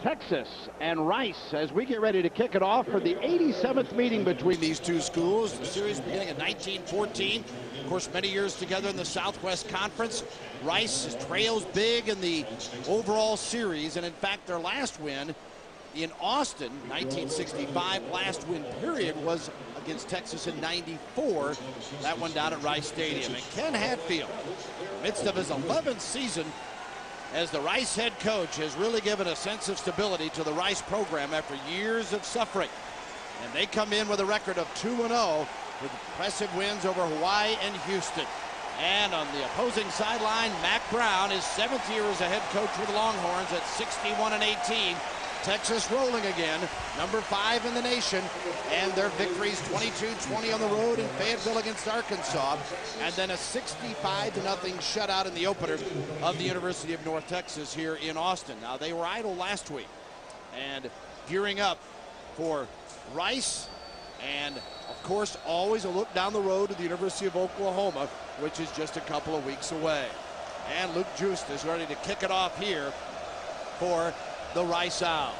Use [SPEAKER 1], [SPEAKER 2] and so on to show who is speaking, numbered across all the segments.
[SPEAKER 1] Texas and Rice as we get ready to kick it off for the 87th meeting between
[SPEAKER 2] these two schools. The series beginning in 1914. Of course, many years together in the Southwest Conference. Rice trails big in the overall series, and in fact, their last win in Austin, 1965, last win period, was against Texas in '94. That one down at Rice Stadium. And Ken Hatfield, in the midst of his 11th season as the Rice head coach, has really given a sense of stability to the Rice program after years of suffering. And they come in with a record of 2-0 with impressive wins over Hawaii and Houston. And on the opposing sideline, Mack Brown, his 7th year as a head coach with the Longhorns at 61-18. Texas rolling again, number 5 in the nation, and their victories 22-20 on the road in Fayetteville against Arkansas, and then a 65-0 shutout in the opener of the University of North Texas here in Austin. Now, they were idle last week and gearing up for Rice, and of course always a look down the road to the University of Oklahoma, which is just a couple of weeks away. And Luke Juist is ready to kick it off here for the Rice Owls.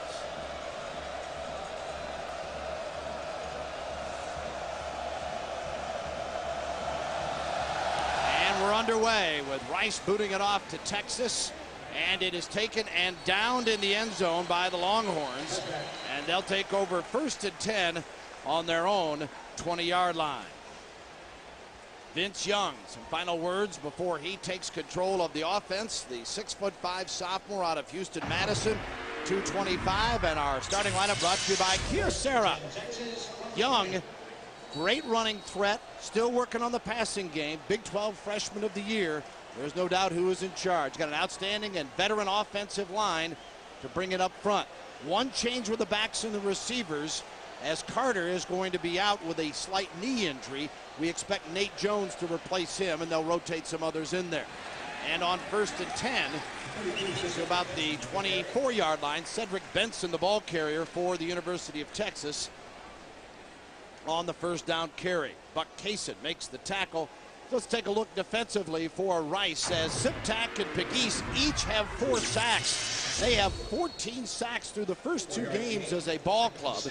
[SPEAKER 2] And we're underway with Rice booting it off to Texas, and it is taken and downed in the end zone by the Longhorns, and they'll take over 1st and 10 on their own 20-yard line. Vince Young, some final words before he takes control of the offense. The 6'5" sophomore out of Houston-Madison, 225, and our starting lineup brought to you by Kyocera. Young, great running threat, still working on the passing game. Big 12 freshman of the year. There's no doubt who is in charge. Got an outstanding and veteran offensive line to bring it up front. One change with the backs and the receivers, as Carter is going to be out with a slight knee injury. We expect Nate Jones to replace him, and they'll rotate some others in there. And on 1st and 10, to about the 24-yard line, Cedric Benson, the ball carrier for the University of Texas, on the 1st down carry. Buck Kaysen makes the tackle. Let's take a look defensively for Rice, as Siptak and Pegues each have 4 sacks. They have 14 sacks through the first 2 games as a ball club.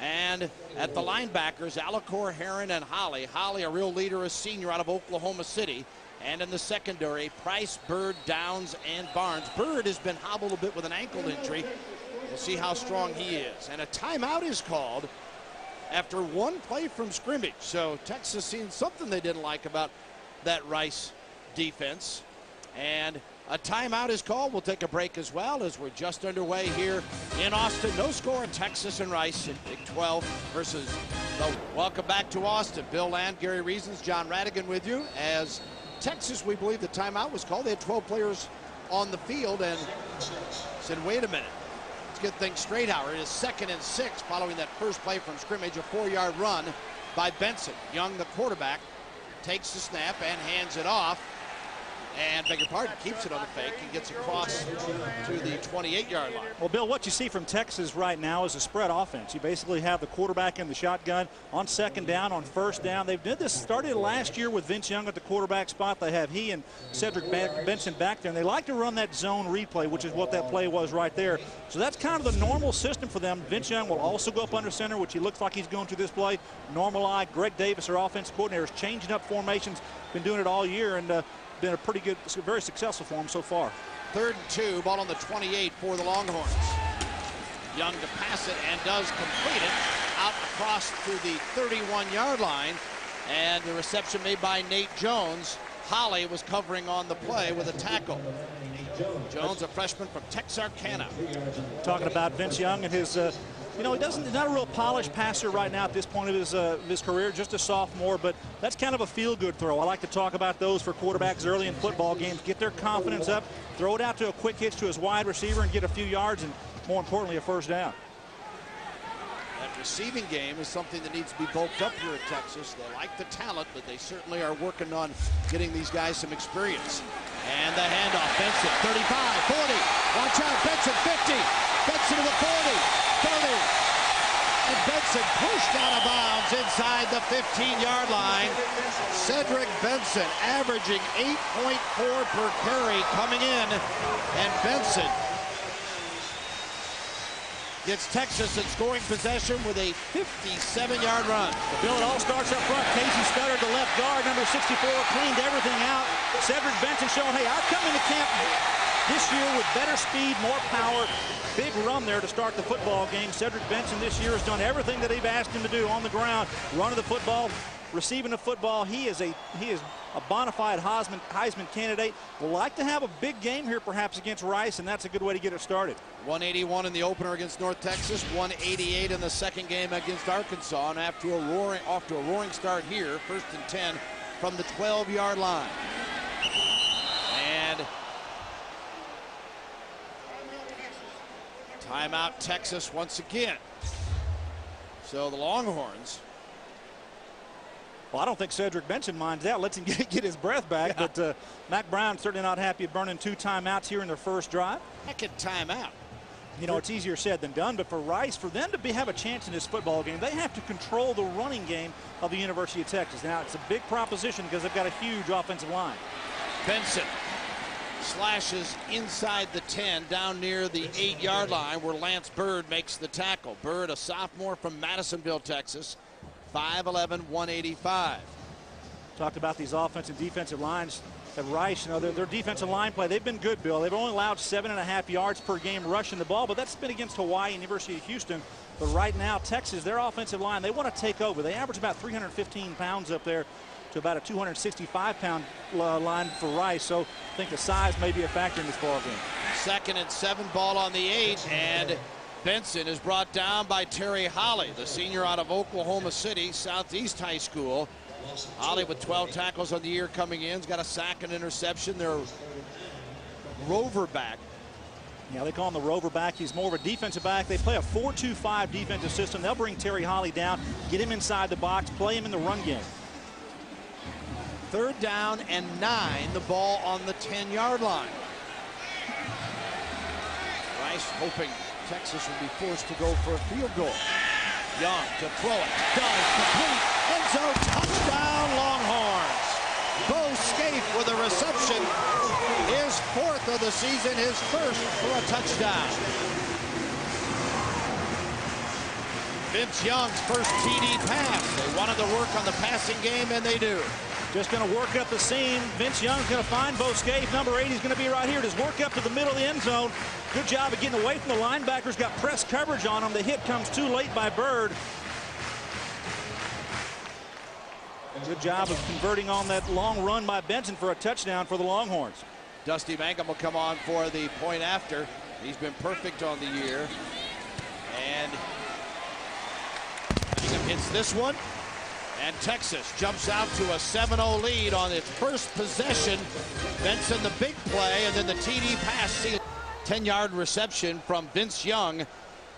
[SPEAKER 2] And at the linebackers, Alacor, Heron, and Holly. Holly, a real leader, a senior out of Oklahoma City. And in the secondary, Price, Bird, Downs, and Barnes. Bird has been hobbled a bit with an ankle injury. We'll see how strong he is. And a timeout is called after 1 play from scrimmage. So Texas seen something they didn't like about that Rice defense. And a timeout is called. We'll take a break as well, as we're just underway here in Austin. No score, Texas and Rice in Big 12 versus the... Welcome back to Austin. Bill Land, Gary Reasons, John Radigan with you. As Texas, we believe the timeout was called. They had 12 players on the field and said, wait a minute, let's get things straight, Howard. It is 2nd and 6 following that first play from scrimmage, a 4-yard run by Benson. Young, the quarterback, takes the snap and hands it off. And, beg your pardon, keeps it on the fake and gets across to the 28-yard line.
[SPEAKER 3] Well, Bill, what you see from Texas right now is a spread offense. You basically have the quarterback in the shotgun on 2nd down, on 1st down. They've did this, started last year with Vince Young at the quarterback spot. They have he and Cedric Benson back there, and they like to run that zone replay, which is what that play was right there. So that's kind of the normal system for them. Vince Young will also go up under center, which he looks like he's going to this play. Normal eye. Greg Davis, our offensive coordinator, is changing up formations. Been doing it all year, and been a pretty good, very successful for him so far.
[SPEAKER 2] 3rd and 2, ball on the 28 for the Longhorns. Young to pass it and does complete it out across to the 31-yard line, and the reception made by Nate Jones. Holly was covering on the play with a tackle. Jones, a freshman from Texarkana.
[SPEAKER 3] Talking about Vince Young and his you know, he's not a real polished passer right now at this point of his career, just a sophomore, but that's kind of a feel-good throw. I like to talk about those for quarterbacks early in football games. Get their confidence up, throw it out to a quick hitch to his wide receiver and get a few yards and, more importantly, a 1st down.
[SPEAKER 2] That receiving game is something that needs to be bulked up here at Texas. They like the talent, but they certainly are working on getting these guys some experience. And the handoff, Benson, 35, 40, watch out, Benson, 50, Benson to the 40. 30, and Benson pushed out of bounds inside the 15-yard line. Cedric Benson averaging 8.4 per carry coming in, and Benson gets Texas in scoring possession with a 57-yard run.
[SPEAKER 3] Bill, it all starts up front. Casey Scudder, the left guard, number 64, cleaned everything out. Cedric Benson showing, hey, I've come into camp this year with better speed, more power. Big run there to start the football game. Cedric Benson this year has done everything that they've asked him to do on the ground. Running the football, receiving the football. He is a bona fide Heisman candidate. Will like to have a big game here perhaps against Rice, and that's a good way to get it started.
[SPEAKER 2] 181 in the opener against North Texas, 188 in the second game against Arkansas, and off to a roaring start here, 1st and 10 from the 12-yard line. And timeout Texas once again. So the Longhorns.
[SPEAKER 3] Well, I don't think Cedric Benson minds that. Lets him get his breath back. Yeah. But Mack Brown certainly not happy burning 2 timeouts here in their first drive.
[SPEAKER 2] Second timeout.
[SPEAKER 3] You know, it's easier said than done. But for Rice, for them to have a chance in this football game, they have to control the running game of the University of Texas. Now, it's a big proposition because they've got a huge offensive line.
[SPEAKER 2] Benson slashes inside the 10 down near the 8-yard line where Lance Bird makes the tackle. Bird, a sophomore from Madisonville, Texas. 5'11", 185.
[SPEAKER 3] Talked about these offensive and defensive lines at Rice. You know, their defensive line play, they've been good, Bill. They've only allowed 7.5 yards per game rushing the ball, but that's been against Hawaii and University of Houston. But right now, Texas, their offensive line, they want to take over. They average about 315 pounds up there to about a 265-pound line for Rice. So I think the size may be a factor in this ball game.
[SPEAKER 2] 2nd and 7, ball on the 8, and Benson is brought down by Terry Holly, the senior out of Oklahoma City Southeast High School. Holly with 12 tackles on the year coming in. He's got a sack and interception. They're rover back.
[SPEAKER 3] Yeah, they call him the rover back. He's more of a defensive back. They play a 4-2-5 defensive system. They'll bring Terry Holly down, get him inside the box, play him in the run game.
[SPEAKER 2] 3rd down and 9, the ball on the 10-yard line. Rice hoping Texas will be forced to go for a field goal. Young to throw it. Does complete. End zone touchdown Longhorns. Bo Scaife with a reception. His 4th of the season, his 1st for a touchdown. Vince Young's first TD pass. They wanted to work on the passing game, and they do.
[SPEAKER 3] Just going to work up the seam. Vince Young's going to find Bo Scaife. Number 8, he's going to be right here. Just work up to the middle of the end zone. Good job of getting away from the linebackers. Got press coverage on him. The hit comes too late by Bird. Good job of converting on that long run by Benson for a touchdown for the Longhorns.
[SPEAKER 2] Dusty Mangum will come on for the point after. He's been perfect on the year. And Mangum hits this one. And Texas jumps out to a 7-0 lead on its first possession. Benson the big play, and then the TD pass. 10-yard reception from Vince Young.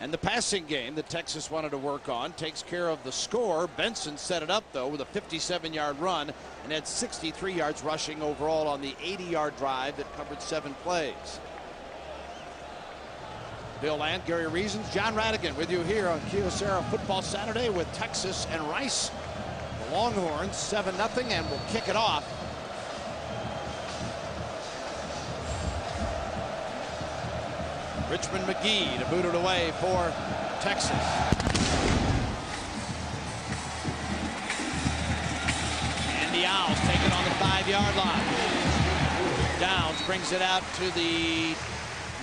[SPEAKER 2] And the passing game that Texas wanted to work on takes care of the score. Benson set it up, though, with a 57-yard run and had 63 yards rushing overall on the 80-yard drive that covered 7 plays. Bill Land, Gary Reasons, John Radigan with you here on Kyocera Football Saturday with Texas and Rice. The Longhorns 7-0, and we'll kick it off. Richmond McGee to boot it away for Texas. And the Owls take it on the 5-yard line. Downs brings it out to the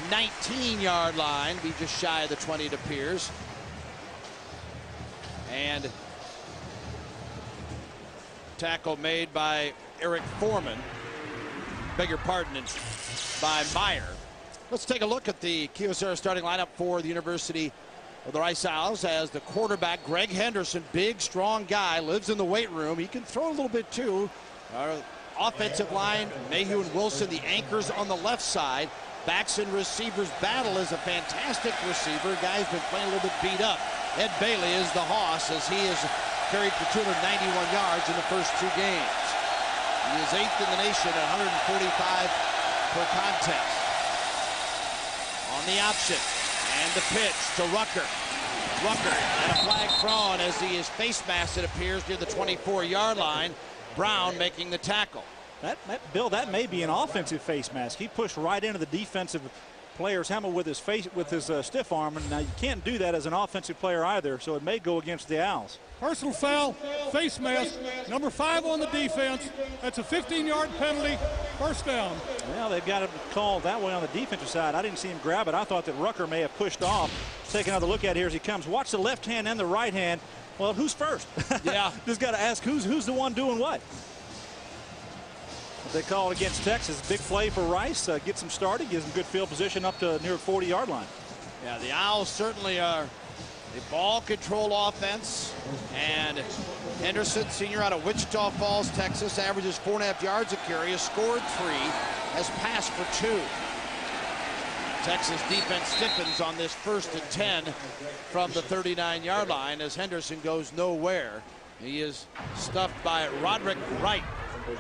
[SPEAKER 2] 19-yard line. Be just shy of the 20, it appears. And tackle made by Eric Foreman. Beg your pardon, by Meyer. Let's take a look at the Kyocera starting lineup for the University of the Rice Owls as the quarterback, Greg Henderson, big, strong guy, lives in the weight room. He can throw a little bit, too. Our offensive line, Mayhew and Wilson, the anchors on the left side. Backs and receivers battle is a fantastic receiver. Guy's been playing a little bit beat up. Ed Bailey is the hoss as he has carried for 291 yards in the first 2 games. He is 8th in the nation at 145 per contest. On the option, and the pitch to Rucker. Rucker, and a flag thrown as he is face masked, it appears, near the 24-yard line. Brown making the tackle.
[SPEAKER 3] Bill, that may be an offensive face mask. He pushed right into the defensive players. Hamill with his stiff arm, and now you can't do that as an offensive player either, so it may go against the Owls.
[SPEAKER 4] Personal foul, face mask, number 5 on the defense. That's a 15-yard penalty, first down.
[SPEAKER 3] Well, they've got it called that way on the defensive side. I didn't see him grab it. I thought that Rucker may have pushed off. Let's take another look at it here as he comes. Watch the left hand and the right hand. Well, who's first?
[SPEAKER 2] Yeah.
[SPEAKER 3] Just got to ask who's the one doing what. They call it against Texas. Big play for Rice. Gets him started, gives him good field position up to near 40-yard line.
[SPEAKER 2] Yeah, the Owls certainly are a ball control offense, and Henderson, senior out of Wichita Falls, Texas, averages 4.5 yards a carry, has scored 3, has passed for 2. Texas defense stiffens on this 1st and 10 from the 39-yard line as Henderson goes nowhere. He is stuffed by Roderick Wright.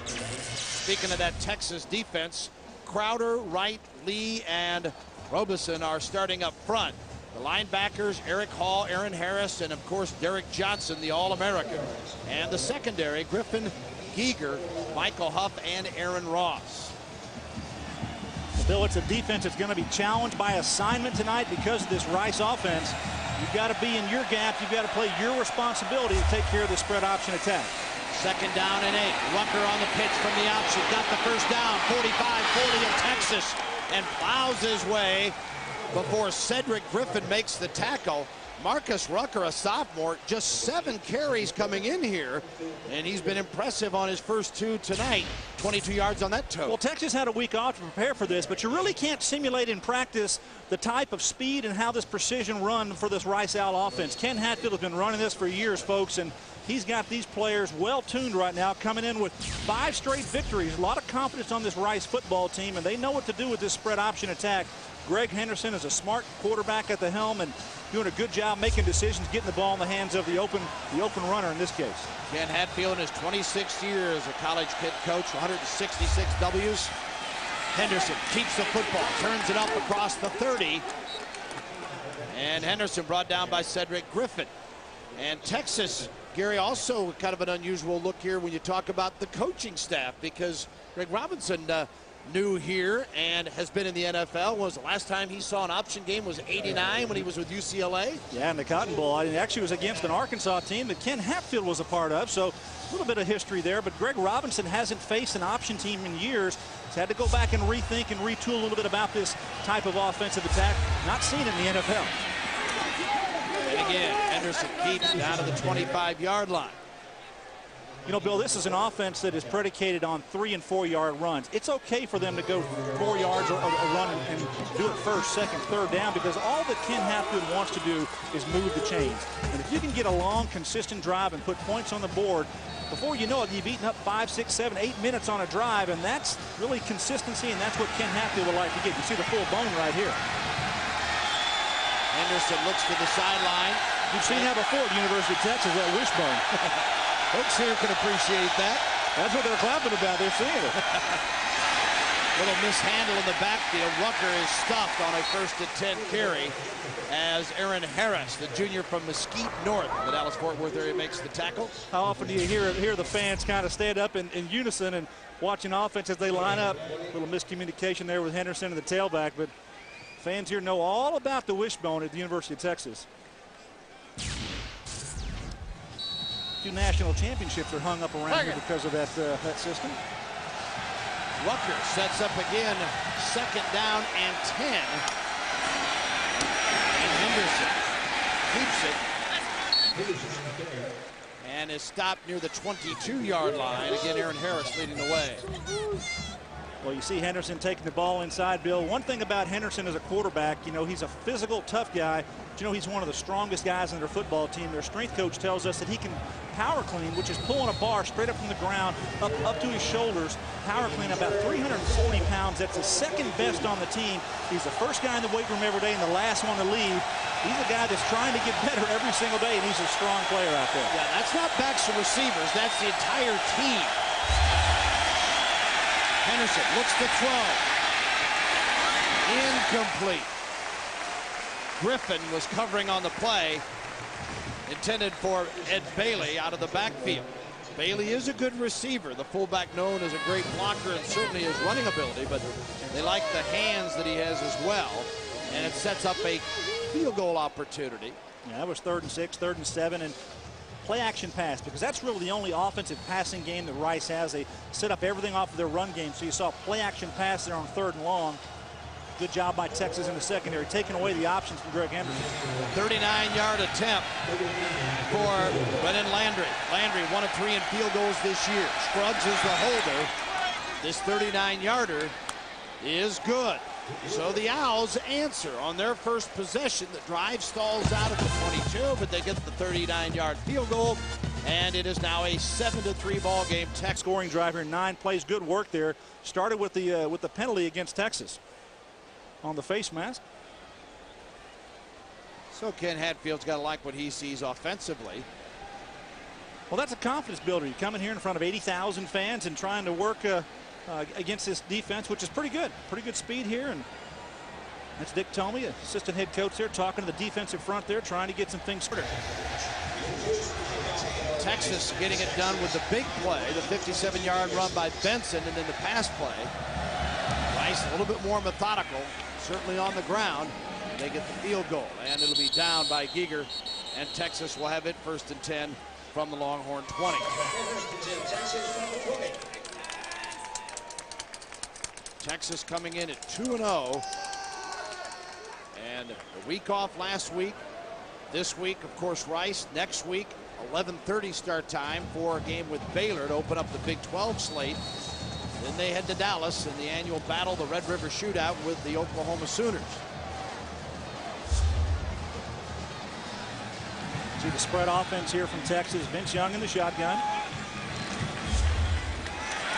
[SPEAKER 2] Speaking of that Texas defense, Crowder, Wright, Lee, and Robeson are starting up front. The linebackers, Eric Hall, Aaron Harris, and of course Derek Johnson, the All-American. And the secondary, Griffin, Giger, Michael Huff, and Aaron Ross.
[SPEAKER 3] Bill, it's a defense that's going to be challenged by assignment tonight because of this Rice offense. You've got to be in your gap. You've got to play your responsibility to take care of the spread option attack.
[SPEAKER 2] 2nd down and 8. Rucker on the pitch from the option. Got the first down. 45-40 of Texas, and plows his way before Cedric Griffin makes the tackle. Marcus Rucker, a sophomore, just 7 carries coming in here, and he's been impressive on his first 2 tonight. 22 yards on that toe.
[SPEAKER 3] Well, Texas had a week off to prepare for this, but you really can't simulate in practice the type of speed and how this precision run for this Rice Owl offense. Ken Hatfield has been running this for years, folks, and he's got these players well tuned right now, coming in with 5 straight victories. A lot of confidence on this Rice football team, and they know what to do with this spread option attack. Greg Henderson is a smart quarterback at the helm and doing a good job making decisions, getting the ball in the hands of the open runner in this case.
[SPEAKER 2] Ken Hatfield in his 26th year as a college head coach, 166 W's. Henderson keeps the football, turns it up across the 30. And Henderson brought down by Cedric Griffin. And Texas, Gary, also kind of an unusual look here when you talk about the coaching staff, because Greg Robinson new here and has been in the NFL. Was the last time he saw an option game was '89 when he was with UCLA.
[SPEAKER 3] Yeah, in the Cotton Bowl. It actually was against an Arkansas team that Ken Hatfield was a part of, so a little bit of history there. But Greg Robinson hasn't faced an option team in years. He's had to go back and rethink and retool a little bit about this type of offensive attack. Not seen in the NFL.
[SPEAKER 2] And again, Henderson keeps down to the 25-yard line.
[SPEAKER 3] You know, Bill, this is an offense that is predicated on 3- and 4-yard runs. It's okay for them to go 4 yards or run and do it 1st, 2nd, 3rd down, because all that Ken Hatfield wants to do is move the chains. And if you can get a long, consistent drive and put points on the board, before you know it, you've eaten up 5, 6, 7, 8 minutes on a drive, and that's really consistency, and that's what Ken Hatfield would like to get. You see the full bone right here.
[SPEAKER 2] Henderson looks to the sideline.
[SPEAKER 3] You've seen that before at the University of Texas, that wishbone.
[SPEAKER 2] Folks here can appreciate that.
[SPEAKER 3] That's what they're clapping about. They're seeing it.
[SPEAKER 2] Little mishandle in the backfield. Rucker is stuffed on a 1st and 10 carry as Aaron Harris, the junior from Mesquite North, the Dallas-Fort Worth area, makes the tackle.
[SPEAKER 3] How often do you hear the fans kind of stand up in unison and watching offense as they line up? A little miscommunication there with Henderson and the tailback, but fans here know all about the wishbone at the University of Texas. 2 national championships are hung up around here because of that system.
[SPEAKER 2] Rucker sets up again, 2nd down and 10. And Henderson keeps it. And is stopped near the 22-yard line. Again, Aaron Harris leading the way.
[SPEAKER 3] Well, you see Henderson taking the ball inside, Bill. One thing about Henderson as a quarterback, you know, he's a physical, tough guy. But, you know, he's one of the strongest guys on their football team. Their strength coach tells us that he can power clean, which is pulling a bar straight up from the ground, up to his shoulders, power clean about 340 pounds. That's the 2nd best on the team. He's the 1st guy in the weight room every day and the last one to leave. He's a guy that's trying to get better every single day, and he's a strong player out there.
[SPEAKER 2] Yeah, that's not backs or receivers. That's the entire team. Henderson looks to throw. Incomplete. Griffin was covering on the play. Intended for Ed Bailey out of the backfield. Bailey is a good receiver, the fullback known as a great blocker and certainly his running ability, but they like the hands that he has as well, and it sets up a field goal opportunity.
[SPEAKER 3] Yeah, that was 3rd and 6, 3rd and 7, and play action pass, because that's really the only offensive passing game that Rice has. They set up everything off of their run game, so you saw play action pass there on 3rd and long. Good job by Texas in the secondary, taking away the options from Greg Henderson.
[SPEAKER 2] 39-yard attempt for Brennan Landry. Landry 1 of 3 in field goals this year. Scruggs is the holder. This 39-yarder is good. So the Owls answer on their first possession. The drive stalls out at the 22, but they get the 39-yard field goal, and it is now a 7-3 ball game. Texas
[SPEAKER 3] Scoring drive here, 9 plays. Good work there. Started with the penalty against Texas on the face mask.
[SPEAKER 2] So Ken Hatfield's got to like what he sees offensively.
[SPEAKER 3] Well, that's a confidence builder. You come in here in front of 80,000 fans and trying to work against this defense, which is pretty good. Pretty good speed here. And that's Dick Tomey, assistant head coach there, talking to the defensive front there, trying to get some things started.
[SPEAKER 2] Texas getting it done with the big play, the 57-yard run by Benson, and then the pass play. Rice a little bit more methodical, certainly on the ground. They get the field goal, and it'll be down by Giger, and Texas will have it 1st and 10 from the Longhorn 20. Texas coming in at 2-0, and a week off last week. This week, of course, Rice. Next week, 11:30 start time for a game with Baylor to open up the Big 12 slate. Then they head to Dallas in the annual battle, the Red River Shootout, with the Oklahoma Sooners.
[SPEAKER 3] See the spread offense here from Texas. Vince Young in the shotgun.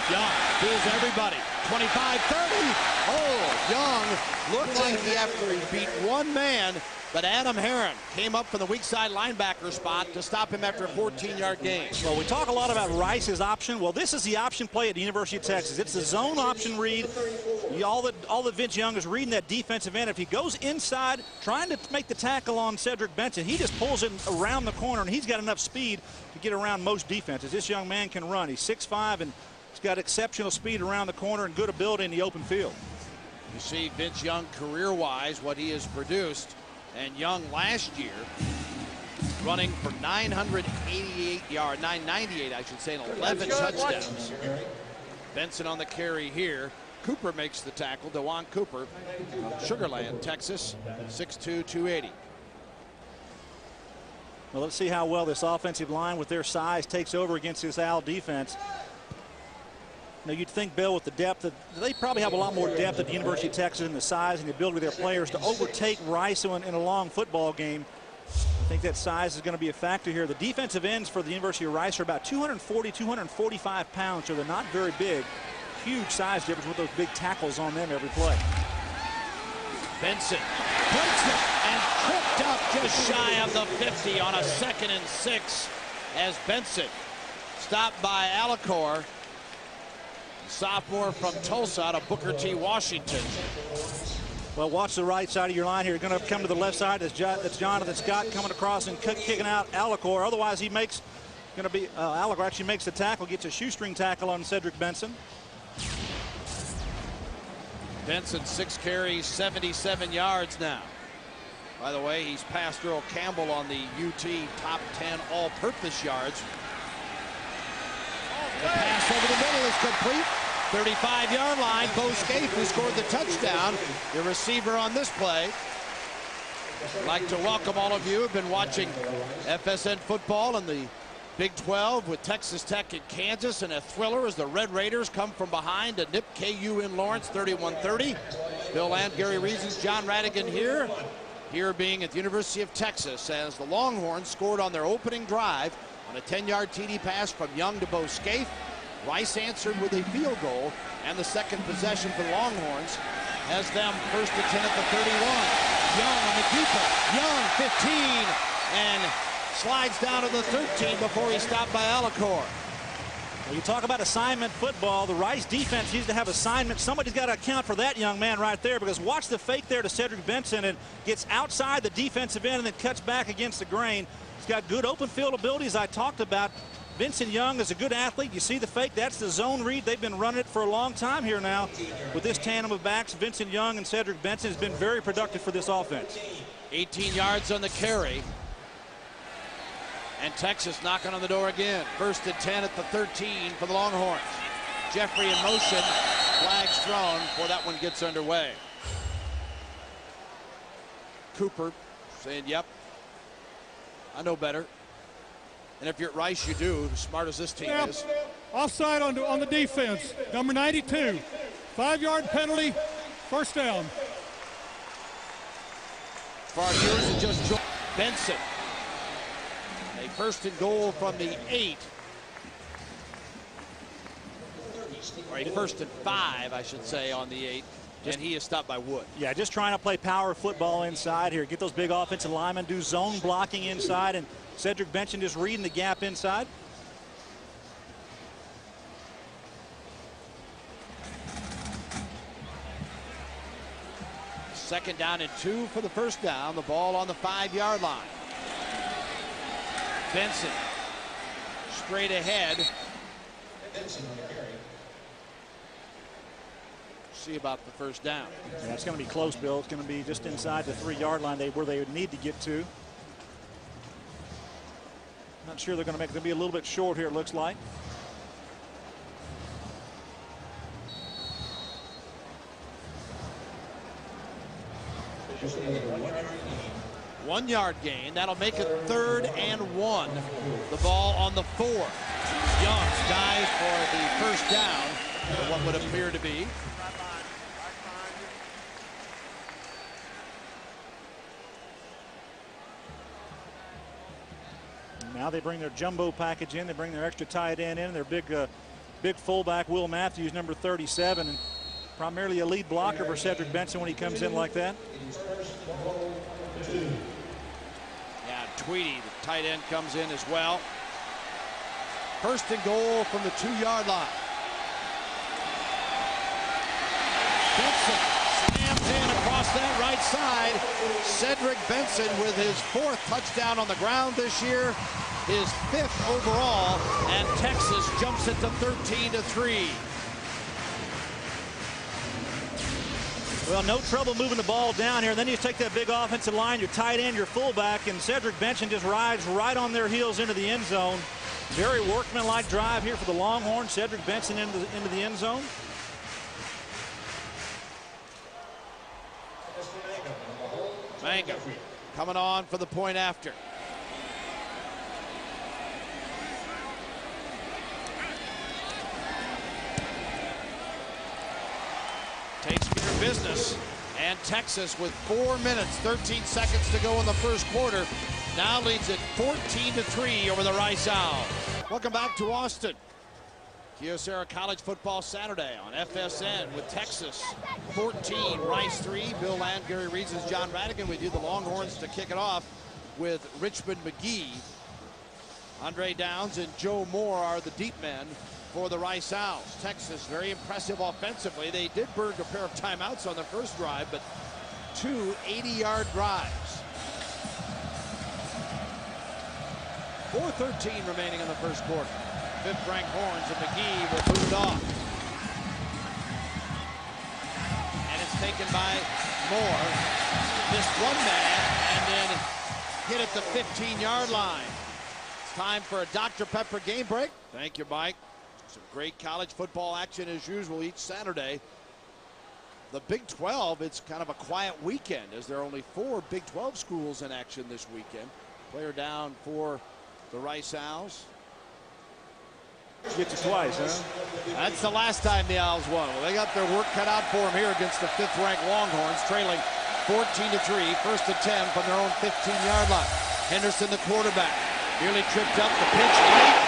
[SPEAKER 2] Young fools everybody. 25-30. Oh, Young looked like he, after he beat one man, but Adam Herron came up from the weak side linebacker spot to stop him after a 14-yard gain.
[SPEAKER 3] Well, we talk a lot about Rice's option. Well, this is the option play at the University of Texas. It's the zone option read. All that Vince Young is reading that defensive end. If he goes inside, trying to make the tackle on Cedric Benson, he just pulls it around the corner, and he's got enough speed to get around most defenses. This young man can run. He's 6'5", and he's got exceptional speed around the corner and good ability in the open field.
[SPEAKER 2] You see Vince Young career-wise, what he has produced. And Young last year running for 998 yards, 998 I should say, and 11 touchdowns. Benson on the carry here. Cooper makes the tackle. DeJuan Cooper, Sugar Land, Texas, 6'2", 280.
[SPEAKER 3] Well, let's see how well this offensive line with their size takes over against this Owl defense. Now, you'd think, Bill, with the depth, that they probably have a lot more depth at the University of Texas in the size and the ability of their players to overtake Rice in a long football game. I think that size is going to be a factor here. The defensive ends for the University of Rice are about 240, 245 pounds, so they're not very big. Huge size difference with those big tackles on them every play.
[SPEAKER 2] Benson puts it and tripped up just shy of the 50 on a 2nd and 6 as Benson stopped by Alacor. Sophomore from Tulsa out of Booker T. Washington.
[SPEAKER 3] Well, watch the right side of your line here. Going to come to the left side. That's Jonathan Scott coming across and kicking out Alacor. Otherwise, Alacor actually makes the tackle, gets a shoestring tackle on Cedric Benson.
[SPEAKER 2] Benson 6 carries, 77 yards now. By the way, he's passed Earl Campbell on the UT top 10 all-purpose yards. The pass over the middle is complete. 35-yard line. Bo Scaife, who scored the touchdown, the receiver on this play. I'd like to welcome all of you who have been watching FSN football in the Big 12 with Texas Tech and Kansas, and a thriller as the Red Raiders come from behind to nip KU in Lawrence 31-30. Bill Land, Gary Reasons, John Radigan here being at the University of Texas as the Longhorns scored on their opening drive on a 10-yard TD pass from Young to Bo Scaife. Rice answered with a field goal, and the second possession for the Longhorns has them 1st and 10 at the 31. Young on the keeper. Young 15 and slides down to the 13 before he's stopped by Alacor.
[SPEAKER 3] Well, you talk about assignment football. The Rice defense needs to have assignment. Somebody's got to account for that young man right there, because watch the fake there to Cedric Benson and gets outside the defensive end and then cuts back against the grain. He's got good open field ability, as I talked about. Vincent Young is a good athlete. You see the fake. That's the zone read. They've been running it for a long time here now. With this tandem of backs, Vincent Young and Cedric Benson has been very productive for this offense.
[SPEAKER 2] 18 yards on the carry. And Texas knocking on the door again. 1st and 10 at the 13 for the Longhorns. Jeffrey in motion. Flags thrown before that one gets underway. Cooper saying, yep, I know better. And if you're at Rice, you do, as smart as this team is.
[SPEAKER 4] Offside on the defense. Number 92. 5-yard penalty. First down.
[SPEAKER 2] Far years and just joined Benson. A 1st and goal from the 8. Or a 1st and 5, I should say, on the 8. And he is stopped by Wood.
[SPEAKER 3] Yeah, just trying to play power football inside here. Get those big offensive linemen, do zone blocking inside, and Cedric Benson just reading the gap inside.
[SPEAKER 2] Second down and 2 for the first down. The ball on the 5-yard line. Benson straight ahead. See about the first down.
[SPEAKER 3] Yeah, it's going to be close, Bill. It's going to be just inside the 3-yard line where they would need to get to. Not sure they're going to make it. They'll be a little bit short here, it looks like.
[SPEAKER 2] One-yard gain. That'll make it 3rd and 1. The ball on the 4. Young dives for the first down. For what would appear to be.
[SPEAKER 3] Now they bring their jumbo package in. They bring their extra tight end in. Their big fullback, Will Matthews, number 37, and primarily a lead blocker for Cedric Benson when he comes in like that.
[SPEAKER 2] Yeah, Tweedy, the tight end, comes in as well. 1st and goal from the 2-yard line. Benson slams in across that right side. Cedric Benson with his 4th touchdown on the ground this year, his 5th overall, and Texas jumps it to 13-3.
[SPEAKER 3] Well, no trouble moving the ball down here. Then you take that big offensive line, your tight end, your fullback, and Cedric Benson just rides right on their heels into the end zone. Very workmanlike drive here for the Longhorns. Cedric Benson into the end zone.
[SPEAKER 2] Manga coming on for the point after. Takes care of business, and Texas with 4 minutes, 13 seconds to go in the first quarter, now leads it 14-3 over the Rice Owls. Welcome back to Austin. Kyocera College Football Saturday on FSN with Texas 14, Rice 3. Bill Land, Gary Reeds, and John Radigan with you. The Longhorns to kick it off with Richmond McGee. Andre Downs and Joe Moore are the deep men for the Rice Owls. Texas very impressive offensively. They did burn a pair of timeouts on the first drive, but 2 80-yard drives. 4:13 remaining in the first quarter. 5th ranked Horns, and McGee will boot it off. And it's taken by Moore. Missed one man and then hit at the 15-yard line. It's time for a Dr. Pepper game break. Thank you, Mike. Some great college football action as usual each Saturday. The Big 12, it's kind of a quiet weekend as there are only 4 Big 12 schools in action this weekend. Player down for the Rice Owls.
[SPEAKER 3] Gets you twice, huh?
[SPEAKER 2] That's the last time the Owls won. Well, they got their work cut out for them here against the 5th-ranked Longhorns, trailing 14-3, 1st and 10 from their own 15-yard line. Henderson, the quarterback, nearly tripped up the pitch.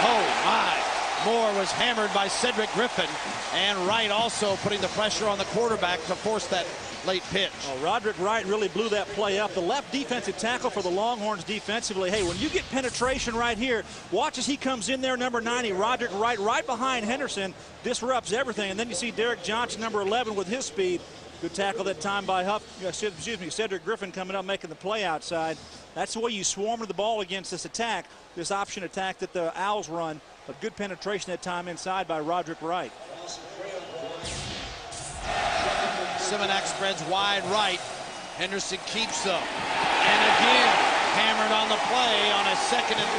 [SPEAKER 2] Oh, my. Moore was hammered by Cedric Griffin, and Wright also putting the pressure on the quarterback to force that late pitch.
[SPEAKER 3] Oh, Roderick Wright really blew that play up. The left defensive tackle for the Longhorns defensively. Hey, when you get penetration right here, watch as he comes in there, number 90, Roderick Wright, right behind Henderson, disrupts everything. And then you see Derek Johnson, number 11, with his speed. Good tackle that time by Cedric Griffin coming up, making the play outside. That's the way you swarm the ball against this attack, this option attack that the Owls run but good penetration that time inside by Roderick Wright.
[SPEAKER 2] Simonek spreads wide right. Henderson keeps them. And again, hammered on the play on a 2nd and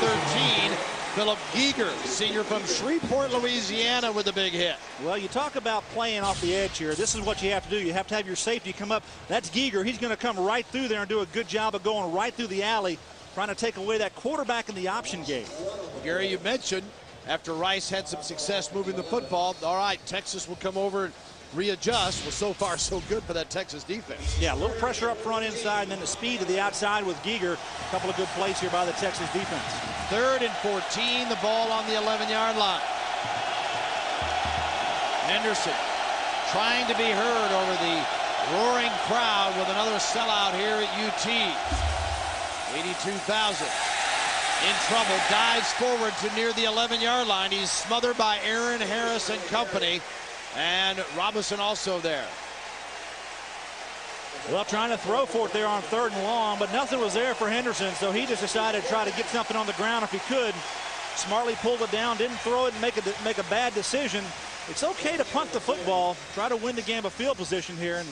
[SPEAKER 2] 13. Philip Giger, senior from Shreveport, Louisiana, with a big hit.
[SPEAKER 3] Well, you talk about playing off the edge here. This is what you have to do. You have to have your safety come up. That's Giger. He's going to come right through there and do a good job of going right through the alley, trying to take away that quarterback in the option game.
[SPEAKER 2] Gary, you mentioned after Rice had some success moving the football, all right, Texas will come over and readjust. Well, so far so good for that Texas defense.
[SPEAKER 3] Yeah, a little pressure up front inside, and then the speed to the outside with Giger. A couple of good plays here by the Texas defense.
[SPEAKER 2] 3rd and 14, the ball on the 11-yard line. Henderson trying to be heard over the roaring crowd with another sellout here at UT. 82,000. In trouble, dives forward to near the 11-yard line. He's smothered by Aaron Harris and company. And Robinson also there.
[SPEAKER 3] Well, trying to throw for it there on 3rd and long, but nothing was there for Henderson, so he just decided to try to get something on the ground if he could. Smartly pulled it down, didn't throw it and make a bad decision. It's okay to punt the football, try to win the game of field position here, and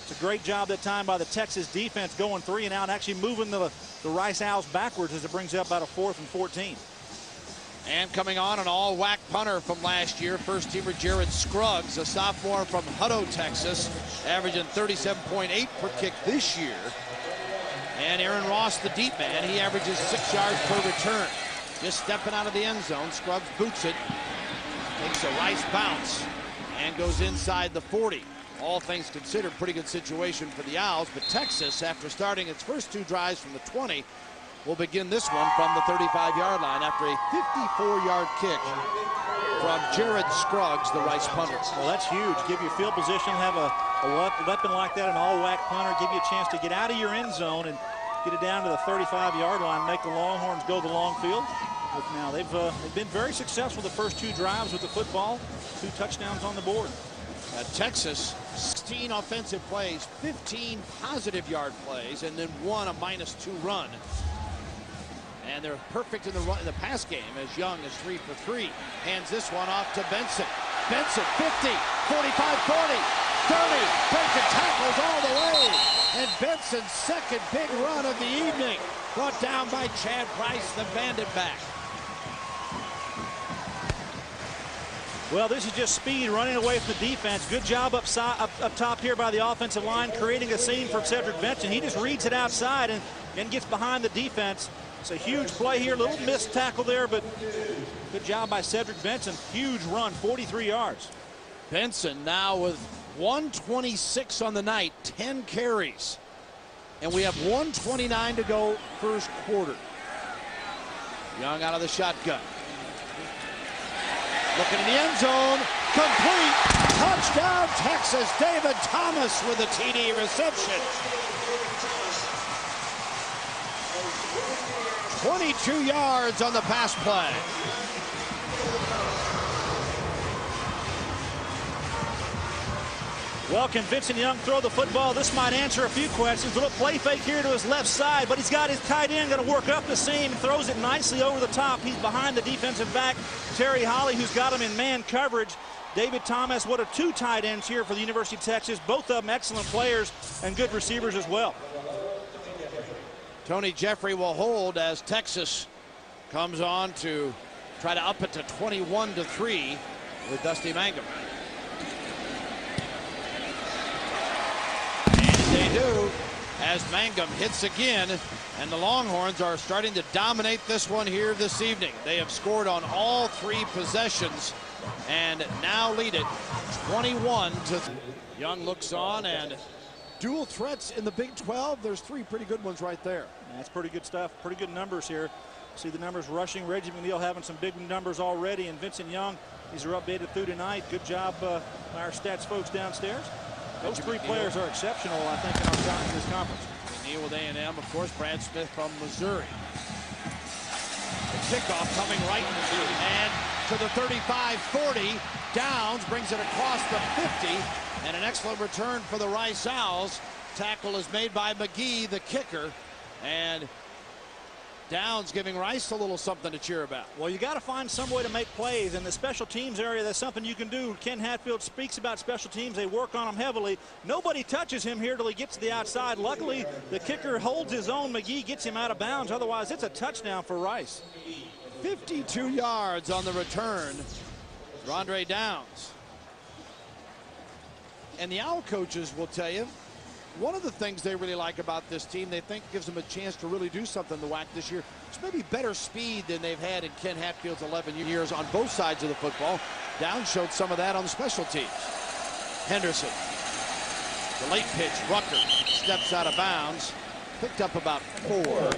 [SPEAKER 3] it's a great job that time by the Texas defense going 3 and out, actually moving the Rice Owls backwards as it brings up about a 4th and 14.
[SPEAKER 2] And coming on, an all-WAC punter from last year, first-teamer Jared Scruggs, a sophomore from Hutto, Texas, averaging 37.8 per kick this year. And Aaron Ross, the deep man, he averages 6 yards per return. Just stepping out of the end zone, Scruggs boots it, takes a Rice bounce, and goes inside the 40. All things considered, pretty good situation for the Owls, but Texas, after starting its first 2 drives from the 20, will begin this one from the 35-yard line after a 54-yard kick from Jared Scruggs, the Rice punter.
[SPEAKER 3] Well, that's huge. Give you field position, have a weapon like that, an all-WAC punter, give you a chance to get out of your end zone and get it down to the 35-yard line, make the Longhorns go the long field. But now they've been very successful the first 2 drives with the football, 2 touchdowns on the board.
[SPEAKER 2] Texas, 16 offensive plays, 15 positive yard plays, and then 1 a -2 run. And they're perfect in the pass game as Young is 3 for 3. Hands this one off to Benson. Benson, 50, 45, 40, 30, breaking tackles all the way. And Benson's second big run of the evening, brought down by Chad Price, the bandit back.
[SPEAKER 3] Well, this is just speed running away from the defense. Good job up top here by the offensive line, creating a scene for Cedric Benson. He just reads it outside and gets behind the defense. It's a huge play here, little missed tackle there, but good job by Cedric Benson. Huge run, 43 yards.
[SPEAKER 2] Benson now with 126 on the night, 10 carries. And we have 1:29 to go first quarter. Young out of the shotgun. Looking in the end zone, complete, touchdown Texas. David Thomas with a TD reception. 22 yards on the pass play.
[SPEAKER 3] Well, can Vincent Young throw the football? This might answer a few questions. A little play fake here to his left side, but he's got his tight end going to work up the seam, throws it nicely over the top. He's behind the defensive back, Terry Holly, who's got him in man coverage. David Thomas, what are 2 tight ends here for the University of Texas? Both of them excellent players and good receivers as well.
[SPEAKER 2] Tony Jeffrey will hold as Texas comes on to try to up it to 21-3 with Dusty Mangum. They do, as Mangum hits again, and the Longhorns are starting to dominate this one here this evening. They have scored on all 3 possessions and now lead it 21-3. Young looks on, and dual threats in the Big 12. There's 3 pretty good ones right there.
[SPEAKER 3] That's pretty good stuff. Pretty good numbers here. See the numbers rushing. Reggie McNeil having some big numbers already, and Vincent Young, these are updated through tonight. Good job by our stats folks downstairs. Those 3 players are exceptional, I think, in this conference.
[SPEAKER 2] McNeil with A&M, of course, Brad Smith from Missouri. The kickoff coming right and to the 35-40. Downs brings it across the 50, and an excellent return for the Rice Owls. Tackle is made by McGee, the kicker, and Downs giving Rice a little something to cheer about.
[SPEAKER 3] Well, you got to find some way to make plays in the special teams area. That's something you can do. Ken Hatfield speaks about special teams. They work on them heavily. Nobody touches him here till he gets to the outside. Luckily, the kicker holds his own. McGee gets him out of bounds. Otherwise, it's a touchdown for Rice.
[SPEAKER 2] 52 yards on the return for Andre Downs. And the Owl coaches will tell you, one of the things they really like about this team, they think gives them a chance to really do something in the WAC this year, is maybe better speed than they've had in Ken Hatfield's 11 years on both sides of the football. Downs showed some of that on the special teams. Henderson, the late pitch, Rucker steps out of bounds, picked up about 4.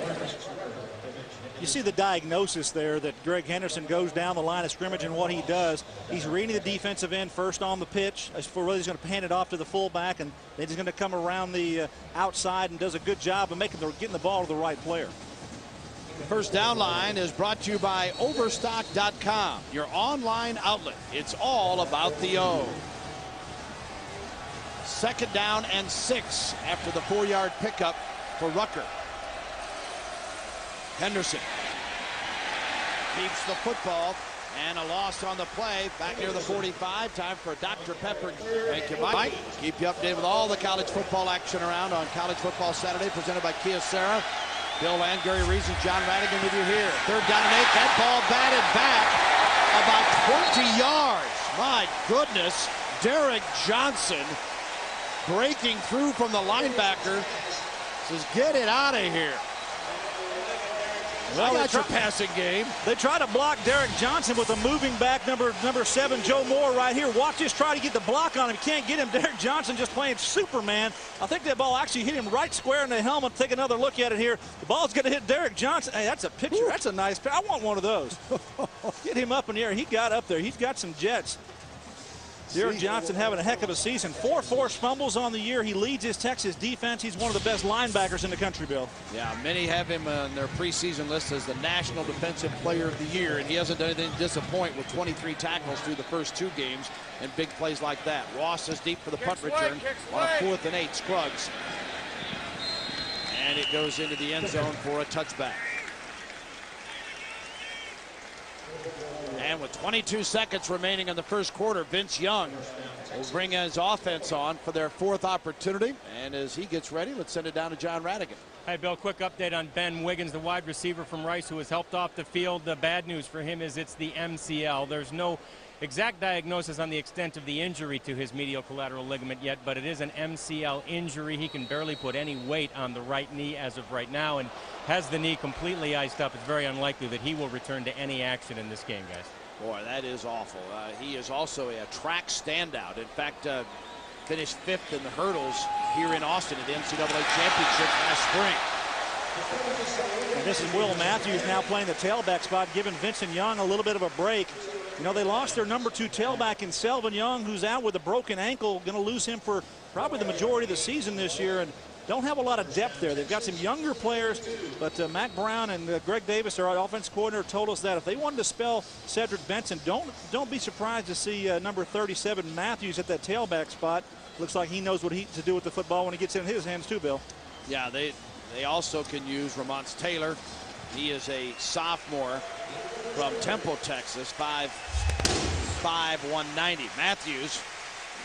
[SPEAKER 3] You see the diagnosis there that Greg Henderson goes down the line of scrimmage, and what he does, he's reading the defensive end first on the pitch. For really, he's going to hand it off to the fullback, and then he's going to come around the outside and does a good job of getting the ball to the right player.
[SPEAKER 2] The first down line is brought to you by Overstock.com, your online outlet. It's all about the O. 2nd down and 6 after the 4-yard pickup for Rucker. Henderson keeps the football, and a loss on the play back near the 45. Time for Dr. Pepper. Thank you, Mike. Keep you updated with all the college football action around on College Football Saturday, presented by Kia Sarah. Bill Land, Gary Reese, and John Radigan with you here. 3rd down and 8. That ball batted back about 20 yards. My goodness. Derek Johnson breaking through from the linebacker. Says, get it out of here. Well, that's your passing game.
[SPEAKER 3] They try to block Derek Johnson with a moving back, number 7, Joe Moore, right here. Watch this, try to get the block on him. Can't get him. Derek Johnson just playing Superman. I think that ball actually hit him right square in the helmet. Take another look at it here. The ball's going to hit Derek Johnson. Hey, that's a picture. That's a nice picture. I want one of those. Get him up in the air. He got up there. He's got some jets. Derek Johnson having a heck of a season. 4 forced fumbles on the year. He leads his Texas defense. He's one of the best linebackers in the country, Bill.
[SPEAKER 2] Yeah, many have him on their preseason list as the National Defensive Player of the Year, and he hasn't done anything to disappoint with 23 tackles through the first 2 games and big plays like that. Ross is deep for the punt return on a 4th and 8. Scruggs. And it goes into the end zone for a touchback. And with 22 seconds remaining in the first quarter, Vince Young will bring his offense on for their 4th opportunity. And as he gets ready, let's send it down to John Radigan.
[SPEAKER 5] Hey, Bill, quick update on Ben Wiggins, the wide receiver from Rice, who was helped off the field. The bad news for him is it's the MCL. There's no exact diagnosis on the extent of the injury to his medial collateral ligament yet, but it is an MCL injury. He can barely put any weight on the right knee as of right now, and has the knee completely iced up. It's very unlikely that he will return to any action in this game, guys.
[SPEAKER 2] Boy, that is awful. He is also a track standout. In fact, finished 5th in the hurdles here in Austin at the NCAA Championship last spring.
[SPEAKER 3] And this is Will Matthews now playing the tailback spot, giving Vincent Young a little bit of a break. You know, they lost their number 2 tailback in Selvin Young, who's out with a broken ankle. Going to lose him for probably the majority of the season this year, and don't have a lot of depth there. They've got some younger players, but Mac Brown and Greg Davis, our offense coordinator, told us that if they wanted to spell Cedric Benson, don't be surprised to see number 37 Matthews at that tailback spot. Looks like he knows what to do with the football when he gets it in his hands too, Bill.
[SPEAKER 2] Yeah, they also can use Ramonce Taylor. He is a sophomore from Temple, Texas, 5'5", 190. Matthews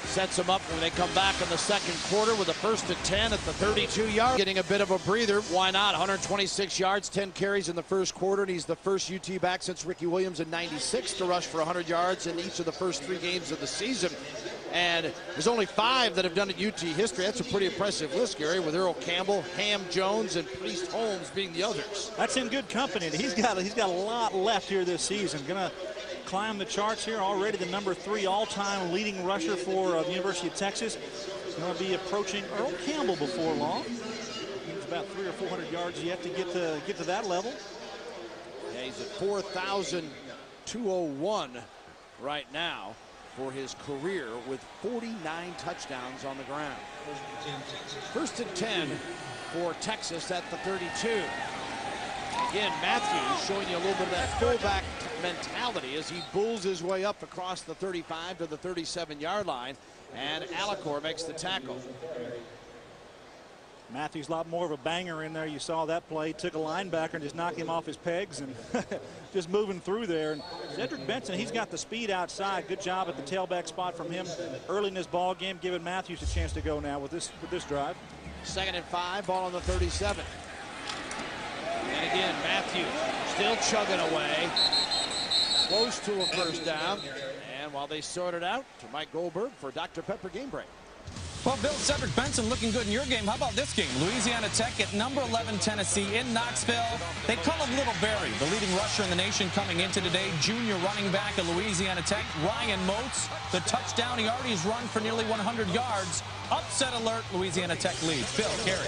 [SPEAKER 2] sets him up when they come back in the second quarter with a 1st and 10 at the 32-yard. Getting a bit of a breather. Why not? 126 yards, 10 carries in the first quarter, and he's the first UT back since Ricky Williams in '96 to rush for 100 yards in each of the first 3 games of the season. And there's only 5 that have done it UT history. That's a pretty impressive list, Gary, with Earl Campbell, Ham Jones, and Priest Holmes being the others.
[SPEAKER 3] That's in good company. He's got a lot left here this season. Gonna climb the charts here. Already the number 3 all-time leading rusher for the University of Texas. Going to be approaching Earl Campbell before long. He's about 300 or 400 yards yet to get to that level.
[SPEAKER 2] Yeah, he's at 4,201 right now for his career with 49 touchdowns on the ground. 1st and 10 for Texas at the 32. Again, Matthews showing you a little bit of that fullback mentality as he bulls his way up across the 35 to the 37-yard line, and Alacor makes the tackle.
[SPEAKER 3] Matthews a lot more of a banger in there. You saw that play. Took a linebacker and just knocked him off his pegs and just moving through there. And Cedric Benson, he's got the speed outside. Good job at the tailback spot from him early in this ball game, giving Matthews a chance to go now with this drive.
[SPEAKER 2] 2nd and 5, ball on the 37. And again, Matthews still chugging away. Close to a first down. And while they sort it out, to Mike Goldberg for Dr. Pepper Game Break.
[SPEAKER 6] Well, Bill, Cedric Benson looking good in your game. How about this game? Louisiana Tech at number 11 Tennessee in Knoxville. They call him Little Barry, the leading rusher in the nation coming into today. Junior running back at Louisiana Tech, Ryan Moats. The touchdown, he already has run for nearly 100 yards. Upset alert, Louisiana Tech leads. Bill, carry.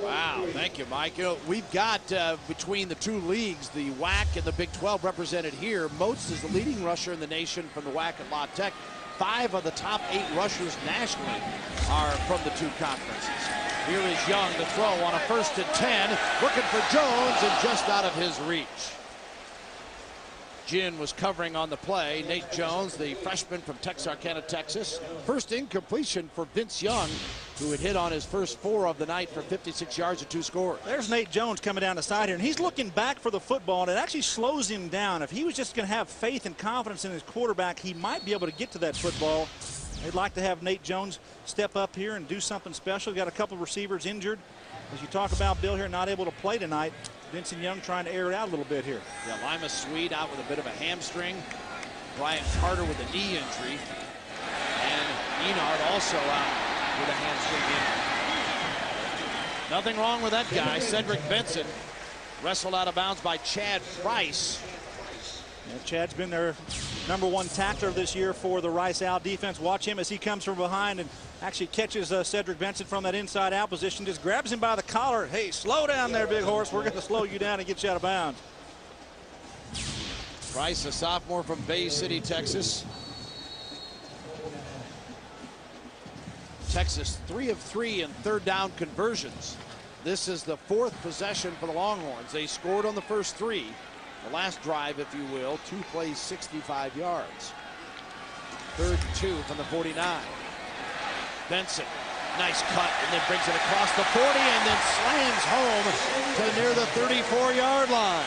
[SPEAKER 2] Wow, thank you, Mike. You know, we've got between the two leagues, the WAC and the Big 12 represented here. Moats is the leading rusher in the nation from the WAC at La Tech. 5 of the top 8 rushers nationally are from the two conferences. Here is Young to throw on a 1st and 10, looking for Jones and just out of his reach. Ginn was covering on the play. Nate Jones, the freshman from Texarkana, Texas. First incompletion for Vince Young, who had hit on his first 4 of the night for 56 yards and 2 scores.
[SPEAKER 3] There's Nate Jones coming down the side here, and he's looking back for the football, and it actually slows him down. If he was just going to have faith and confidence in his quarterback, he might be able to get to that football. They'd like to have Nate Jones step up here and do something special. Got a couple of receivers injured. As you talk about, Bill, here not able to play tonight. Vincent Young trying to air it out a little bit here.
[SPEAKER 2] Yeah, Lima Swede out with a bit of a hamstring. Brian Carter with a knee injury. And Enard also out with a hamstring injury. Nothing wrong with that guy. Cedric Benson wrestled out of bounds by Chad Price.
[SPEAKER 3] Yeah, Chad's been their #1 tackler this year for the Rice Owl defense. Watch him as he comes from behind and actually catches Cedric Benson from that inside out position. Just grabs him by the collar. Hey, slow down there, big horse. We're going to slow you down and get you out of bounds.
[SPEAKER 2] Price, a sophomore from Bay City, Texas. Texas 3 of 3 in 3rd down conversions. This is the 4th possession for the Longhorns. They scored on the first 3. The last drive, if you will, 2 plays, 65 yards. 3rd and 2 from the 49. Benson, nice cut, and then brings it across the 40 and then slams home to near the 34-yard line.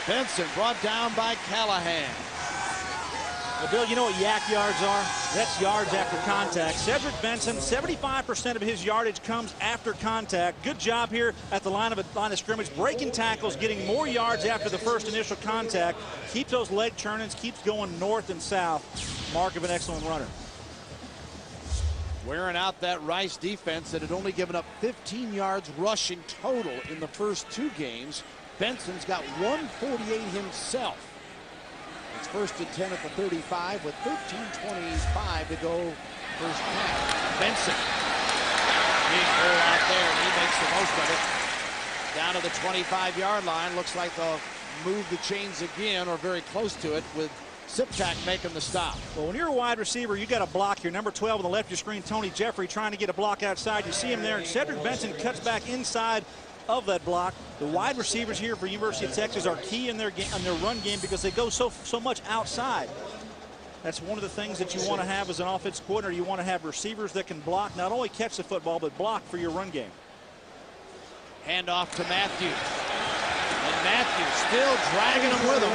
[SPEAKER 2] Benson brought down by Callahan.
[SPEAKER 3] Well, Bill, you know what yak yards are? That's yards after contact. Cedric Benson, 75% of his yardage comes after contact. Good job here at the line of scrimmage, breaking tackles, getting more yards after the first initial contact. Keeps those leg turnings, keeps going north and south. Mark of an excellent runner.
[SPEAKER 2] Wearing out that Rice defense that had only given up 15 yards rushing total in the first 2 games. Benson's got 148 himself. It's 1st and 10 at the 35 with 13:25 to go first half. Benson, big hole out there, and he makes the most of it. Down to the 25-yard line. Looks like they'll move the chains again, or very close to it, with Siptak making the stop.
[SPEAKER 3] Well, when you're a wide receiver, you got to block here. Number 12 on the left of your screen, Tony Jeffrey, trying to get a block outside. You see him there, and Cedric Benson cuts back inside of that block. The wide receivers here for University of Texas are key in their game, in their run game, because they go so much outside. That's one of the things that you want to have as an offensive coordinator. You want to have receivers that can block, not only catch the football, but block for your run game.
[SPEAKER 2] Hand off to Matthews. And Matthews still dragging him with him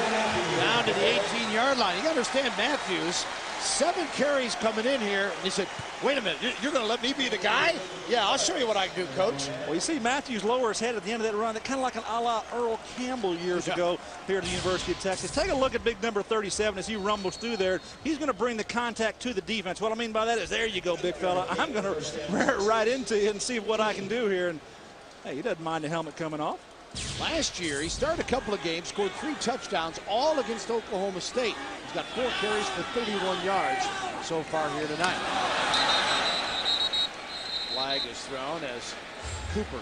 [SPEAKER 2] down to the 18-yard line. You got to understand, Matthews, 7 carries coming in here. And he said, wait a minute, you're going to let me be the guy? Yeah, I'll show you what I can do, coach.
[SPEAKER 3] Well, you see Matthews lower his head at the end of that run. That kind of like an a la Earl Campbell years ago here at the University of Texas. Take a look at big number 37 as he rumbles through there. He's going to bring the contact to the defense. What I mean by that is, there you go, big fella. I'm going to rear it right into you and see what I can do here. And hey, he doesn't mind the helmet coming off.
[SPEAKER 2] Last year, he started a couple of games, scored 3 touchdowns, all against Oklahoma State. He's got 4 carries for 31 yards so far here tonight. Flag is thrown as Cooper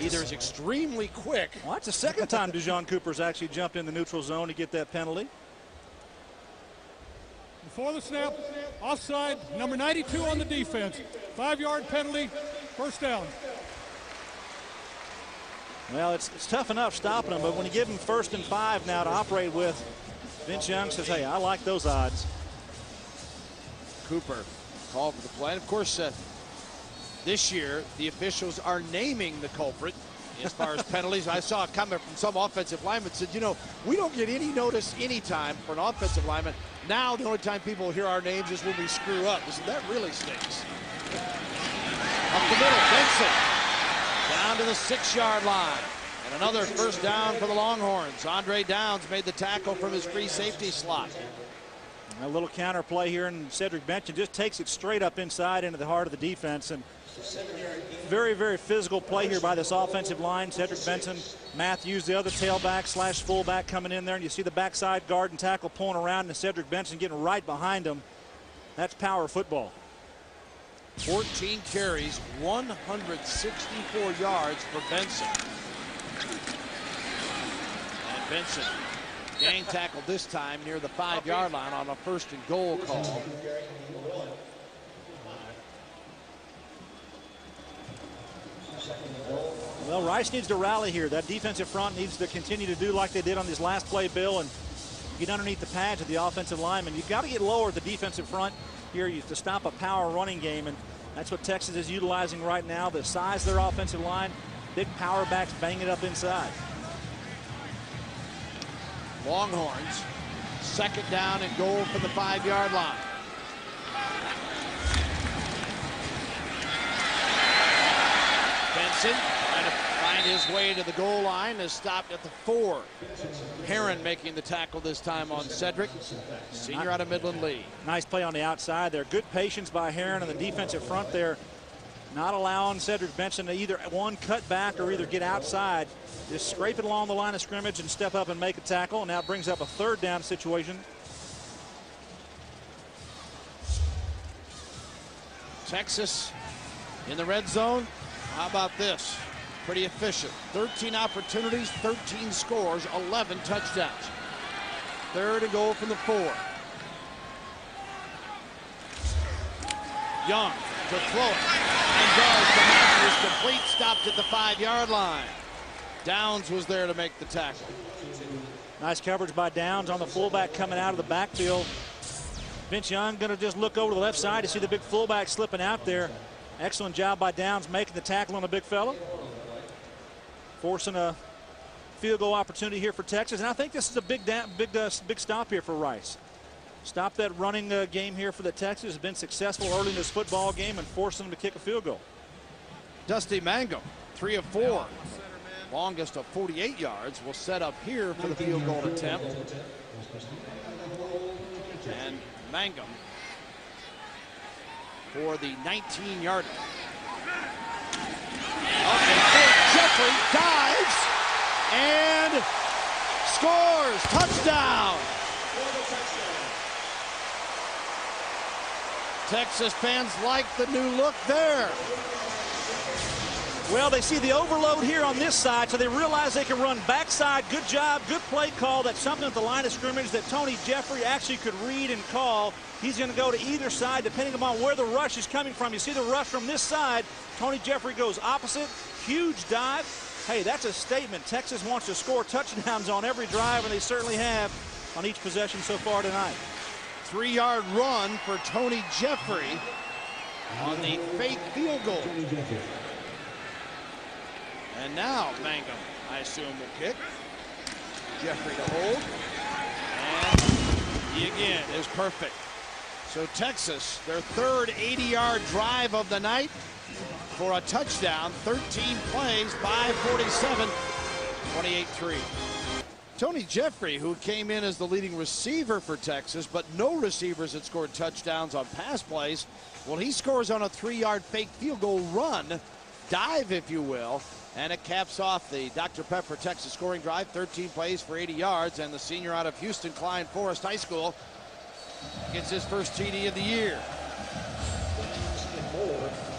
[SPEAKER 2] either is extremely quick.
[SPEAKER 3] Well, that's the second time Dijon Cooper's actually jumped in the neutral zone to get that penalty.
[SPEAKER 4] Before the snap, offside, number 92 on the defense. 5-yard penalty, first down.
[SPEAKER 3] Well, it's tough enough stopping them, but when you give him 1st and 5 now to operate with, Vince Young says, hey, I like those odds.
[SPEAKER 2] Cooper called for the play. And of course, This year, the officials are naming the culprit as far as penalties. I saw a comment from some offensive lineman said, you know, we don't get any notice anytime for an offensive lineman. Now the only time people hear our names is when we screw up. I said, that really stinks. Up the middle, Benson. Down to the 6-yard line. And another first down for the Longhorns. Andre Downs made the tackle from his free safety slot.
[SPEAKER 3] A little counter play here, and Cedric Benson just takes it straight up inside into the heart of the defense. And very, very physical play here by this offensive line. Cedric Benson, Matthews, the other tailback slash fullback coming in there. And you see the backside guard and tackle pulling around, and Cedric Benson getting right behind him. That's power football.
[SPEAKER 2] 14 carries, 164 yards for Benson. And Benson gang tackled this time near the 5-yard line on a 1st and goal call.
[SPEAKER 3] Well, Rice needs to rally here. That defensive front needs to continue to do like they did on this last play, Bill, and get underneath the pads of the offensive lineman. You've got to get lower at the defensive front here to stop a power running game, and that's what Texas is utilizing right now. The size of their offensive line, big power backs bang it up inside.
[SPEAKER 2] Longhorns, 2nd down and goal from the 5-yard line. Benson trying to find his way to the goal line, is stopped at the 4. Herron making the tackle this time on Cedric, senior out of Midland Lee.
[SPEAKER 3] Nice play on the outside there. Good patience by Herron on the defensive front there. Not allowing Cedric Benson to either cut back or either get outside. Just scrape it along the line of scrimmage and step up and make a tackle. And now it brings up a 3rd down situation.
[SPEAKER 2] Texas in the red zone. How about this? Pretty efficient. 13 opportunities, 13 scores, 11 touchdowns. 3rd and goal from the 4. Young to throw it. And does. The Matthews complete. Stopped at the 5-yard line. Downs was there to make the tackle.
[SPEAKER 3] Nice coverage by Downs on the fullback coming out of the backfield. Vince Young going to just look over to the left side to see the big fullback slipping out there. Excellent job by Downs making the tackle on the big fella. Forcing a field goal opportunity here for Texas. And I think this is a big stop here for Rice. Stop that running game here for the Texas. Has been successful early in this football game and forcing them to kick a field goal.
[SPEAKER 2] Dusty Mangum, 3 of 4. Longest of 48 yards, will set up here for the field goal attempt. And Mangum for the 19-yarder. Jeffrey dives and scores. Touchdown. Texas fans like the new look there.
[SPEAKER 3] Well, they see the overload here on this side, so they realize they can run backside. Good job, good play call. That's something at the line of scrimmage that Tony Jeffrey actually could read and call. He's going to go to either side depending upon where the rush is coming from. You see the rush from this side. Tony Jeffrey goes opposite. Huge dive. Hey, that's a statement. Texas wants to score touchdowns on every drive, and they certainly have on each possession so far tonight.
[SPEAKER 2] 3-yard run for Tony Jeffrey on the fake field goal. And now Mangum, I assume, will kick. Jeffrey to hold. And he again is perfect. So Texas, their 3rd 80-yard drive of the night for a touchdown. 13 plays, 5:47, 28-3. Tony Jeffrey, who came in as the leading receiver for Texas, but no receivers had scored touchdowns on pass plays. Well, he scores on a 3-yard fake field goal run, dive, if you will. And it caps off the Dr. Pepper Texas scoring drive. 13 plays for 80 yards. And the senior out of Houston, Klein Forest High School, gets his first TD of the year.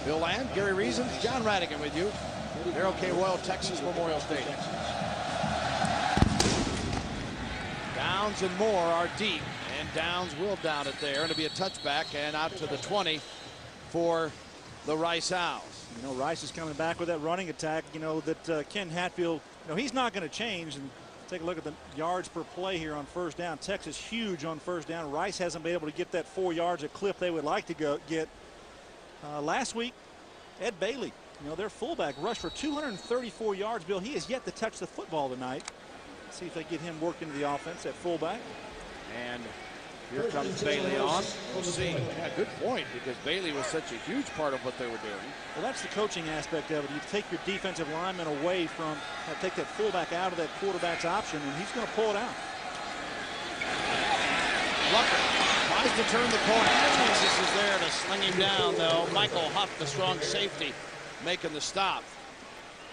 [SPEAKER 2] Bill Land, Gary Reason, John Radigan with you. Harold K. Royal, Texas Memorial Stadium. Downs and Moore are deep. And Downs will down it there. And it'll be a touchback and out to the 20 for the Rice Owls.
[SPEAKER 3] You know, Rice is coming back with that running attack, you know, that Ken Hatfield, you know, he's not going to change. And take a look at the yards per play here on 1st down. Texas huge on 1st down. Rice hasn't been able to get that 4 yards a clip they would like to get. Last week, Ed Bailey, their fullback, rushed for 234 yards. Bill, he has yet to touch the football tonight. Let's see if they get him worked into the offense at fullback.
[SPEAKER 2] And here comes Bailey on. We'll see. Yeah, good point, because Bailey was such a huge part of what they were doing.
[SPEAKER 3] Well, that's the coaching aspect of it. You take your defensive lineman away from, take that fullback out of that quarterback's option, and he's going to pull it out.
[SPEAKER 2] Rucker tries to turn the corner. Texas is there to sling him down, though. Michael Huff, the strong safety, making the stop.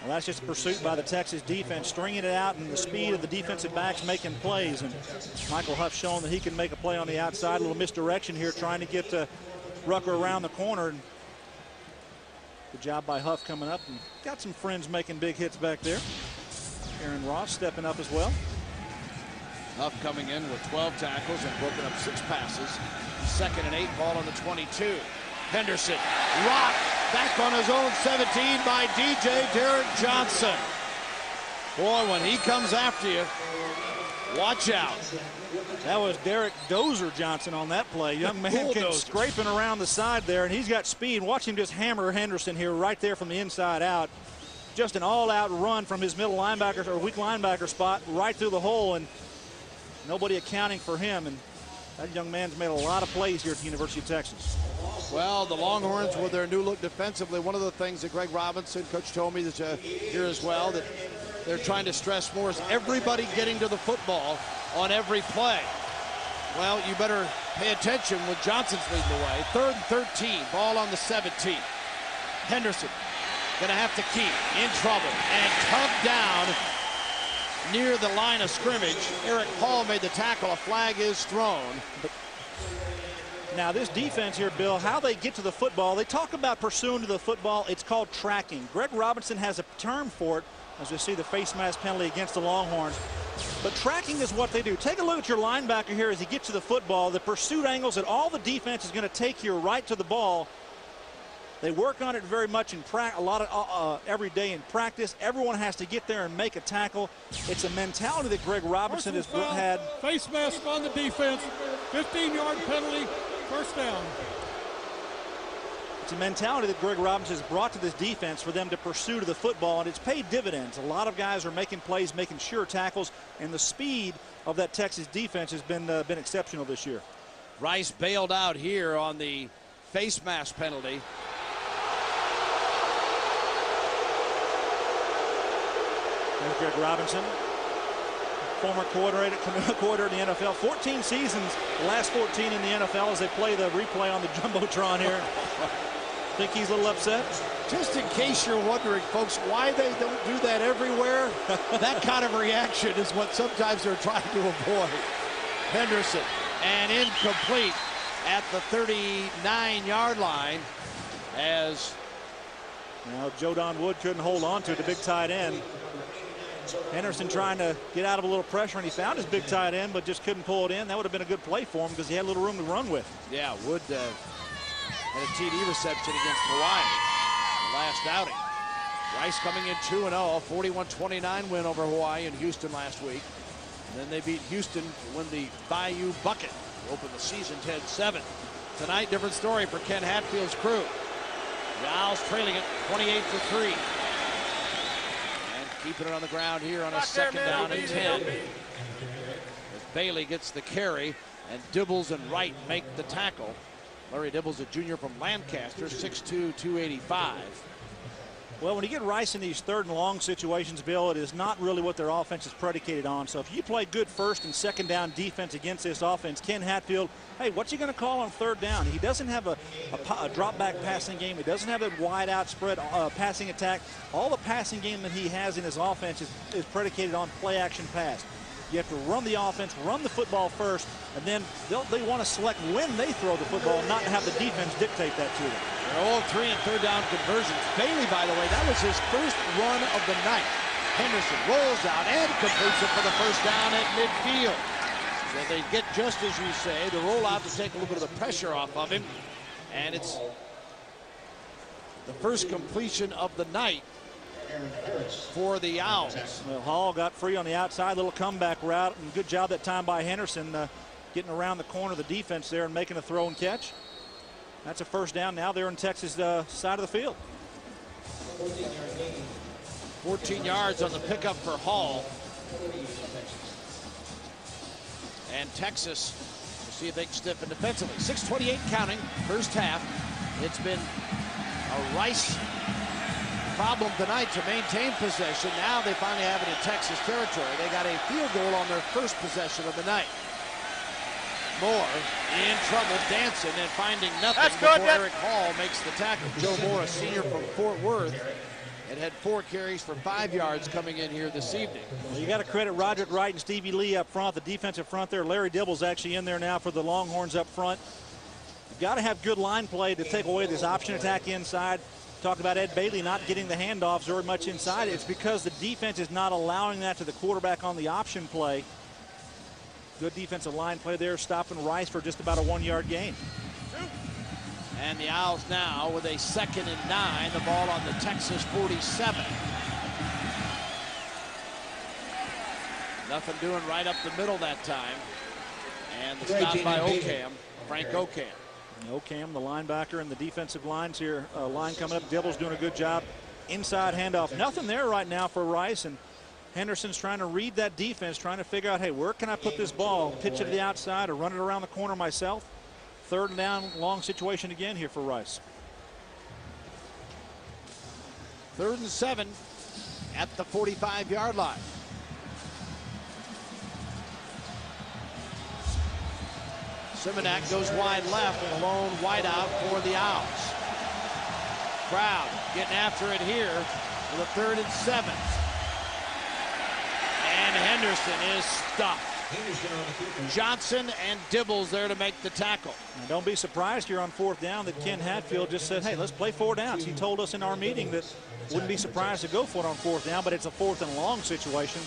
[SPEAKER 3] Well, that's just a pursuit by the Texas defense, stringing it out, and the speed of the defensive backs making plays. And Michael Huff showing that he can make a play on the outside. A little misdirection here, trying to get Rucker around the corner. And good job by Huff coming up, and got some friends making big hits back there. Aaron Ross stepping up as well.
[SPEAKER 2] Huff coming in with 12 tackles and broken up 6 passes. 2nd and 8, ball on the 22. Henderson rocked back on his own 17 by DJ Derek Johnson. Boy, when he comes after you, watch out.
[SPEAKER 3] That was Derek Dozer Johnson on that play. Young man scraping around the side there, and he's got speed. Watch him just hammer Henderson here right there from the inside out. Just an all-out run from his middle linebacker or weak linebacker spot right through the hole, and nobody accounting for him. And that young man's made a lot of plays here at the University of Texas.
[SPEAKER 2] Well, the Longhorns with their new look defensively, one of the things that Greg Robinson, coach, told me that here as well, that they're trying to stress more is everybody getting to the football on every play. Well, you better pay attention when Johnson's leading the way. 3rd and 13, ball on the 17. Henderson gonna have to keep in trouble and tugged down near the line of scrimmage. Eric Hall made the tackle. A flag is thrown.
[SPEAKER 3] Now this defense here, Bill, how they get to the football, they talk about pursuing to the football. It's called tracking. Greg Robinson has a term for it, as we see the face mask penalty against the Longhorns. But tracking is what they do. Take a look at your linebacker here as he gets to the football. The pursuit angles that all the defense is going to take here right to the ball. They work on it very much in practice, a lot of every day in practice. Everyone has to get there and make a tackle. It's a mentality that Greg Robinson has had.
[SPEAKER 4] Face mask on the defense, 15-yard penalty, first down.
[SPEAKER 3] It's a mentality that Greg Robinson has brought to this defense for them to pursue to the football, and it's paid dividends. A lot of guys are making plays, making sure tackles, and the speed of that Texas defense has been exceptional this year.
[SPEAKER 2] Rice bailed out here on the face mask penalty.
[SPEAKER 3] There's Greg Robinson, former coordinator in the NFL. 14 seasons, the last 14 in the NFL as they play the replay on the Jumbotron here. Think he's a little upset?
[SPEAKER 2] Just in case you're wondering, folks, why they don't do that everywhere, that kind of reaction is what sometimes they're trying to avoid. Henderson, and incomplete at the 39-yard line as...
[SPEAKER 3] Now, Joe Don Wood couldn't hold on to it, the big tight end. Henderson trying to get out of a little pressure, and he found his big tight end, but just couldn't pull it in. That would have been a good play for him because he had a little room to run with.
[SPEAKER 2] Yeah, Wood had a TD reception against Hawaii last outing. Rice coming in 2-0, 41-29 win over Hawaii and Houston last week. And then they beat Houston to win the Bayou Bucket to open the season 10-7. Tonight, different story for Ken Hatfield's crew. The Owls trailing it 28-3. Keeping it on the ground here on a 2nd down and 10. As Bailey gets the carry and Dibbles and Wright make the tackle. Larry Dibbles, a junior from Lancaster, 6'2", 285.
[SPEAKER 3] Well, when you get Rice in these 3rd and long situations, Bill, it is not really what their offense is predicated on. So if you play good 1st and 2nd down defense against this offense, Ken Hatfield, hey, what's he going to call on 3rd down? He doesn't have a drop back passing game. He doesn't have a wide out spread passing attack. All the passing game that he has in his offense is predicated on play action pass. You have to run the offense, run the football first, and then they want to select when they throw the football, not have the defense dictate that to them.
[SPEAKER 2] They're all 3- and 3rd down conversions. Bailey, by the way, that was his first run of the night. Henderson rolls out and completes it for the first down at midfield. So they get, just as you say, the rollout to take a little bit of the pressure off of him. And it's the first completion of the night for the Owls.
[SPEAKER 3] Well, Hall got free on the outside, little comeback route, and good job that time by Henderson getting around the corner of the defense there and making a throw and catch. That's a first down. Now they're in Texas side of the field.
[SPEAKER 2] 14 yards on the pickup for Hall. And Texas, we'll see if they can stiffen defensively. 6:28 counting, first half. It's been a Rice problem tonight to maintain possession. Now they finally have it in Texas territory. They got a field goal on their first possession of the night. Moore in trouble, dancing and finding nothing before Eric Hall makes the tackle. Joe Moore, a senior from Fort Worth, and had 4 carries for 5 yards coming in here this evening.
[SPEAKER 3] Well, you got to credit Roderick Wright and Stevie Lee up front, the defensive front there. Larry Dibble's actually in there now for the Longhorns up front. You've got to have good line play to take away this option attack inside. Talk about Ed Bailey not getting the handoffs very much inside. It's because the defense is not allowing that to the quarterback on the option play. Good defensive line play there, stopping Rice for just about a 1-yard gain.
[SPEAKER 2] And the Owls now with a 2nd and 9, the ball on the Texas 47. Nothing doing right up the middle that time. And the stop by Ocam, Frank Ocam.
[SPEAKER 3] Ocam, the linebacker, and the defensive lines here. Line coming up. Dibble's doing a good job. Inside handoff. Nothing there right now for Rice. And Henderson's trying to read that defense, trying to figure out, hey, where can I put this ball? Pitch it to the outside or run it around the corner myself. 3rd and down, long situation again here for Rice.
[SPEAKER 2] 3rd and 7 at the 45-yard line. Simonak goes wide left, and a lone wideout for the Owls. Crowd getting after it here with a 3rd and 7. And Henderson is stuffed. Johnson and Dibbles there to make the tackle.
[SPEAKER 3] Now don't be surprised here on 4th down that Ken Hatfield just said, hey, let's play 4 downs. He told us in our meeting that wouldn't be surprised to go for it on 4th down, but it's a 4th and long situation.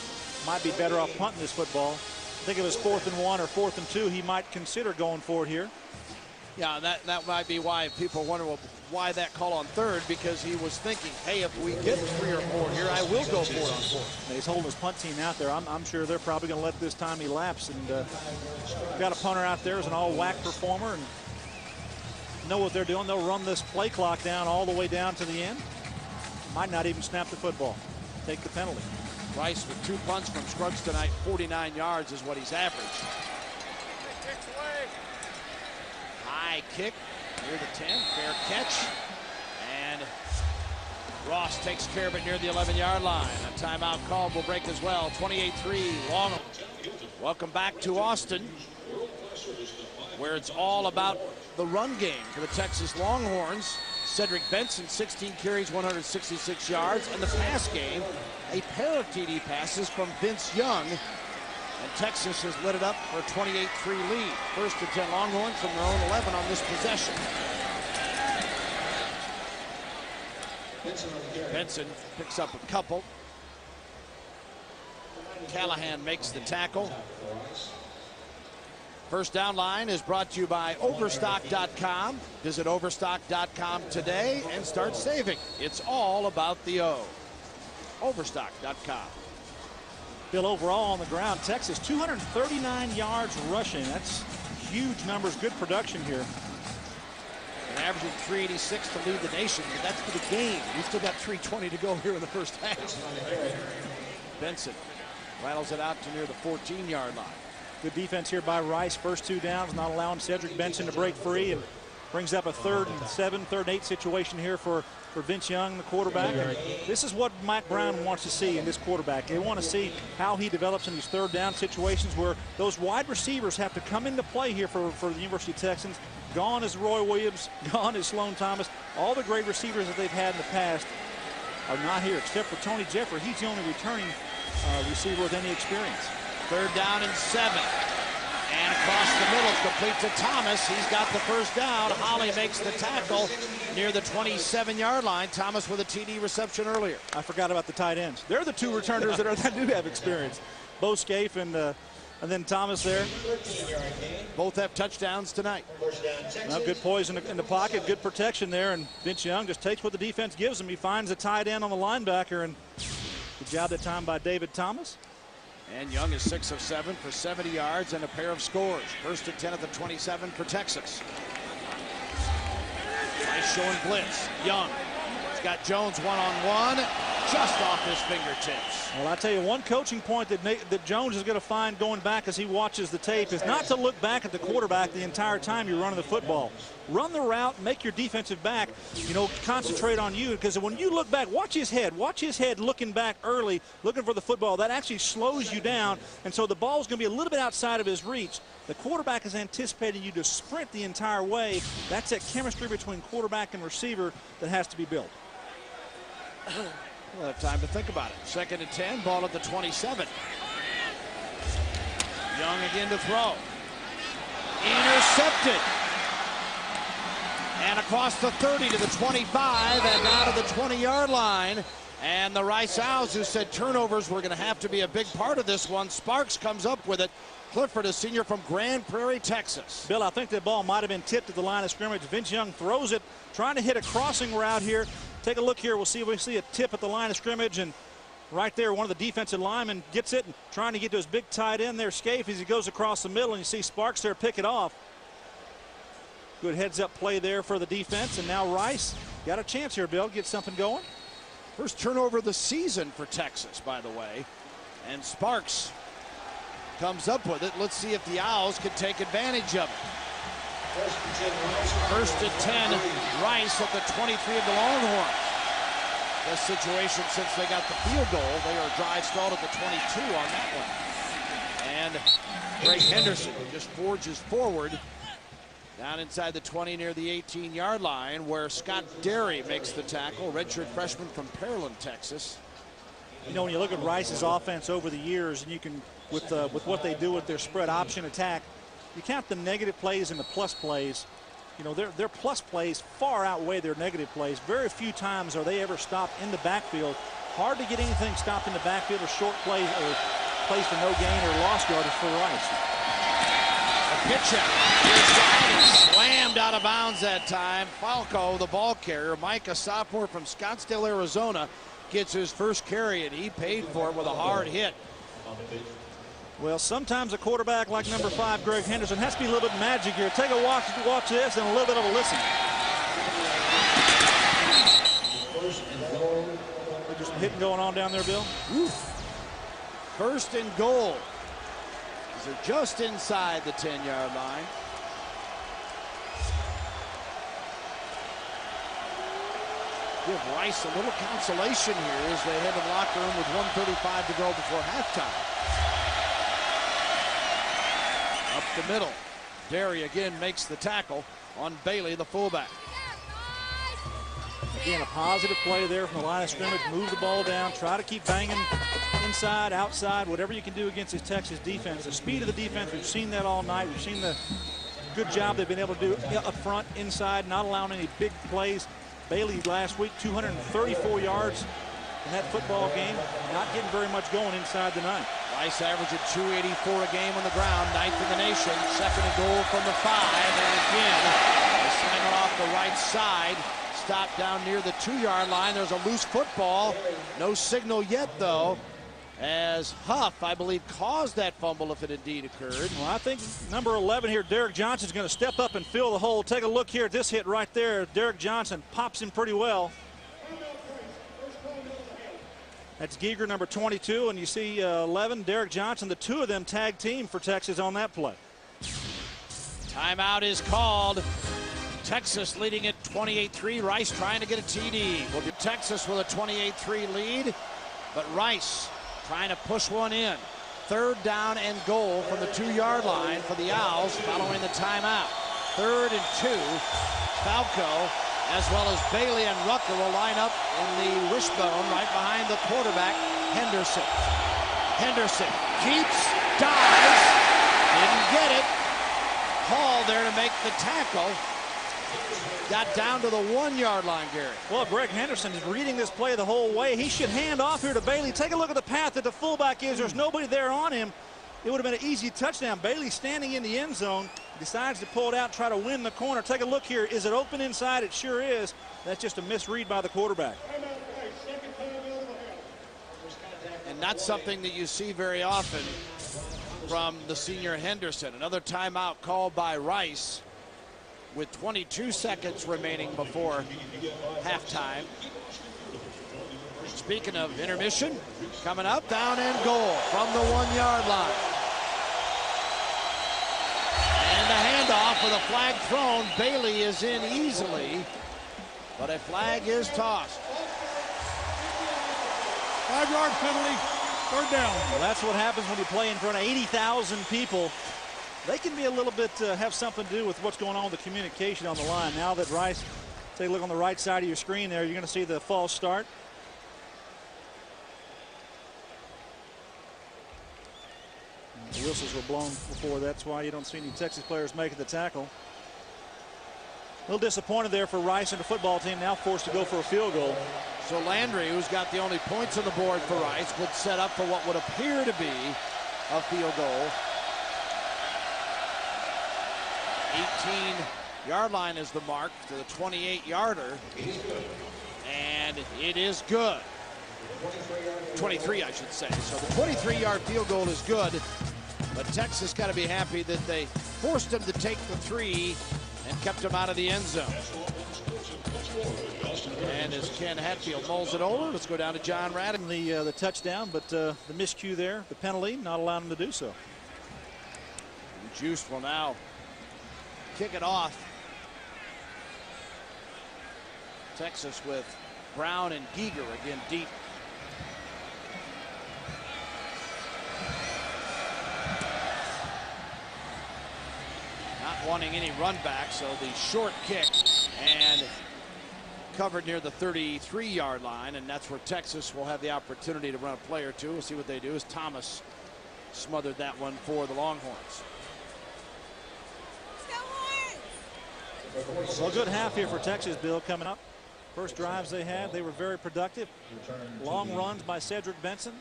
[SPEAKER 3] Might be better off punting this football. I think if it was 4th and 1 or 4th and 2, he might consider going for it here.
[SPEAKER 2] Yeah, that might be why people wonder, well, why that call on 3rd, because he was thinking, hey, if we get 3 or 4 here, I will go for it on 4th.
[SPEAKER 3] He's holding his punt team out there. I'm sure they're probably going to let this time elapse. And got a punter out there as an all-WAC performer and know what they're doing. They'll run this play clock down all the way down to the end. Might not even snap the football. Take the penalty.
[SPEAKER 2] Rice with 2 punts from Scruggs tonight. 49 yards is what he's averaged. High kick near the 10. Fair catch. And Ross takes care of it near the 11-yard line. A timeout called will break as well. 28-3 long. Welcome back to Austin, where it's all about the run game for the Texas Longhorns. Cedric Benson, 16 carries, 166 yards. And the pass game, a pair of TD passes from Vince Young. And Texas has lit it up for a 28-3 lead. 1st and 10 Longhorns from their own 11 on this possession. Benson picks up a couple. Callahan makes the tackle. First down line is brought to you by Overstock.com. Visit Overstock.com today and start saving. It's all about the O. Overstock.com.
[SPEAKER 3] Bill, overall on the ground, Texas 239 yards rushing. That's huge numbers, good production here.
[SPEAKER 2] And averaging 386 to lead the nation, but that's for the game. We've still got 3:20 to go here in the first half. Benson rattles it out to near the 14-yard line.
[SPEAKER 3] Good defense here by Rice. First 2 downs, not allowing Cedric Benson to break free, and brings up a 3rd and 7, 3rd and 8 situation here for Vince Young, the quarterback. And this is what Mike Brown wants to see in this quarterback. They want to see how he develops in these 3rd down situations where those wide receivers have to come into play here for the University of Texans. Gone is Roy Williams, gone is Sloan Thomas. All the great receivers that they've had in the past are not here, except for Tony Jeffrey. He's the only returning receiver with any experience.
[SPEAKER 2] 3rd down and 7. And across the middle, complete to Thomas. He's got the first down. Holly makes the tackle near the 27-yard line. Thomas with a TD reception earlier.
[SPEAKER 3] I forgot about the tight ends. They're the 2 returners that do have experience. Bo Scaife and then Thomas there.
[SPEAKER 2] Both have touchdowns tonight.
[SPEAKER 3] Well, good poise in the pocket, good protection there, and Vince Young just takes what the defense gives him. He finds a tight end on the linebacker, and good job that time by David Thomas.
[SPEAKER 2] And Young is 6 of 7 for 70 yards and a pair of scores. 1st and 10 at the 27 for Texas. Nice showing blitz. Young got Jones one-on-one, just off his fingertips.
[SPEAKER 3] Well, I tell you, one coaching point that Jones is going to find going back as he watches the tape is not to look back at the quarterback the entire time you're running the football. Run the route, make your defensive back, concentrate on you, because when you look back, watch his head looking back early, looking for the football. That actually slows you down, and so the ball's going to be a little bit outside of his reach. The quarterback is anticipating you to sprint the entire way. That's that chemistry between quarterback and receiver that has to be built.
[SPEAKER 2] We'll have time to think about it. 2nd and 10, ball at the 27. Young again to throw. Intercepted. And across the 30 to the 25 and now to the 20-yard line. And the Rice Owls, who said turnovers were going to have to be a big part of this one. Sparks comes up with it. Clifford, a senior from Grand Prairie, Texas.
[SPEAKER 3] Bill, I think that ball might have been tipped at the line of scrimmage. Vince Young throws it, trying to hit a crossing route here. Take a look here. We'll see a tip at the line of scrimmage, and right there, one of the defensive linemen gets it and trying to get to his big tight end there, Scaife, as he goes across the middle, and you see Sparks there pick it off. Good heads-up play there for the defense, and now Rice got a chance here, Bill, get something going.
[SPEAKER 2] First turnover of the season for Texas, by the way, and Sparks comes up with it. Let's see if the Owls can take advantage of it. 1st and 10, Rice at the 23 of the Longhorns. This situation, since they got the field goal, they are drive stalled at the 22 on that one. And Greg Henderson just forges forward down inside the 20 near the 18-yard line, where Scott Derry makes the tackle, redshirt freshman from Pearland, Texas.
[SPEAKER 3] When you look at Rice's offense over the years, and you can, with what they do with their spread option attack, you count the negative plays and the plus plays. Their plus plays far outweigh their negative plays. Very few times are they ever stopped in the backfield. Hard to get anything stopped in the backfield or short plays or plays for no gain or lost yardage for Rice.
[SPEAKER 2] A pitch out. Slammed out of bounds that time. Falco, the ball carrier, Micah Sophomore from Scottsdale, Arizona, gets his first carry, and he paid for it with a hard hit.
[SPEAKER 3] Well, sometimes a quarterback like number 5, Greg Henderson, has to be a little bit magic here. Take a watch this and a little bit of a listen. There's some hitting going on down there, Bill.
[SPEAKER 2] Oof. 1st and goal. They're just inside the 10-yard line. Give Rice a little consolation here as they head to the locker room with 1:35 to go before halftime. Up the middle. Derry again makes the tackle on Bailey, the fullback.
[SPEAKER 3] Again, a positive play there from the line of scrimmage. Move the ball down. Try to keep banging inside, outside, whatever you can do against this Texas defense. The speed of the defense, we've seen that all night. We've seen the good job they've been able to do up front, inside, not allowing any big plays. Bailey last week, 234 yards in that football game. Not getting very much going inside the 9.
[SPEAKER 2] Rice averaging 284 a game on the ground, 9th in the nation. 2nd and goal from the 5, and again, they slam it off the right side. Stopped down near the 2-yard line. There's a loose football. No signal yet, though, as Huff, I believe, caused that fumble if it indeed occurred.
[SPEAKER 3] Well, I think number 11 here, Derek Johnson's going to step up and fill the hole. Take a look here at this hit right there. Derek Johnson pops him pretty well. That's Giger, number 22, and you see 11, Derek Johnson. The two of them tag team for Texas on that play.
[SPEAKER 2] Timeout is called. Texas leading at 28-3. Rice trying to get a TD. We'll get Texas with a 28-3 lead, but Rice trying to push one in. 3rd down and goal from the 2-yard line for the Owls following the timeout. 3rd and 2. Falco, as well as Bailey and Rucker, will line up in the wishbone right behind the quarterback, Henderson. Henderson keeps, dives, didn't get it. Hall there to make the tackle. Got down to the 1-yard line, Gary.
[SPEAKER 3] Well, Greg Henderson is reading this play the whole way. He should hand off here to Bailey. Take a look at the path that the fullback is. There's nobody there on him. It would have been an easy touchdown. Bailey standing in the end zone, decides to pull it out, try to win the corner. Take a look here. Is it open inside? It sure is. That's just a misread by the quarterback.
[SPEAKER 2] And not something that you see very often from the senior Henderson. Another timeout called by Rice with 22 seconds remaining before halftime. speaking of intermission, coming up, down and goal from the 1-yard line. And the handoff with a flag thrown. Bailey is in easily, but a flag is tossed.
[SPEAKER 4] 5-yard penalty, 3rd down.
[SPEAKER 3] Well, that's what happens when you play in front of 80,000 people. They can be a little bit, have something to do with what's going on with the communication on the line. Now that Rice, take a look on the right side of your screen there, you're going to see the false start. And the whistles were blown before. That's why you don't see any Texas players making the tackle. A little disappointed there for Rice and the football team, now forced to go for a field goal.
[SPEAKER 2] So Landry, who's got the only points on the board for Rice, would set up for what would appear to be a field goal. 18-yard line is the mark to the 28-yarder. And it is good. 23, I should say. So the 23-yard field goal is good. But Texas got to be happy that they forced him to take the 3 and kept him out of the end zone. And as Ken Hatfield mulls it over, let's go down to John Raddick.
[SPEAKER 3] The touchdown, but the miscue there, the penalty, not allowing him to do so.
[SPEAKER 2] And Juice will now kick it off. Texas with Brown and Giger again deep. Not wanting any run back, so the short kick and covered near the 33-yard line, and that's where Texas will have the opportunity to run a play or two. We'll see what they do as Thomas smothered that one for the Longhorns.
[SPEAKER 3] Well, a good half here for Texas, Bill, coming up. First drives they had, they were very productive. Long runs by Cedric Benson.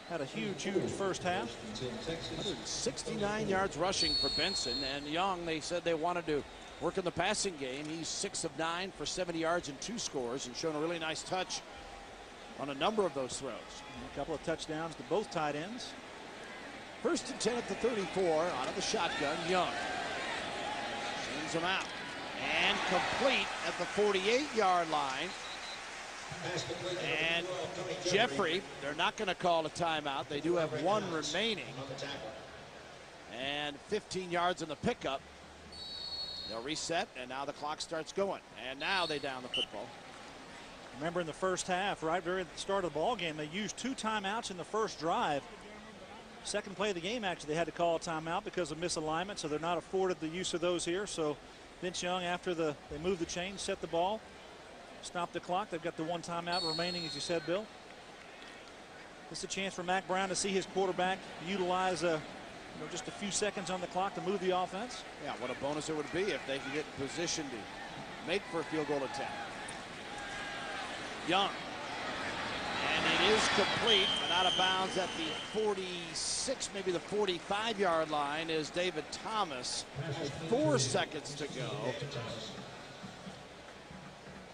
[SPEAKER 3] Had a huge first half.
[SPEAKER 2] 169 yards rushing for Benson. And Young, they said they wanted to work in the passing game. He's 6 of 9 for 70 yards and 2 scores, and shown a really nice touch on a number of those throws.
[SPEAKER 3] And a couple of touchdowns to both tight ends.
[SPEAKER 2] 1st and 10 at the 34 out of the shotgun. Young sends him out. And complete at the 48-yard line. And Jeffrey, they're not going to call a timeout. They do have 1 remaining. And 15 yards in the pickup. They'll reset, and now the clock starts going. And now they down the football.
[SPEAKER 3] Remember in the first half, right very at the start of the ball game, they used 2 timeouts in the first drive. Second play of the game, actually, they had to call a timeout because of misalignment, so they're not afforded the use of those here. So Vince Young, after they moved the chain, set the ball, stopped the clock. They've got the 1 timeout remaining, as you said, Bill. This is a chance for Mack Brown to see his quarterback utilize just a few seconds on the clock to move the offense.
[SPEAKER 2] Yeah, what a bonus it would be if they could get in position to make for a field goal attempt. Young. And it is complete, but out of bounds at the 46, maybe the 45-yard line is David Thomas. 4 seconds to go.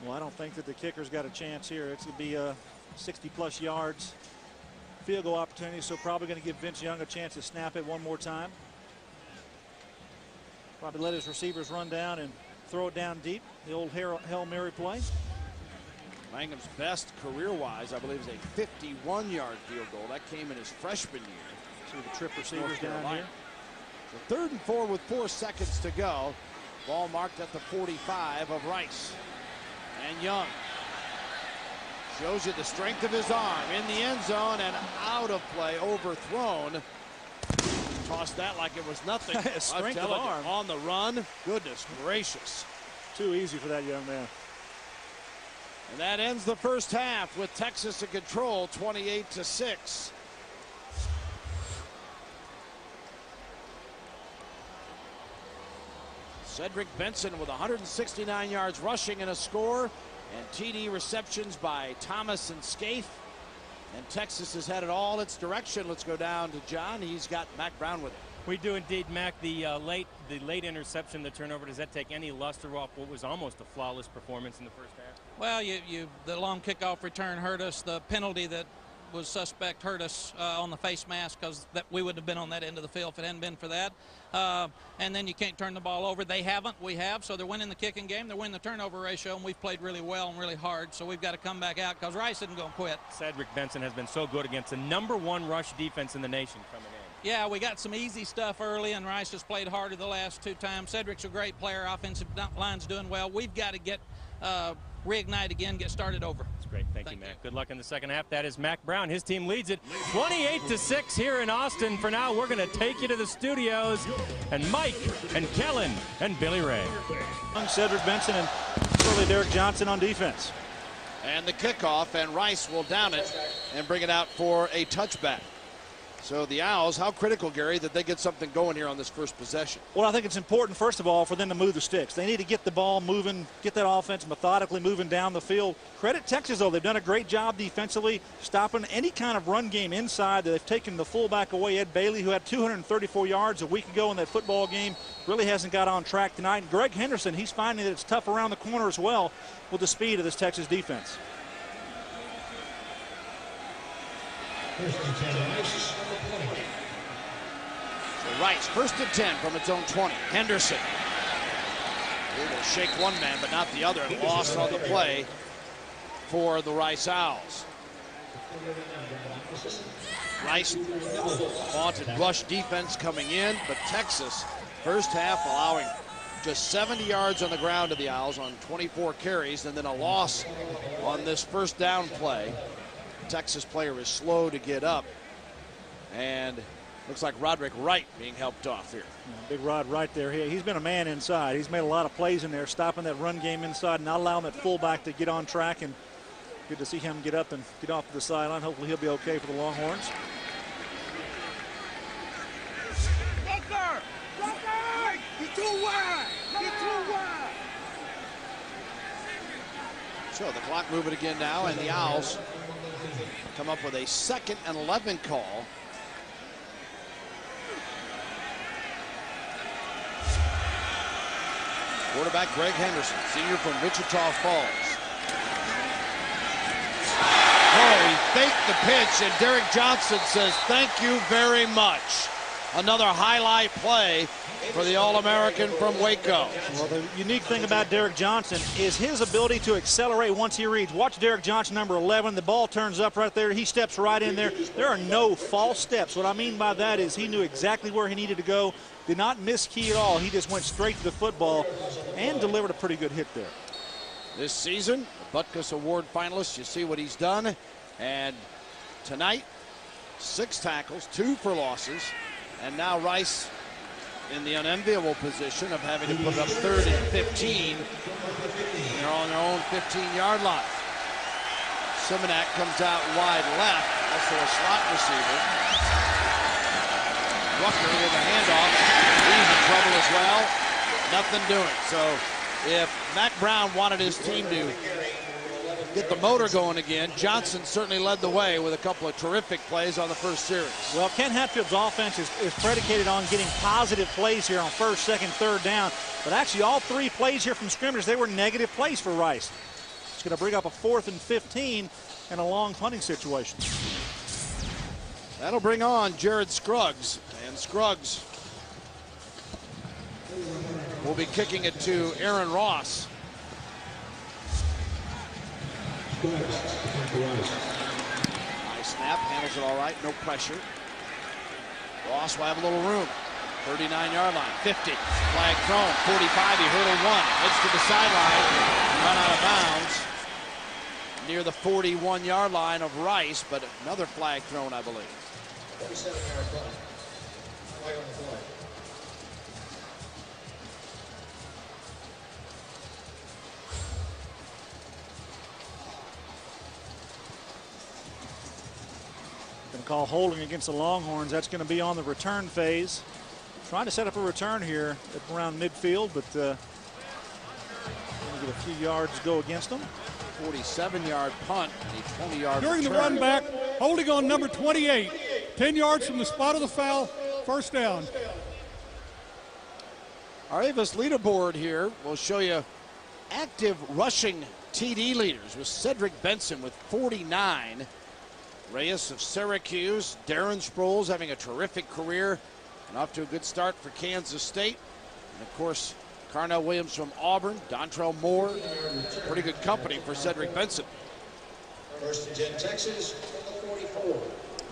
[SPEAKER 3] Well, I don't think that the kicker's got a chance here. It's going to be 60-plus yards field goal opportunity, so probably going to give Vince Young a chance to snap it one more time. Probably let his receivers run down and throw it down deep. The old Hail Mary play.
[SPEAKER 2] Mangum's best career-wise, I believe, is a 51-yard field goal. That came in his freshman year.
[SPEAKER 3] See the trip receivers down here.
[SPEAKER 2] So 3rd and 4 with 4 seconds to go. Ball marked at the 45 of Rice. And Young shows you the strength of his arm in the end zone and out of play, overthrown. Tossed that like it was nothing.
[SPEAKER 3] Strength of arm.
[SPEAKER 2] On the run. Goodness gracious.
[SPEAKER 3] Too easy for that young man.
[SPEAKER 2] And that ends the first half with Texas in control, 28-6. Cedric Benson with 169 yards rushing and a score, and TD receptions by Thomas and Scaife. And Texas has had it all its direction. Let's go down to John. He's got Mack Brown with it.
[SPEAKER 5] We do indeed, Mac. The late interception, the turnover, does that take any luster off what was almost a flawless performance in the first half?
[SPEAKER 7] Well, the long kickoff return hurt us. The penalty that was suspect hurt us on the face mask, because we wouldn't have been on that end of the field if it hadn't been for that. And then you can't turn the ball over. They haven't. We have. So they're winning the kicking game. They're winning the turnover ratio, and we've played really well and really hard. So we've got to come back out because Rice isn't going to quit.
[SPEAKER 5] Cedric Benson has been so good against the #1 rush defense in the nation coming in.
[SPEAKER 7] Yeah, we got some easy stuff early, and Rice has played harder the last 2 times. Cedric's a great player. Offensive line's doing well. We've got to get reignite again, get started over.
[SPEAKER 5] That's great. Thank you, Mac. Good luck in the second half. That is Mac Brown. His team leads it 28-6 here in Austin. For now, we're going to take you to the studios, and Mike and Kellen and Billy Ray.
[SPEAKER 3] Cedric Benson and early Derek Johnson on defense.
[SPEAKER 2] And the kickoff, and Rice will down it and bring it out for a touchback. So the Owls, how critical, Gary, that they get something going here on this first possession?
[SPEAKER 3] Well, I think it's important, first of all, for them to move the sticks. They need to get the ball moving, get that offense methodically moving down the field. Credit Texas, though. They've done a great job defensively, stopping any kind of run game inside. They've taken the fullback away, Ed Bailey, who had 234 yards a week ago in that football game. Really hasn't got on track tonight. And Greg Henderson, he's finding that it's tough around the corner as well with the speed of this Texas defense.
[SPEAKER 2] So Rice, 1st and 10 from its own 20. Henderson able to shake one man, but not the other. Lost on the play for the Rice Owls. Rice, vaunted rush defense coming in, but Texas, first half allowing just 70 yards on the ground to the Owls on 24 carries, and then a loss on this first down play. Texas player is slow to get up, and looks like Roderick Wright being helped off here.
[SPEAKER 3] Big Rod right there. He's been a man inside. He's made a lot of plays in there, stopping that run game inside, not allowing that fullback to get on track, and good to see him get up and get off to the sideline. Hopefully he'll be okay for the Longhorns.
[SPEAKER 8] Rucker! You're too wide! You're too wide!
[SPEAKER 2] So the clock moving again now, and the Owls come up with a 2nd and 11 call. Quarterback Greg Henderson, senior from Wichita Falls. Oh, he faked the pitch, and Derek Johnson says, "Thank you very much." Another highlight play for the All-American from Waco.
[SPEAKER 3] Well, the unique thing about Derek Johnson is his ability to accelerate once he reads. Watch Derek Johnson, number 11. The ball turns up right there. He steps right in there. There are no false steps. What I mean by that is he knew exactly where he needed to go. Did not miss key at all. He just went straight to the football and delivered a pretty good hit there.
[SPEAKER 2] This season, the Butkus Award finalist, you see what he's done. And tonight, 6 tackles, 2 for losses. And now Rice in the unenviable position of having to put it up 3rd and 15. They're on their own 15-yard line. Simonak comes out wide left, also a slot receiver. Rucker with a handoff. He's in trouble as well. Nothing doing. So if Mac Brown wanted his team to get the motor going again, Johnson certainly led the way with a couple of terrific plays on the first series.
[SPEAKER 3] Well, Ken Hatfield's offense is predicated on getting positive plays here on 1st, 2nd, 3rd down. But actually all 3 plays here from scrimmage, they were negative plays for Rice. It's going to bring up a 4th and 15 and a long punting situation.
[SPEAKER 2] That'll bring on Jared Scruggs. And Scruggs will be kicking it to Aaron Ross. High snap, handles it all right, no pressure. Ross will have a little room. 39-yard line, 50. Flag thrown, 45, he hurdled 1. Heads to the sideline, run out of bounds. Near the 41-yard line of Rice, but another flag thrown, I believe.
[SPEAKER 3] Going to call holding against the Longhorns. That's going to be on the return phase. Trying to set up a return here at around midfield, but going to get a few yards to go against them.
[SPEAKER 2] 47-yard punt and a 20-yard
[SPEAKER 4] During the run back, holding on number 28. 10 yards from the spot of the foul, 1st down.
[SPEAKER 2] Our Avis leaderboard here will show you active rushing TD leaders with Cedric Benson with 49. Reyes of Syracuse, Darren Sproles having a terrific career and off to a good start for Kansas State. And of course, Carnell Williams from Auburn, Dontrell Moore, pretty good company for Cedric Benson.
[SPEAKER 9] First and 10 Texas, 44.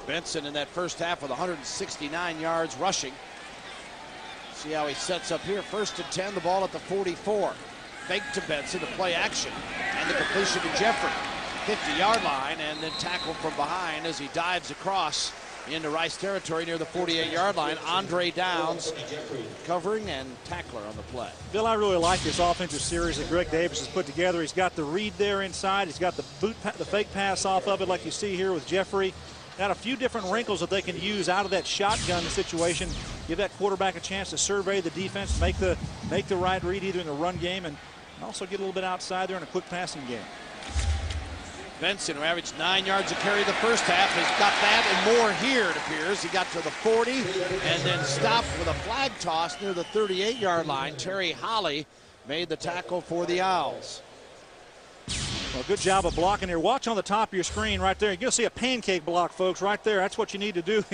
[SPEAKER 2] Benson in that first half with 169 yards rushing. See how he sets up here. First and 10, the ball at the 44. Fake to Benson, to play action, and the completion to Jeffrey. 50-yard line, and then tackled from behind as he dives across into Rice territory near the 48-yard line. Andre Downs covering and tackler on the play.
[SPEAKER 3] Bill, I really like this offensive series that Greg Davis has put together. He's got the read there inside. He's got the fake pass off of it like you see here with Jeffrey. Got a few different wrinkles that they can use out of that shotgun situation. Give that quarterback a chance to survey the defense, make the right read either in the run game and also get a little bit outside there in a quick passing game.
[SPEAKER 2] Benson, who averaged 9 yards a carry the first half, has got that and more here, it appears. He got to the 40 and then stopped with a flag toss near the 38-yard line. Terry Holly made the tackle for the Owls.
[SPEAKER 3] Well, good job of blocking here. Watch on the top of your screen right there. You're going to see a pancake block, folks, right there. That's what you need to do.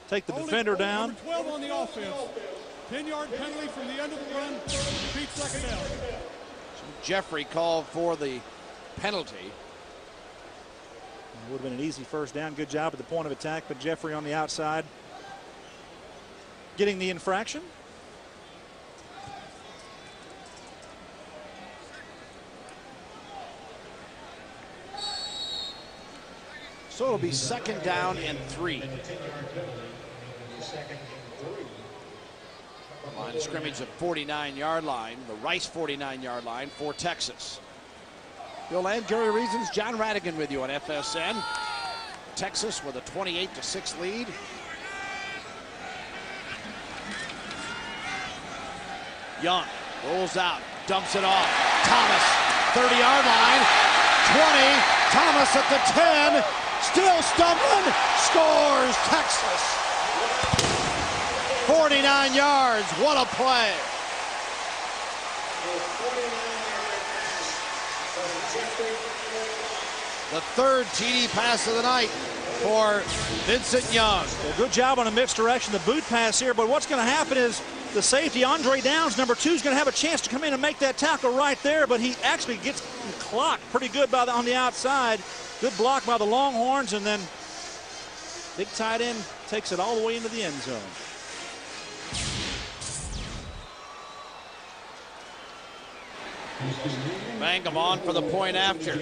[SPEAKER 3] Take the defender down.
[SPEAKER 4] Number 12 on the offense. 10-yard penalty from the end of the run. Repeat second down.
[SPEAKER 2] Jeffrey called for the penalty.
[SPEAKER 3] It would have been an easy first down. Good job at the point of attack, but Jeffrey on the outside getting the infraction.
[SPEAKER 2] So it'll be second down and 3. Line of scrimmage at 49-yard line, the Rice 49-yard line for Texas. Bill Landry Reasons, John Radigan with you on FSN. Texas with a 28-6 lead. Young rolls out, dumps it off. Thomas, 30-yard line, 20. Thomas at the 10, still stumbling, scores Texas. 49 yards, what a play. The third TD pass of the night for Vincent Young.
[SPEAKER 3] Well, good job on a mixed direction, the boot pass here, but what's going to happen is the safety, Andre Downs, number 2, is going to have a chance to come in and make that tackle right there, but he actually gets clocked pretty good on the outside. Good block by the Longhorns, and then big tight end takes it all the way into the end zone.
[SPEAKER 2] Mangum on for the point after.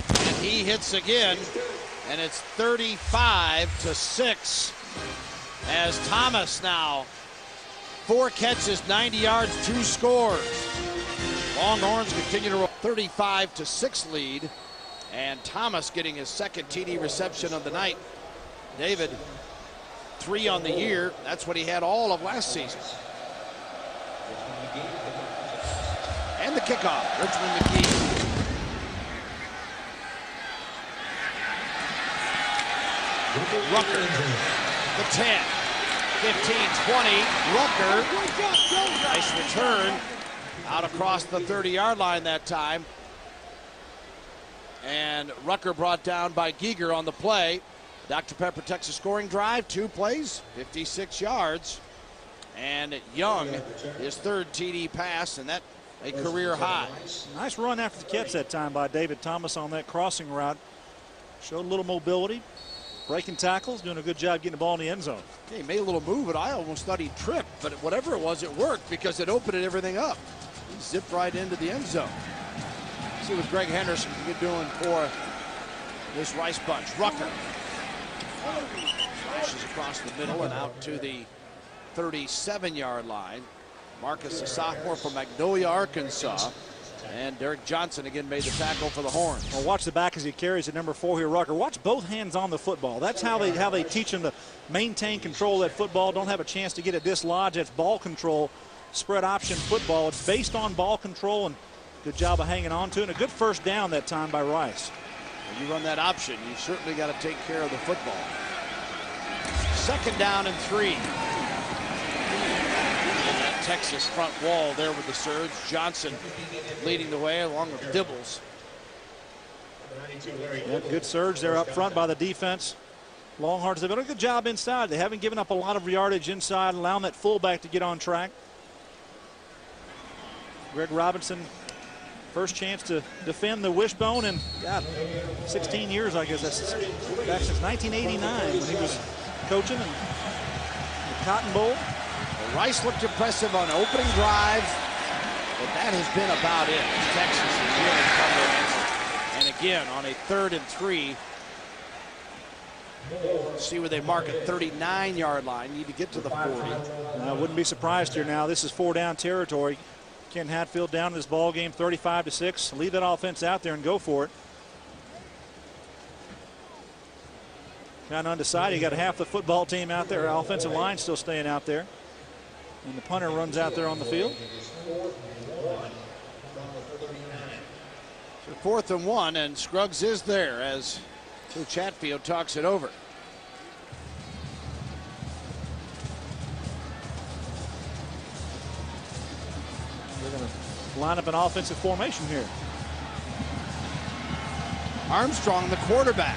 [SPEAKER 2] And he hits again, and it's 35-6 as Thomas now 4 catches, 90 yards, 2 scores. Longhorns continue to roll. 35-6 lead, and Thomas getting his second TD reception of the night. David, 3 on the year. That's what he had all of last season. And the kickoff, Richmond McGee. Rucker, the 10, 15, 20. Rucker, nice return out across the 30-yard line that time. And Rucker brought down by Giger on the play. Dr. Pepper Texas scoring drive, 2 plays, 56 yards. And Young, his third TD pass, and that a career high.
[SPEAKER 3] Nice run after the catch that time by David Thomas on that crossing route. Showed a little mobility, breaking tackles, doing a good job getting the ball in the end zone.
[SPEAKER 2] Yeah, he made a little move, and I almost thought he tripped, but whatever it was, it worked because it opened everything up. He zipped right into the end zone. See what Greg Henderson can get doing for this Rice bunch. Rucker flashes across the middle and out to the 37-yard line. Marcus, a sophomore from Magnolia, Arkansas. And Derek Johnson again made the tackle for the Horns.
[SPEAKER 3] Well, watch the back as he carries at number 4 here, Rucker. Watch both hands on the football. That's how they teach him to maintain control of that football. Don't have a chance to get it dislodged. That's ball control, spread option football. It's based on ball control, and good job of hanging on to it. And a good first down that time by Rice.
[SPEAKER 2] When you run that option, you certainly got to take care of the football. Second down and 3. Texas front wall there with the surge. Johnson leading the way along with Dibbles.
[SPEAKER 3] Yeah, good surge there up front by the defense. Longhorns have done a good job inside. They haven't given up a lot of yardage inside, allowing that fullback to get on track. Greg Robinson, first chance to defend the wishbone in, God, 16 years, I guess. That's back since 1989 when he was coaching in the Cotton Bowl.
[SPEAKER 2] Well, Rice looked impressive on opening drive, but that has been about it. Texas is really coming. And again, on a 3rd and 3, see where they mark a 39-yard line. Need to get to the 40.
[SPEAKER 3] I wouldn't be surprised here now. This is 4-down territory. Ken Hatfield down in this ball game 35-6. Leave that offense out there and go for it. Kind of undecided. You got half the football team out there. Offensive line still staying out there. And the punter runs out there on the field.
[SPEAKER 2] So 4th and 1, and Scruggs is there as Coach Hatfield talks it over.
[SPEAKER 3] They're going to line up an offensive formation here.
[SPEAKER 2] Armstrong, the quarterback,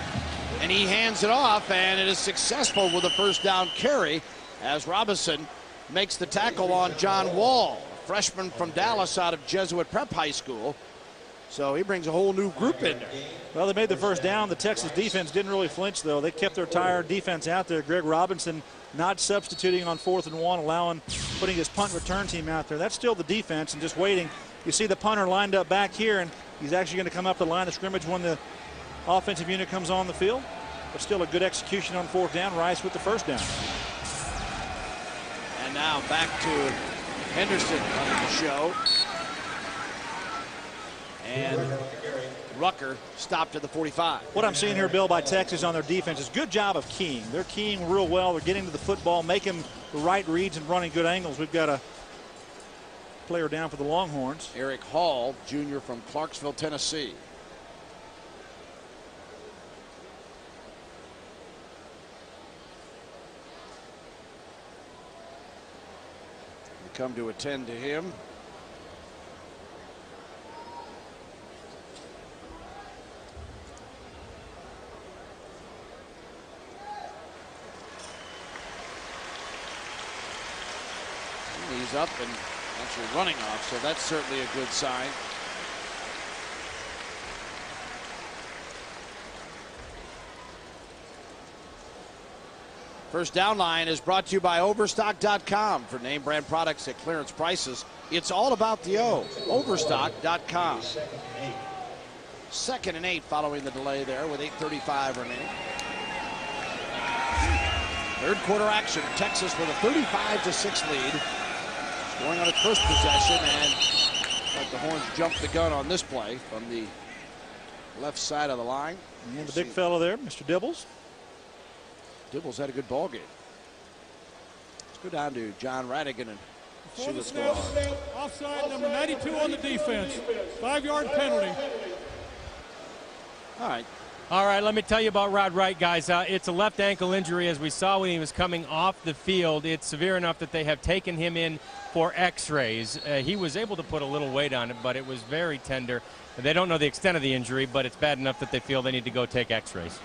[SPEAKER 2] and he hands it off, and it is successful with a 1st down carry as Robinson makes the tackle on John Wall, a freshman from Dallas out of Jesuit Prep High School. So he brings a whole new group in there.
[SPEAKER 3] Well, they made the 1st down. The Texas defense didn't really flinch, though. They kept their tired defense out there. Greg Robinson not substituting on 4th and 1, putting his punt return team out there. That's still the defense and just waiting. You see the punter lined up back here, and he's actually going to come up the line of scrimmage when the offensive unit comes on the field. But still a good execution on 4th down. Rice with the 1st down.
[SPEAKER 2] And now back to Henderson on the show. And Rucker stopped at the 45.
[SPEAKER 3] What I'm seeing here, Bill, by Texas on their defense is good job of keying. They're keying real well. They're getting to the football, making the right reads and running good angles. We've got a player down for the Longhorns.
[SPEAKER 2] Eric Hall, junior from Clarksville, Tennessee. We come to attend to him. He's up and actually running off, so that's certainly a good sign. First Down Line is brought to you by Overstock.com. For name brand products at clearance prices, it's all about the O. Overstock.com. 2nd and 8 following the delay there with 8:35 remaining. 3rd quarter action. Texas with a 35-6 lead. Going on its first possession, and like the Horns jumped the gun on this play from the left side of the line.
[SPEAKER 3] And the big fellow there, Mr. Dibbles.
[SPEAKER 2] Dibbles had a good ball game. Let's go down to John Radigan and see what's going on.
[SPEAKER 4] Offside number 92 on the defense. 5-yard penalty.
[SPEAKER 2] All right,
[SPEAKER 5] let me tell you about Rod Wright, guys. It's a left ankle injury, as we saw when he was coming off the field. It's severe enough that they have taken him in for x-rays. He was able to put a little weight on it, but it was very tender. They don't know the extent of the injury, but it's bad enough that they feel they need to go take x-rays.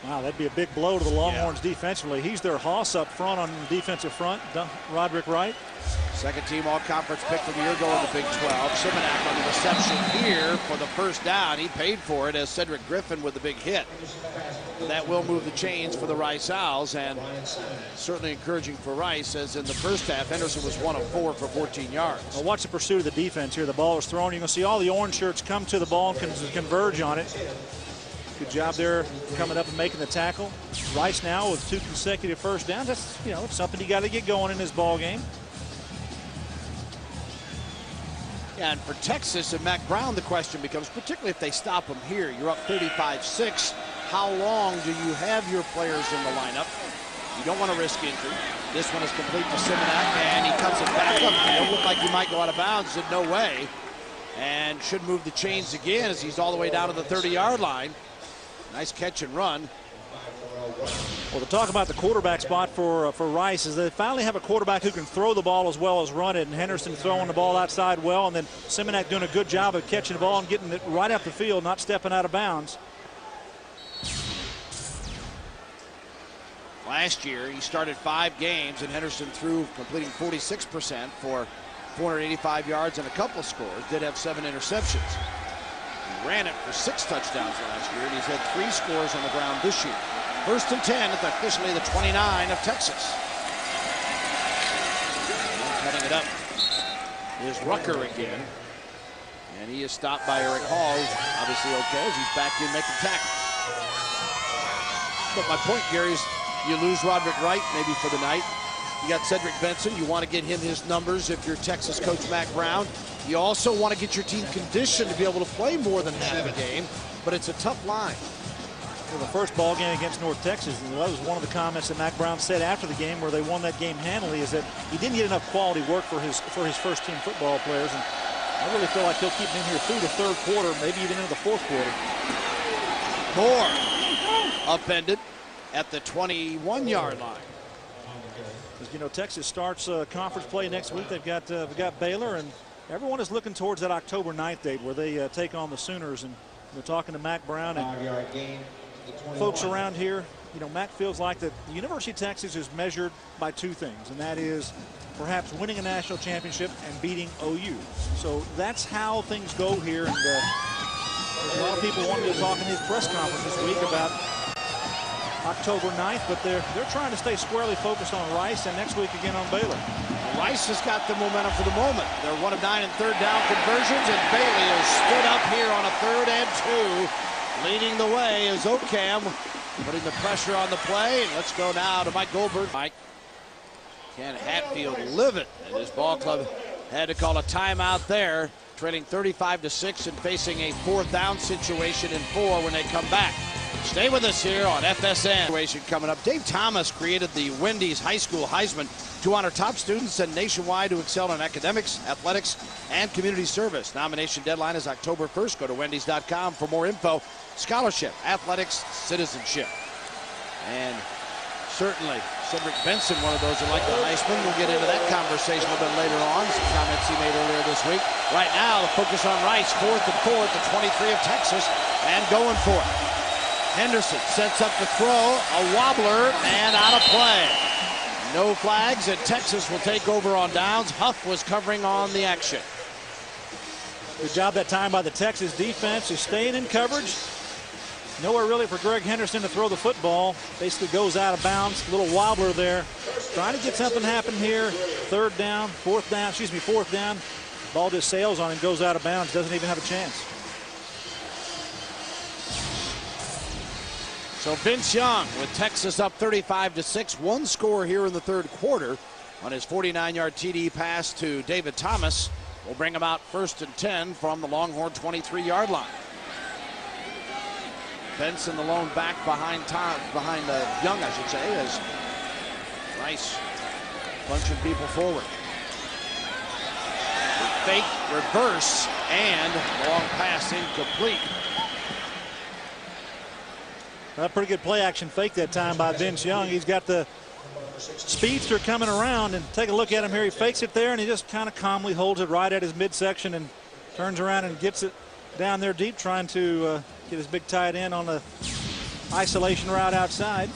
[SPEAKER 3] Wow, that'd be a big blow to the Longhorns defensively. He's their hoss up front on the defensive front, Roderick Wright.
[SPEAKER 2] 2nd team all-conference pick of the year going to Big 12. Simonak on the reception here for the 1st down. He paid for it as Cedric Griffin with the big hit. That will move the chains for the Rice Owls, and certainly encouraging for Rice, as in the first half, Henderson was 1 of 4 for 14 yards.
[SPEAKER 3] Well, watch the pursuit of the defense here. The ball is thrown. You're going to see all the orange shirts come to the ball and converge on it. Good job there coming up and making the tackle. Rice now with 2 consecutive 1st downs. That's, it's something you got to get going in this ball game.
[SPEAKER 2] And for Texas and Mack Brown, the question becomes, particularly if they stop them here, you're up 35-6. How long do you have your players in the lineup? You don't want to risk injury. This one is complete to Simonak, and he cuts it back up. It looked like he might go out of bounds. In no way. And should move the chains again as he's all the way down to the 30-yard line. Nice catch and run
[SPEAKER 3] Well, the talk about the quarterback spot for Rice is they finally have a quarterback who can throw the ball as well as run it, and Henderson throwing the ball outside well, and then Simonak doing a good job of catching the ball and getting it right up the field, not stepping out of bounds.
[SPEAKER 2] Last year, he started 5 games, and Henderson threw, completing 46% for 485 yards and a couple scores. Did have 7 interceptions. He ran it for 6 touchdowns last year, and he's had 3 scores on the ground this year. 1st and 10 at officially the 29 of Texas. And cutting it up is Rucker again. And he is stopped by Eric Hall, who's obviously okay as he's back in making tackles. But my point, Gary, is you lose Roderick Wright maybe for the night. You got Cedric Benson. You want to get him his numbers if you're Texas coach Mack Brown. You also want to get your team conditioned to be able to play more than half the game. But it's a tough line.
[SPEAKER 3] For the first ball game against North Texas, and that was one of the comments that Mack Brown said after the game, where they won that game handily, is that he didn't get enough quality work for his first team football players, and I really feel like he'll keep him here through the 3rd quarter, maybe even into the 4th quarter.
[SPEAKER 2] Moore upended at the 21-yard line.
[SPEAKER 3] As you know, Texas starts conference play next week. We've got Baylor, and everyone is looking towards that October 9th date where they take on the Sooners, and they're talking to Mack Brown and folks around here. You know, Mack feels like that the University of Texas is measured by 2 things, and that is perhaps winning a national championship and beating OU. So that's how things go here. And there's a lot of people wanting to talk in his press conference this week about October 9th, but they're trying to stay squarely focused on Rice, and next week again on Baylor.
[SPEAKER 2] Rice has got the momentum for the moment. They're 1 of 9 in 3rd down conversions, and Bailey has stood up here on a 3rd and 2. Leading the way is Ocam, putting the pressure on the play. And let's go now to Mike Goldberg. Mike, Ken Hatfield livid, and his ball club had to call a timeout there, trailing 35-6 and facing a 4th down situation in 4 when they come back. Stay with us here on FSN. Situation coming up. Dave Thomas created the Wendy's High School Heisman to honor top students and nationwide who excel in academics, athletics, and community service. Nomination deadline is October 1st. Go to Wendy's.com for more info. Scholarship, athletics, citizenship. And certainly Cedric Benson, one of those who like the Heisman. We'll get into that conversation a little bit later on. Some comments he made earlier this week. Right now, the focus on Rice, 4th and 4 at the 23 of Texas, and going for it. Henderson sets up the throw, a wobbler, and out of play. No flags, and Texas will take over on downs. Huff was covering on the action.
[SPEAKER 3] Good job that time by the Texas defense, who's staying in coverage. Nowhere really for Greg Henderson to throw the football. Basically goes out of bounds. A little wobbler there. Trying to get something happen here. 3rd down, 4th down. Ball just sails on and goes out of bounds. Doesn't even have a chance.
[SPEAKER 2] So Vince Young with Texas up 35-6. 1 score here in the 3rd quarter on his 49-yard TD pass to David Thomas. Will bring him out 1st and 10 from the Longhorn 23-yard line. Benson the lone back behind Young, I should say, as Rice bunching people forward. Fake, reverse, and long pass incomplete.
[SPEAKER 3] A pretty good play action fake that time by Vince Young. He's got the speedster coming around, and take a look at him here. He fakes it there, and he just kind of calmly holds it right at his midsection and turns around and gets it down there deep, trying to get his big tight end on the isolation route outside.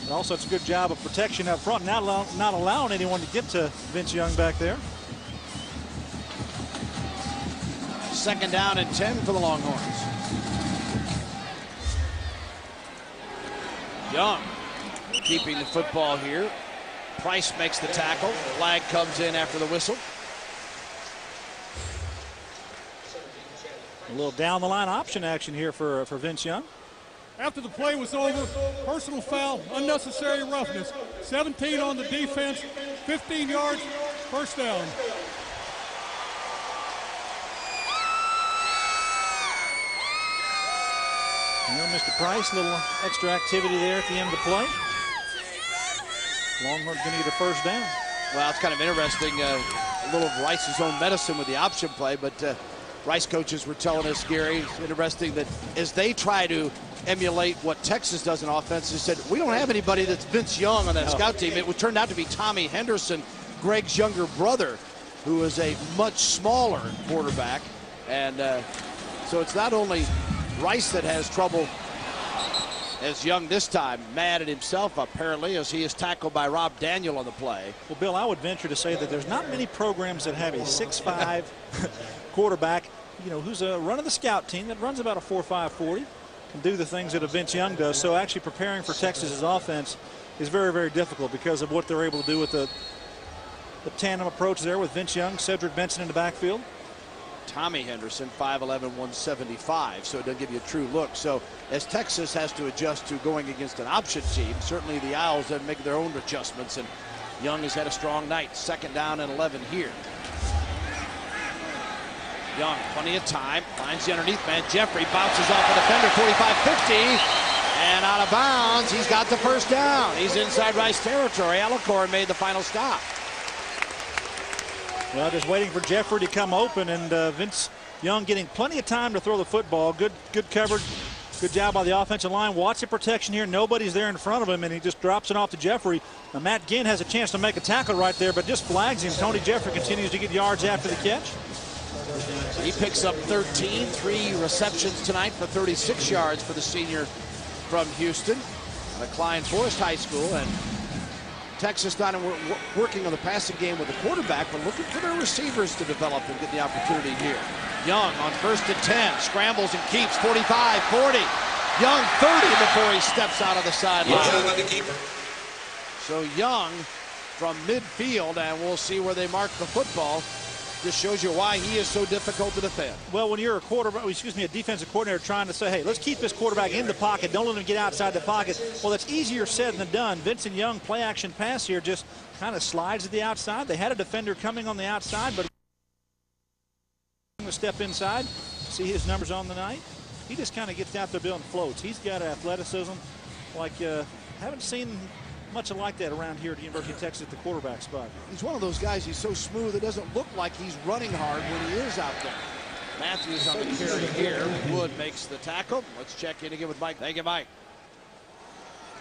[SPEAKER 3] And also, it's a good job of protection up front, not allowing anyone to get to Vince Young back there.
[SPEAKER 2] 2nd down and 10 for the Longhorns. Young keeping the football here. Price makes the tackle. Flag comes in after the whistle.
[SPEAKER 3] A little down the line option action here for Vince Young.
[SPEAKER 4] After the play was over, personal foul, unnecessary roughness. 17 on the defense, 15 yards, 1st down.
[SPEAKER 3] You know, Mr. Price, a little extra activity there at the end of the play. Longhorn's going to get a 1st down.
[SPEAKER 2] Well, it's kind of interesting. A little of Rice's own medicine with the option play, but Rice coaches were telling us, Gary, it's interesting that as they try to emulate what Texas does in offense. They said, we don't have anybody that's Vince Young on that scout team. It turned out to be Tommy Henderson, Greg's younger brother, who is a much smaller quarterback. And so it's not only Rice that has trouble as Young this time, mad at himself apparently as he is tackled by Rob Daniel on the play.
[SPEAKER 3] Well, Bill, I would venture to say that there's not many programs that have a 6'5" quarterback, you know, who's a run of the scout team that runs about a 4.5 40, can do the things that a Vince Young does. So actually preparing for Texas's offense is very, very difficult because of what they're able to do with the tandem approach there with Vince Young, Cedric Benson in the backfield.
[SPEAKER 2] Tommy Henderson, 5'11", 175, so it doesn't give you a true look. So as Texas has to adjust to going against an option team, certainly the Owls have make their own adjustments, and Young has had a strong night. 2nd down and 11 here. Young, plenty of time, finds the underneath man. Jeffrey bounces off a defender, 45-50, and out of bounds. He's got the first down. He's inside Rice territory. Alacor made the final stop.
[SPEAKER 3] Well, just waiting for Jeffrey to come open, and Vince Young getting plenty of time to throw the football. Good coverage. Good job by the offensive line. Watch the protection here. Nobody's there in front of him, and he just drops it off to Jeffrey. Now, Matt Ginn has a chance to make a tackle right there, but just flags him. Tony Jeffrey continues to get yards after the catch.
[SPEAKER 2] He picks up 13, 3 receptions tonight for 36 yards for the senior from Houston, at Klein Forest High School. And Texas not working on the passing game with the quarterback, but looking for their receivers to develop and get the opportunity here. Young on 1st and 10, scrambles and keeps 45, 40. Young 30 before he steps out of the sideline. So Young from midfield, and we'll see where they mark the football. This shows you why he is so difficult to defend.
[SPEAKER 3] Well, when you're a defensive coordinator trying to say, hey, let's keep this quarterback in the pocket, don't let him get outside the pocket. Well, that's easier said than done. Vincent Young, play action pass here, just kind of slides to the outside. They had a defender coming on the outside, but step inside, see his numbers on the night. He just kind of gets out there building floats. He's got athleticism like haven't seen much like that around here at the University of Texas at the quarterback spot.
[SPEAKER 2] He's one of those guys, he's so smooth it doesn't look like he's running hard when he is out there. Matthews on the carry here. Wood makes the tackle. Let's check in again with Mike. Thank you, Mike.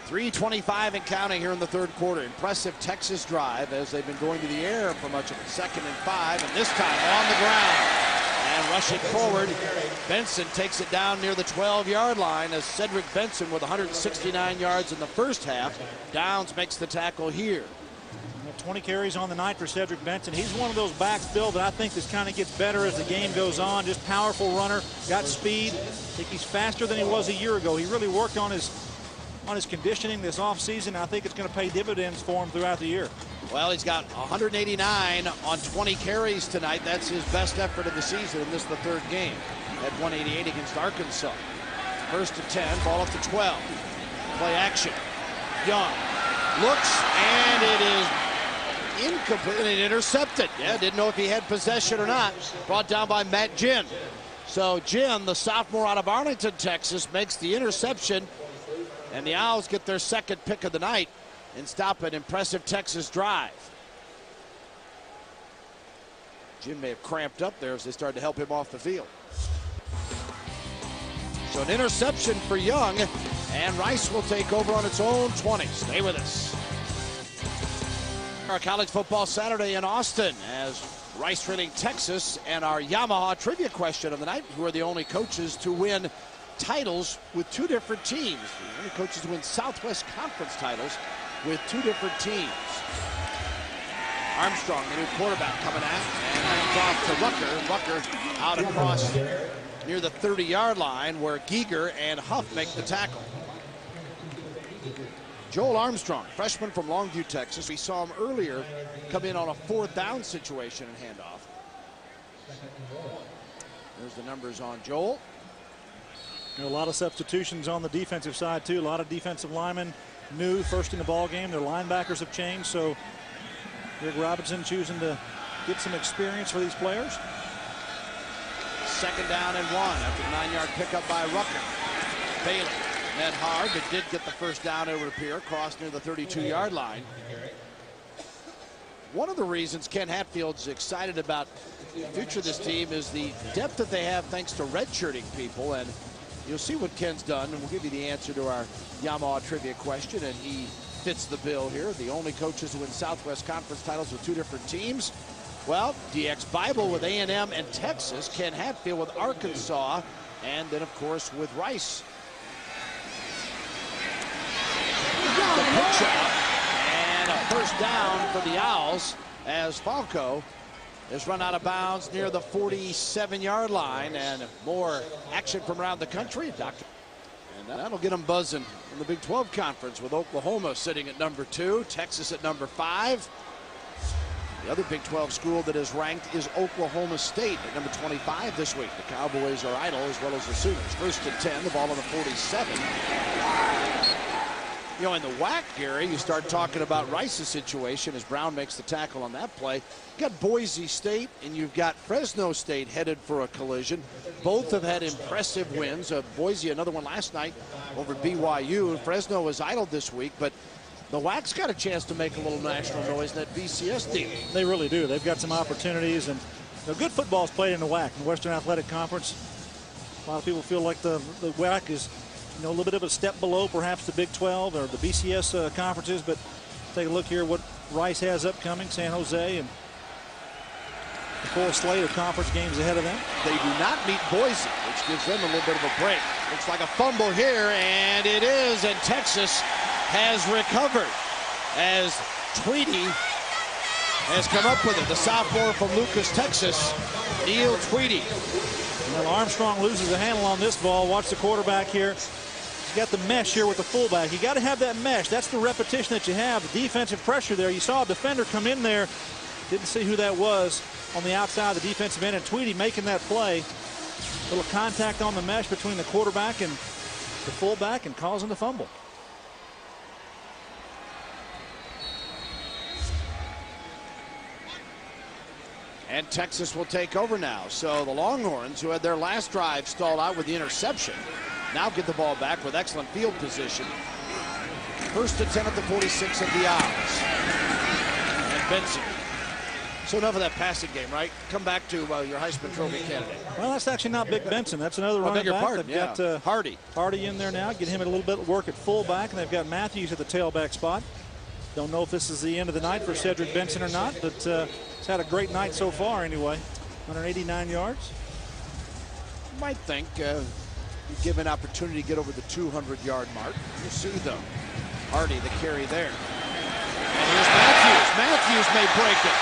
[SPEAKER 2] 3:25 and counting here in the 3rd quarter. Impressive Texas drive as they've been going to the air for much of it. 2nd and 5, and this time on the ground. And rushing forward, Benson takes it down near the 12-yard line as Cedric Benson with 169 yards in the first half. Downs makes the tackle here.
[SPEAKER 3] 20 carries on the night for Cedric Benson. He's one of those backs, Bill, that I think this kind of gets better as the game goes on. Just powerful runner, got speed. I think he's faster than he was a year ago. He really worked on his conditioning this offseason. I think it's going to pay dividends for him throughout the year.
[SPEAKER 2] Well, he's got 189 on 20 carries tonight. That's his best effort of the season, and this is the 3rd game at 188 against Arkansas. 1st and 10, ball up to 12. Play action. Young looks, and it is incomplete and intercepted. Yeah, didn't know if he had possession or not. Brought down by Matt Ginn. So Ginn, the sophomore out of Arlington, Texas, makes the interception, and the Owls get their 2nd pick of the night and stop an impressive Texas drive. Jim may have cramped up there as they started to help him off the field. So an interception for Young, and Rice will take over on its own 20. Stay with us. Our college football Saturday in Austin as Rice trailing Texas, and our Yamaha trivia question of the night: who are the only coaches to win titles with 2 different teams? The only coaches to win Southwest Conference titles with 2 different teams. Armstrong, the new quarterback, coming out and hands off to Rucker. Rucker out across near the 30-yard line where Giger and Huff make the tackle. Joel Armstrong, freshman from Longview, Texas. We saw him earlier come in on a 4th down situation and handoff. There's the numbers on Joel.
[SPEAKER 3] A lot of substitutions on the defensive side, too. A lot of defensive linemen new, first in the ball game. Their linebackers have changed, so Greg Robinson choosing to get some experience for these players.
[SPEAKER 2] 2nd down and 1 after the 9-yard pickup by Rucker. Bailey met hard, but did get the first down, it would appear, crossed near the 32-yard line. One of the reasons Ken Hatfield's excited about the future of this team is the depth that they have thanks to redshirting people, and you'll see what Ken's done, and we'll give you the answer to our Yamaha trivia question, and he fits the bill here. The only coaches to win Southwest Conference titles with 2 different teams. Well, DX Bible with A&M and Texas, Ken Hatfield with Arkansas, and then, of course, with Rice. The pitch out, and a first down for the Owls as Falco is run out of bounds near the 47-yard line, and more action from around the country. And that'll get them buzzing in the Big 12 Conference with Oklahoma sitting at number 2, Texas at number 5. The other Big 12 school that is ranked is Oklahoma State at number 25 this week. The Cowboys are idle as well as the Sooners. 1st and 10, the ball on the 47. You know, in the WAC, Gary, you start talking about Rice's situation as Brown makes the tackle on that play. You got Boise State and you've got Fresno State headed for a collision. Both have had impressive wins. Boise, another one last night over BYU. Fresno was idled this week, but the WAC's got a chance to make a little national noise in that BCS deal.
[SPEAKER 3] They really do. They've got some opportunities, and good football is played in the WAC, the Western Athletic Conference. A lot of people feel like the WAC is, a little bit of a step below perhaps the Big 12 or the BCS conferences, but take a look here what Rice has upcoming, San Jose, and the full slate of conference games ahead of them.
[SPEAKER 2] They do not meet Boise, which gives them a little bit of a break. Looks like a fumble here, and it is, and Texas has recovered as Tweedy has come up with it. The sophomore from Lucas, Texas, Neil Tweedy.
[SPEAKER 3] Well, Armstrong loses the handle on this ball. Watch the quarterback here. He's got the mesh here with the fullback. You got to have that mesh. That's the repetition that you have. The defensive pressure there. You saw a defender come in there. Didn't see who that was on the outside of the defensive end, and Tweedy making that play. A little contact on the mesh between the quarterback and the fullback and causing the fumble.
[SPEAKER 2] And Texas will take over now. So the Longhorns, who had their last drive stalled out with the interception, now get the ball back with excellent field position. 1st and 10 at the 46 of the Owls. And Benson. So enough of that passing game, right? Come back to your Heisman Trophy candidate.
[SPEAKER 3] Well, that's actually not Big Benson. That's another running back.
[SPEAKER 2] Pardon,
[SPEAKER 3] They've got Hardy in there now. Get him a little bit of work at fullback, and they've got Matthews at the tailback spot. Don't know if this is the end of the night for Cedric Benson or not, but he's had a great night so far anyway. 189 yards.
[SPEAKER 2] You might think you give an opportunity to get over the 200-yard mark. We'll see, though. Hardy, the carry there. And here's Matthews. Matthews may break it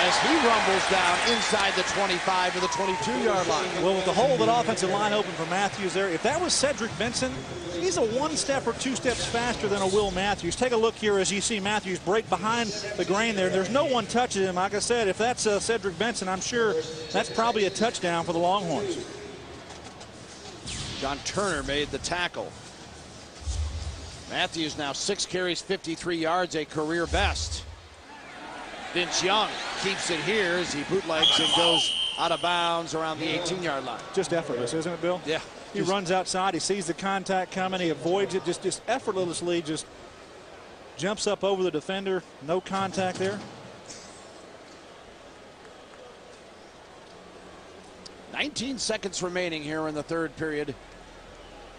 [SPEAKER 2] as he rumbles down inside the 25 to the 22-yard line.
[SPEAKER 3] Well, with the hole of that offensive line open for Matthews there, if that was Cedric Benson, he's a 1 step or 2 steps faster than a Will Matthews. Take a look here as you see Matthews break behind the grain there. There's no one touching him. Like I said, if that's Cedric Benson, I'm sure that's probably a touchdown for the Longhorns.
[SPEAKER 2] John Turner made the tackle. Matthews now 6 carries, 53 yards, a career best. Vince Young keeps it here as he bootlegs and goes out of bounds around the 18-yard line.
[SPEAKER 3] Just effortless, isn't it, Bill?
[SPEAKER 2] Yeah.
[SPEAKER 3] He runs outside. He sees the contact coming. He avoids it. Just effortlessly just jumps up over the defender. No contact there.
[SPEAKER 2] 19 seconds remaining here in the 3rd period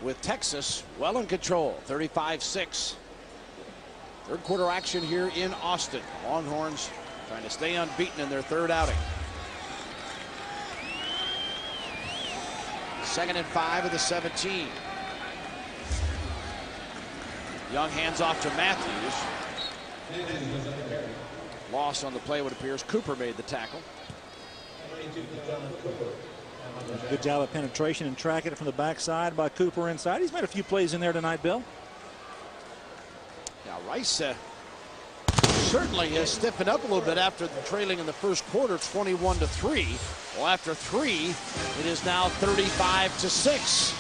[SPEAKER 2] with Texas well in control. 35-6. 3rd quarter action here in Austin. Longhorns trying to stay unbeaten in their 3rd outing. 2nd and 5 of the 17. Young hands off to Matthews. Loss on the play, what appears. Cooper made the tackle.
[SPEAKER 3] Good job of penetration and tracking it from the backside by Cooper inside. He's made a few plays in there tonight, Bill.
[SPEAKER 2] Now Rice certainly has stiffened up a little bit after the trailing in the 1st quarter, 21-3. Well, after 3, it is now 35-6.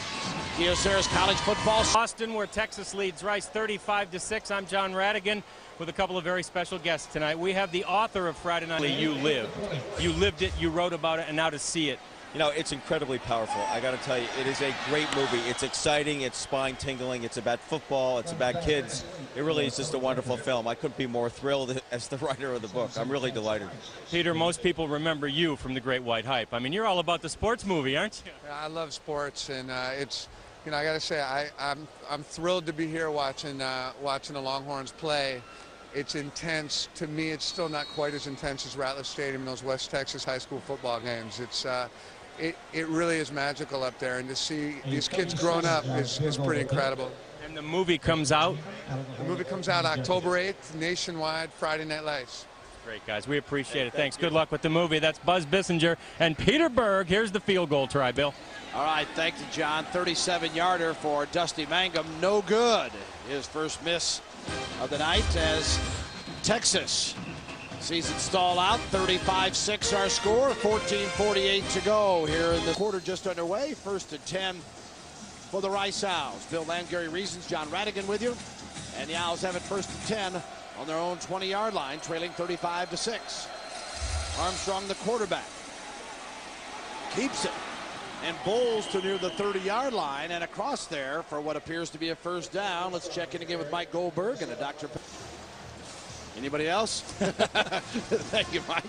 [SPEAKER 2] Kyocera's college football.
[SPEAKER 5] Austin, where Texas leads Rice 35-6. I'm John Radigan with a couple of very special guests tonight. We have the author of Friday Night. You lived it, you wrote about it, and now to see it.
[SPEAKER 10] You know, it's incredibly powerful. I got to tell you, it is a great movie. It's exciting. It's spine-tingling. It's about football. It's about kids. It really is just a wonderful film. I couldn't be more thrilled as the writer of the book. I'm really delighted.
[SPEAKER 5] Peter, most people remember you from The Great White Hype. I mean, you're all about the sports movie, aren't you?
[SPEAKER 11] I love sports, and it's You know, I got to say, I'm thrilled to be here watching the Longhorns play. It's intense. To me, it's still not quite as intense as Rattler Stadium in those West Texas high school football games. It really is magical up there, and to see these kids growing up is pretty incredible.
[SPEAKER 5] And the movie comes out?
[SPEAKER 11] The movie comes out October 8th, nationwide, Friday Night Lights.
[SPEAKER 5] Great, guys. We appreciate it. Thanks. Good luck with the movie. That's Buzz Bissinger and Peter Berg. Here's the field goal try, Bill.
[SPEAKER 2] All right, thank you, John. 37-yarder for Dusty Mangum. No good. His first miss of the night as Texas sees it stall out. 35-6 our score. 14:48 to go here in the quarter just underway. 1st and 10 for the Rice Owls. Bill Landgary Reasons, John Radigan with you. And the Owls have it 1st and 10 on their own 20-yard line, trailing 35-6. Armstrong, the quarterback, keeps it and bowls to near the 30-yard line and across there for what appears to be a first down. Let's check in again with Mike Goldberg and a Dr. Anybody else? Thank you, Mike.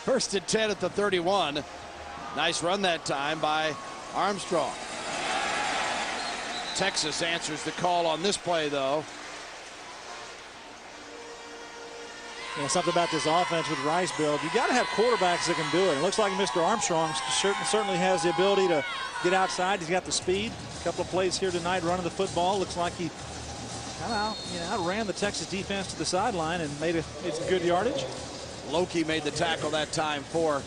[SPEAKER 2] 1st and 10 at the 31. Nice run that time by Armstrong. Texas answers the call on this play, though.
[SPEAKER 3] You know, something about this offense with Rice, Bill. You got to have quarterbacks that can do it. It looks like Mr. Armstrong certainly has the ability to get outside. He's got the speed. A couple of plays here tonight running the football. Looks like he outran the Texas defense to the sideline and made it's good yardage.
[SPEAKER 2] Loki made the tackle that time for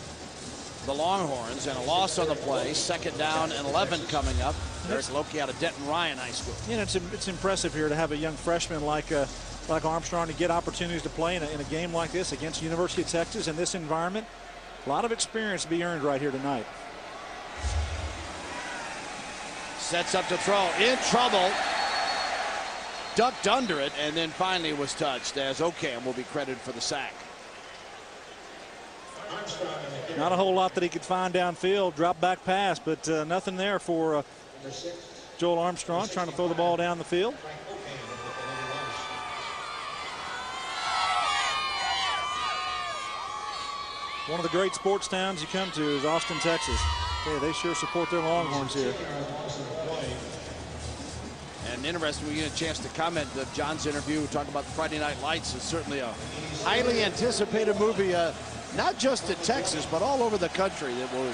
[SPEAKER 2] the Longhorns, and a loss on the play. 2nd down and 11 coming up. Eric Loki out of Denton Ryan High School.
[SPEAKER 3] You know, it's impressive here to have a young freshman like Armstrong to get opportunities to play in a game like this against University of Texas in this environment. A lot of experience to be earned right here tonight.
[SPEAKER 2] Sets up to throw. In trouble. Ducked under it and then finally was touched as Ocam will be credited for the sack.
[SPEAKER 3] Not a whole lot that he could find downfield. Drop back pass, but nothing there for Joel Armstrong trying to throw the ball down the field. One of the great sports towns you come to is Austin, Texas. Yeah, they sure support their Longhorns here.
[SPEAKER 2] And interesting, we get a chance to comment that John's interview talking about the Friday Night Lights is certainly a highly anticipated movie, not just in Texas, but all over the country that will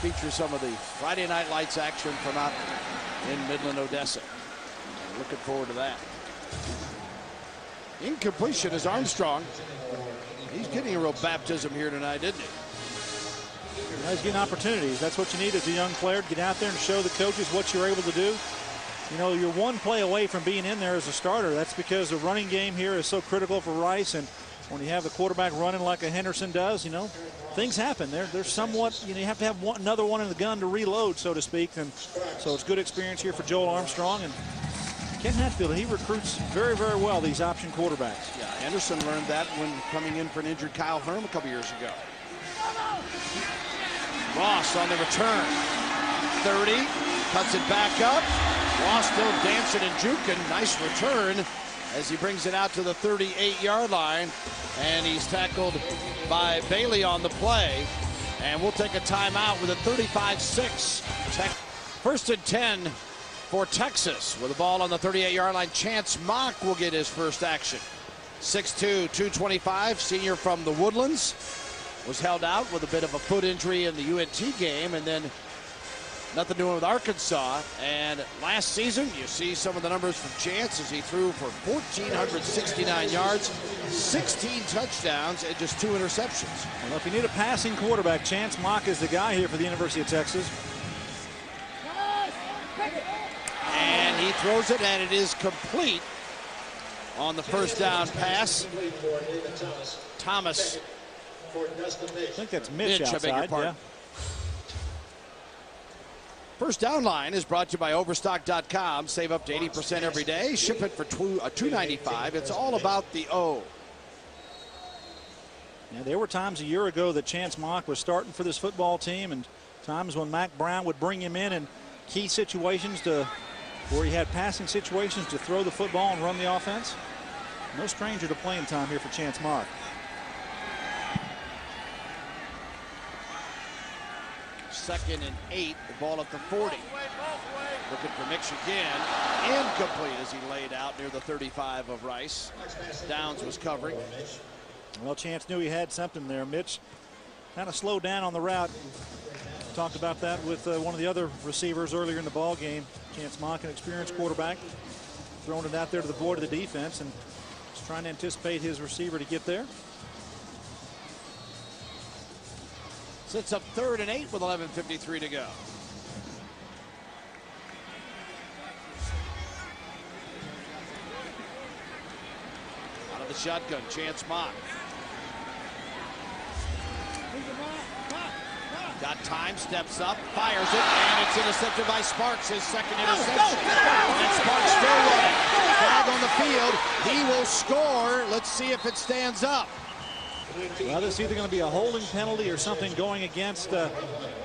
[SPEAKER 2] feature some of the Friday Night Lights action from out in Midland, Odessa. Looking forward to that. Incompletion is Armstrong. He's getting a real baptism here tonight, isn't he?
[SPEAKER 3] He's getting opportunities. That's what you need as a young player, to get out there and show the coaches what you're able to do. You know, you're one play away from being in there as a starter. That's because the running game here is so critical for Rice, and when you have the quarterback running like a Henderson does, you know, things happen. There's somewhat, you know, you have to have another one in the gun to reload, so to speak. And so it's good experience here for Joel Armstrong. And Ken Hatfield, he recruits very, very well these option quarterbacks.
[SPEAKER 2] Yeah, Henderson learned that when coming in for an injured Kyle Herm a couple years ago. Ross on the return. 30, cuts it back up. Ross still dancing and juking. Nice return as he brings it out to the 38-yard line. And he's tackled by Bailey on the play. And we'll take a timeout with a 35-6. 1st and 10 for Texas. With the ball on the 38-yard line, Chance Mock will get his first action. 6'2", 225, senior from the Woodlands. Was held out with a bit of a foot injury in the UNT game, and then nothing doing with Arkansas. And last season, you see some of the numbers from Chance as he threw for 1,469 yards, 16 touchdowns, and just 2 interceptions.
[SPEAKER 3] Well, if you need a passing quarterback, Chance Mock is the guy here for the University of Texas.
[SPEAKER 2] And he throws it, and it is complete on the first down pass. Thomas.
[SPEAKER 3] I think that's Mitch outside.
[SPEAKER 2] I beg your pardon.
[SPEAKER 3] Yeah.
[SPEAKER 2] First down line is brought to you by Overstock.com. Save up to 80% every day. Ship it for $2.95. It's all about the O.
[SPEAKER 3] Yeah, there were times a year ago that Chance Mock was starting for this football team, and times when Mac Brown would bring him in key situations where he had passing situations to throw the football and run the offense. No stranger to playing time here for Chance Mock.
[SPEAKER 2] 2nd and 8. The ball at the 40. Looking for Mitch again. Incomplete as he laid out near the 35 of Rice. Downs was covering.
[SPEAKER 3] Well, Chance knew he had something there. Mitch kind of slowed down on the route. Talked about that with one of the other receivers earlier in the ball game. Chance Mock, an experienced quarterback, throwing it out there to the void of the defense and just trying to anticipate his receiver to get there.
[SPEAKER 2] Sets up 3rd and 8 with 11:53 to go. Out of the shotgun, Chance Mock. Got time, steps up, fires it, and it's intercepted by Sparks, his 2nd interception. And Sparks still running. Flag on the field. He will score. Let's see if it stands up.
[SPEAKER 3] Well, this is either going to be a holding penalty or something going against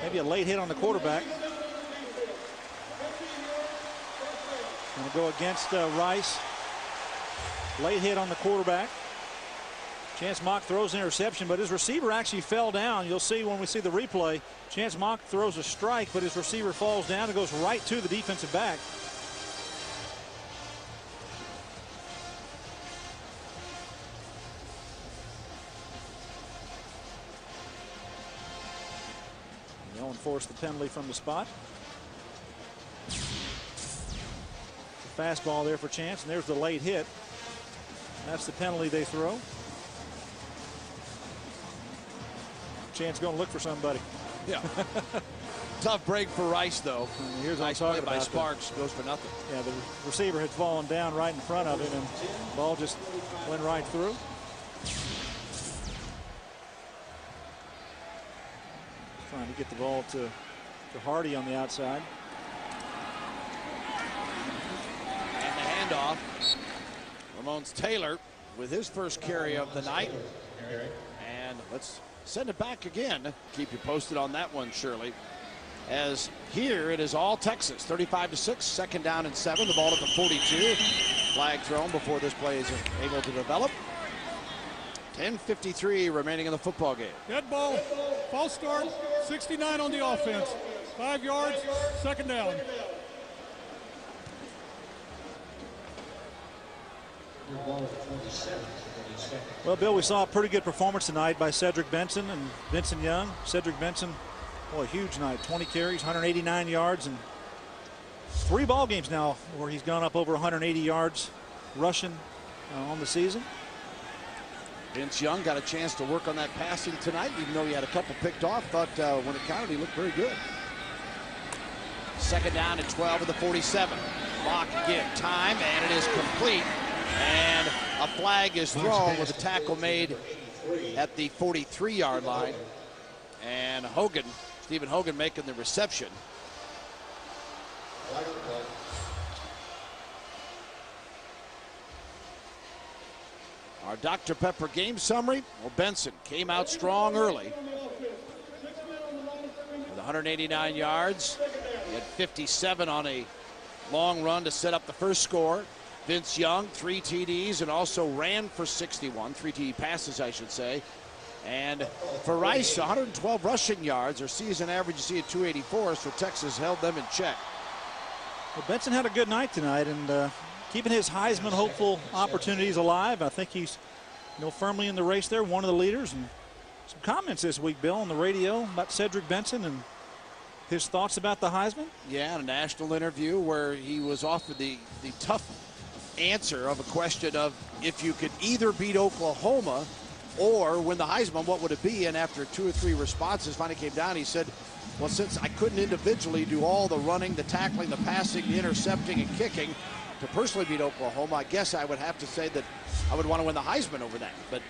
[SPEAKER 3] maybe a late hit on the quarterback. Going to go against Rice. Late hit on the quarterback. Chance Mock throws an interception, but his receiver actually fell down. You'll see when we see the replay. Chance Mock throws a strike, but his receiver falls down and goes right to the defensive back. They'll enforce the penalty from the spot. The fastball there for Chance, and there's the late hit. That's the penalty they throw. Chance going to look for somebody.
[SPEAKER 2] Yeah. Tough break for Rice, though.
[SPEAKER 3] And here's
[SPEAKER 2] nice play by Sparks. Goes for nothing.
[SPEAKER 3] Yeah, the receiver had fallen down right in front of him, and the ball just went right through. Trying to get the ball to Hardy on the outside.
[SPEAKER 2] And the handoff. Ramones Taylor with his first carry of the night. And let's send it back again. Keep you posted on that one, Shirley. As here it is all Texas, 35-6, 2nd down and 7. The ball at the 42. Flag thrown before this play is able to develop. 10:53 remaining in the football game.
[SPEAKER 4] Dead ball, false start, 69 on the offense. 5 yards, 2nd down.
[SPEAKER 3] Well, Bill, we saw a pretty good performance tonight by Cedric Benson and Vincent Young. Cedric Benson, well, a huge night. 20 carries, 189 yards, and 3 ball games now where he's gone up over 180 yards rushing on the season.
[SPEAKER 2] Vince Young got a chance to work on that passing tonight, even though he had a couple picked off. But when it counted, he looked very good. 2nd down and 12 at the 47. Mock again, time, and it is complete. And a flag is thrown with a tackle made at the 43-yard line. And Hogan, Stephen Hogan, making the reception. Our Dr. Pepper game summary. Well, Benson came out strong early with 189 yards. He had 57 on a long run to set up the first score. Vince Young, 3 TDs, and also ran for 61. 3 TD passes, I should say. And for Rice, 112 rushing yards. Their season average, you see, at 284, so Texas held them in check.
[SPEAKER 3] Well, Benson had a good night tonight, and keeping his Heisman hopeful opportunities alive. I think he's, firmly in the race there, one of the leaders. And some comments this week, Bill, on the radio about Cedric Benson and his thoughts about the Heisman.
[SPEAKER 2] Yeah, in a national interview where he was offered the tough answer of a question of if you could either beat Oklahoma or win the Heisman, what would it be? And after 2 or 3 responses finally came down, he said, well, since I couldn't individually do all the running, the tackling, the passing, the intercepting, and kicking to personally beat Oklahoma, I guess I would have to say that I would want to win the Heisman over that. But I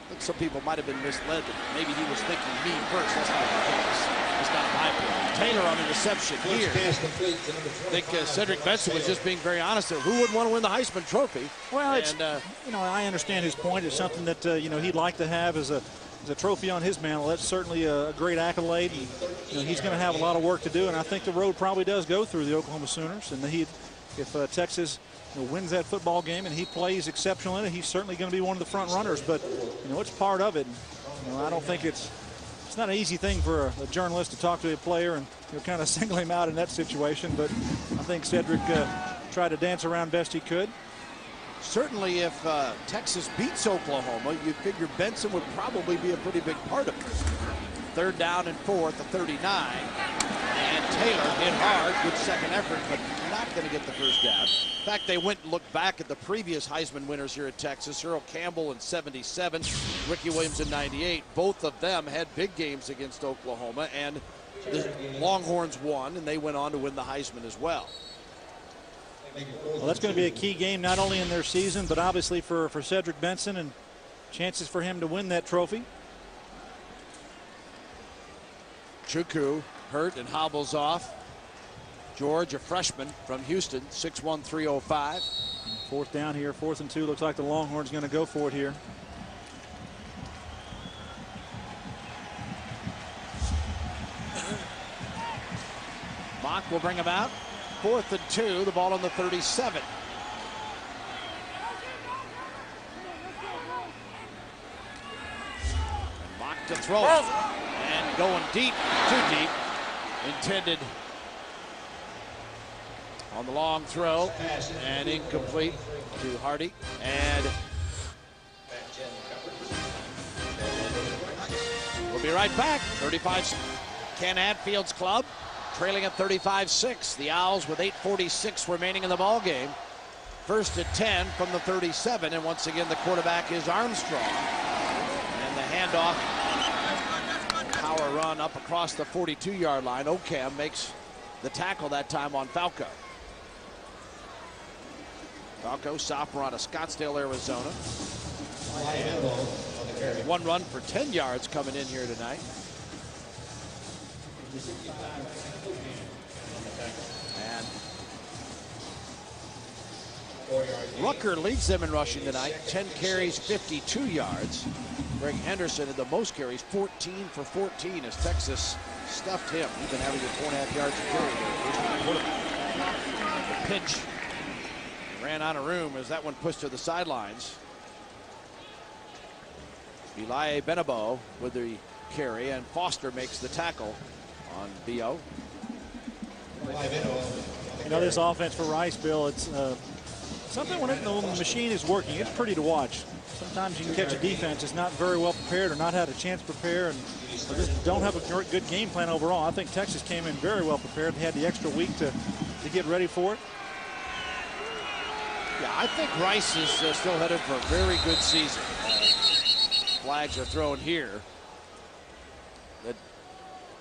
[SPEAKER 2] think some people might have been misled that maybe he was thinking me first. That's not the case. That's not my point. Taylor on the reception here. I think Cedric Benson was just being very honest there. Who wouldn't want to win the Heisman Trophy?
[SPEAKER 3] Well, it's, I understand his point. It's something that, he'd like to have as a trophy on his mantle. That's certainly a great accolade. And, he's going to have a lot of work to do, and I think the road probably does go through the Oklahoma Sooners. And if Texas wins that football game and he plays exceptional in it, he's certainly going to be one of the front runners. But, it's part of it. I don't think it's It's not an easy thing for a journalist to talk to a player and kind of single him out in that situation, but I think Cedric tried to dance around best he could.
[SPEAKER 2] Certainly if Texas beats Oklahoma, you figure Benson would probably be a pretty big part of it. 3rd down and 4 at the 39. And Taylor hit hard, good second effort, but not going to get the first down. In fact, they went and looked back at the previous Heisman winners here at Texas. Earl Campbell in 77, Ricky Williams in 98. Both of them had big games against Oklahoma, and the Longhorns won, and they went on to win the Heisman as well.
[SPEAKER 3] Well, that's going to be a key game, not only in their season, but obviously for Cedric Benson and chances for him to win that trophy.
[SPEAKER 2] Chukwu hurt and hobbles off. George, a freshman from Houston, 6'1", 305.
[SPEAKER 3] 4th down here, 4th and 2. Looks like the Longhorns going to go for it here.
[SPEAKER 2] Mock will bring him out. 4th and 2, the ball on the 37. Mock to throw it. And going deep, too deep. Intended on the long throw and incomplete to Hardy. And we'll be right back. 35, Ken Hadfield's club trailing at 35-6. The Owls with 8:46 remaining in the ball game. 1st and 10 from the 37, and once again the quarterback is Armstrong. And the handoff, power run up across the 42-yard line. Ocam makes the tackle that time on Falco. Falco, sophomore out of Scottsdale, Arizona. One run for 10 yards coming in here tonight. And Rucker leads them in rushing tonight. 10 carries, 52 yards. Greg Henderson had the most carries, 14 for 14, as Texas stuffed him. He's been having 4.5 yards a carry. The pinch ran out of room as that one pushed to the sidelines. Eli Benabo with the carry, and Foster makes the tackle on B.O.
[SPEAKER 3] You know, this offense for Rice, Bill, it's something when the machine is working, it's pretty to watch. Sometimes you can catch a defense that's not very well prepared or not had a chance to prepare and just don't have a good game plan overall. I think Texas came in very well prepared. They had the extra week to get ready for it.
[SPEAKER 2] Yeah, I think Rice is still headed for a very good season. Flags are thrown here.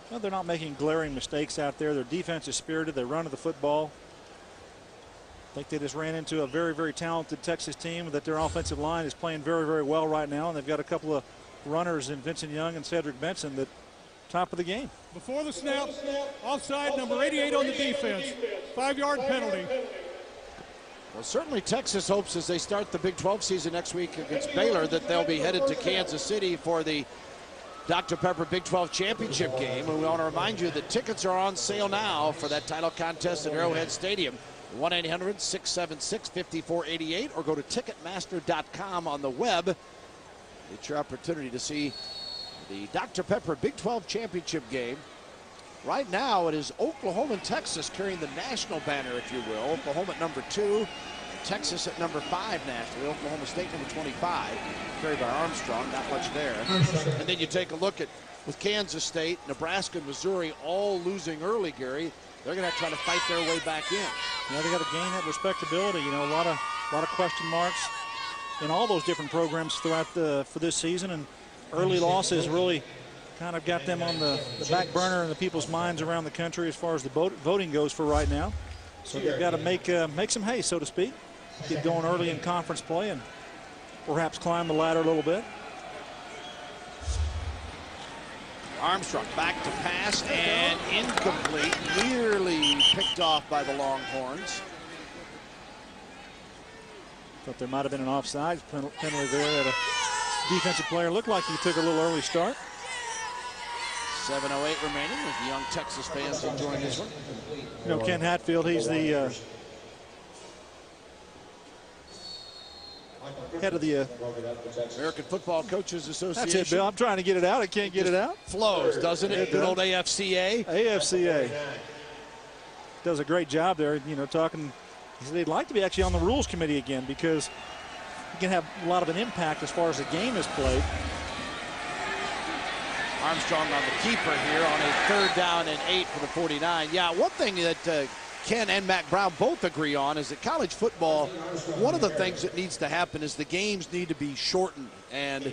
[SPEAKER 3] Well, they're not making glaring mistakes out there. Their defense is spirited. They run to the football. I think they just ran into a very, very talented Texas team that their offensive line is playing very, very well right now. And they've got a couple of runners in Vincent Young and Cedric Benson that top of the game.
[SPEAKER 4] Before the snap, offside, number 88 on the defense. 5-yard penalty.
[SPEAKER 2] Well, certainly Texas hopes as they start the Big 12 season next week against Baylor that they'll be headed to Kansas City for the Dr. Pepper Big 12 championship game. And we want to remind you that tickets are on sale now for that title contest at Arrowhead Stadium. 1-800-676-5488 or go to Ticketmaster.com on the web. It's your opportunity to see the Dr. Pepper Big 12 championship game. Right now it is Oklahoma and Texas carrying the national banner, if you will. Oklahoma at number 2, and Texas at number 5 nationally. Oklahoma State number 25, carried by Armstrong, not much there. And then you take a look at with Kansas State, Nebraska, and Missouri all losing early, Gary. They're going to try to fight their way back in.
[SPEAKER 3] Yeah, they got to gain that respectability. You know, a lot of question marks in all those different programs throughout for this season, and early losses really kind of got them on the back burner in the people's minds around the country as far as the voting goes for right now. So they've got to make some hay, so to speak, get going early in conference play and perhaps climb the ladder a little bit.
[SPEAKER 2] Armstrong back to pass and incomplete, nearly picked off by the Longhorns.
[SPEAKER 3] Thought there might have been an offside penalty there that a defensive player looked like he took a little early start.
[SPEAKER 2] 7:08 remaining as the young Texas fans enjoying this one.
[SPEAKER 3] You know, Ken Hatfield, he's the head of the
[SPEAKER 2] American Football Coaches Association.
[SPEAKER 3] That's it, Bill. I'm trying to get it out. I can't get it out.
[SPEAKER 2] Flows, doesn't it? Good old AFCA.
[SPEAKER 3] AFCA does a great job there, you know, talking. They'd like to be actually on the rules committee again because you can have a lot of an impact as far as the game is played.
[SPEAKER 2] Armstrong on the keeper here on a 3rd down and 8 for the 49. Yeah, one thing that Ken and Mac Brown both agree on is that college football, one of the things that needs to happen is the games need to be shortened. And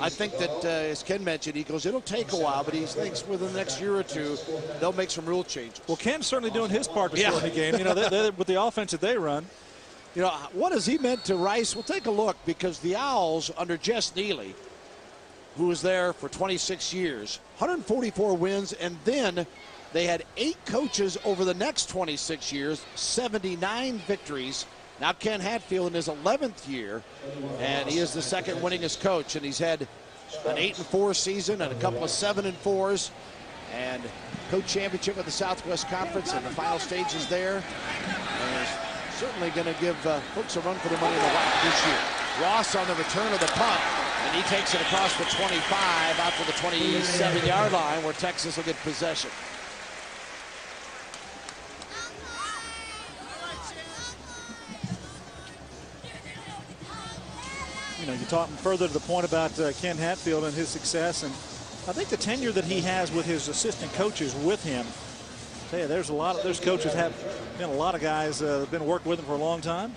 [SPEAKER 2] I think that, as Ken mentioned, he goes, it'll take a while, but he thinks within the next year or two, they'll make some rule changes.
[SPEAKER 3] Well, Ken's certainly doing his part to shorten the game, you know, with the offense that they run.
[SPEAKER 2] You know, what has he meant to Rice? We'll take a look, because the Owls under Jess Neely, who was there for 26 years, 144 wins, and then they had 8 coaches over the next 26 years, 79 victories. Now Ken Hatfield in his 11th year, and he is the 2nd winningest coach, and he's had an 8-4 season and a couple of 7-4s, and coach championship of the Southwest Conference in the final stages there. And is certainly going to give folks a run for their money in the WAC this year. Ross on the return of the punt, and he takes it across the 25 out to the 27-yard line where Texas will get possession.
[SPEAKER 3] You know, you're talking further to the point about Ken Hatfield and his success, and I think the tenure that he has with his assistant coaches with him. I tell you, there's coaches have been a lot of guys that have been working with him for a long time.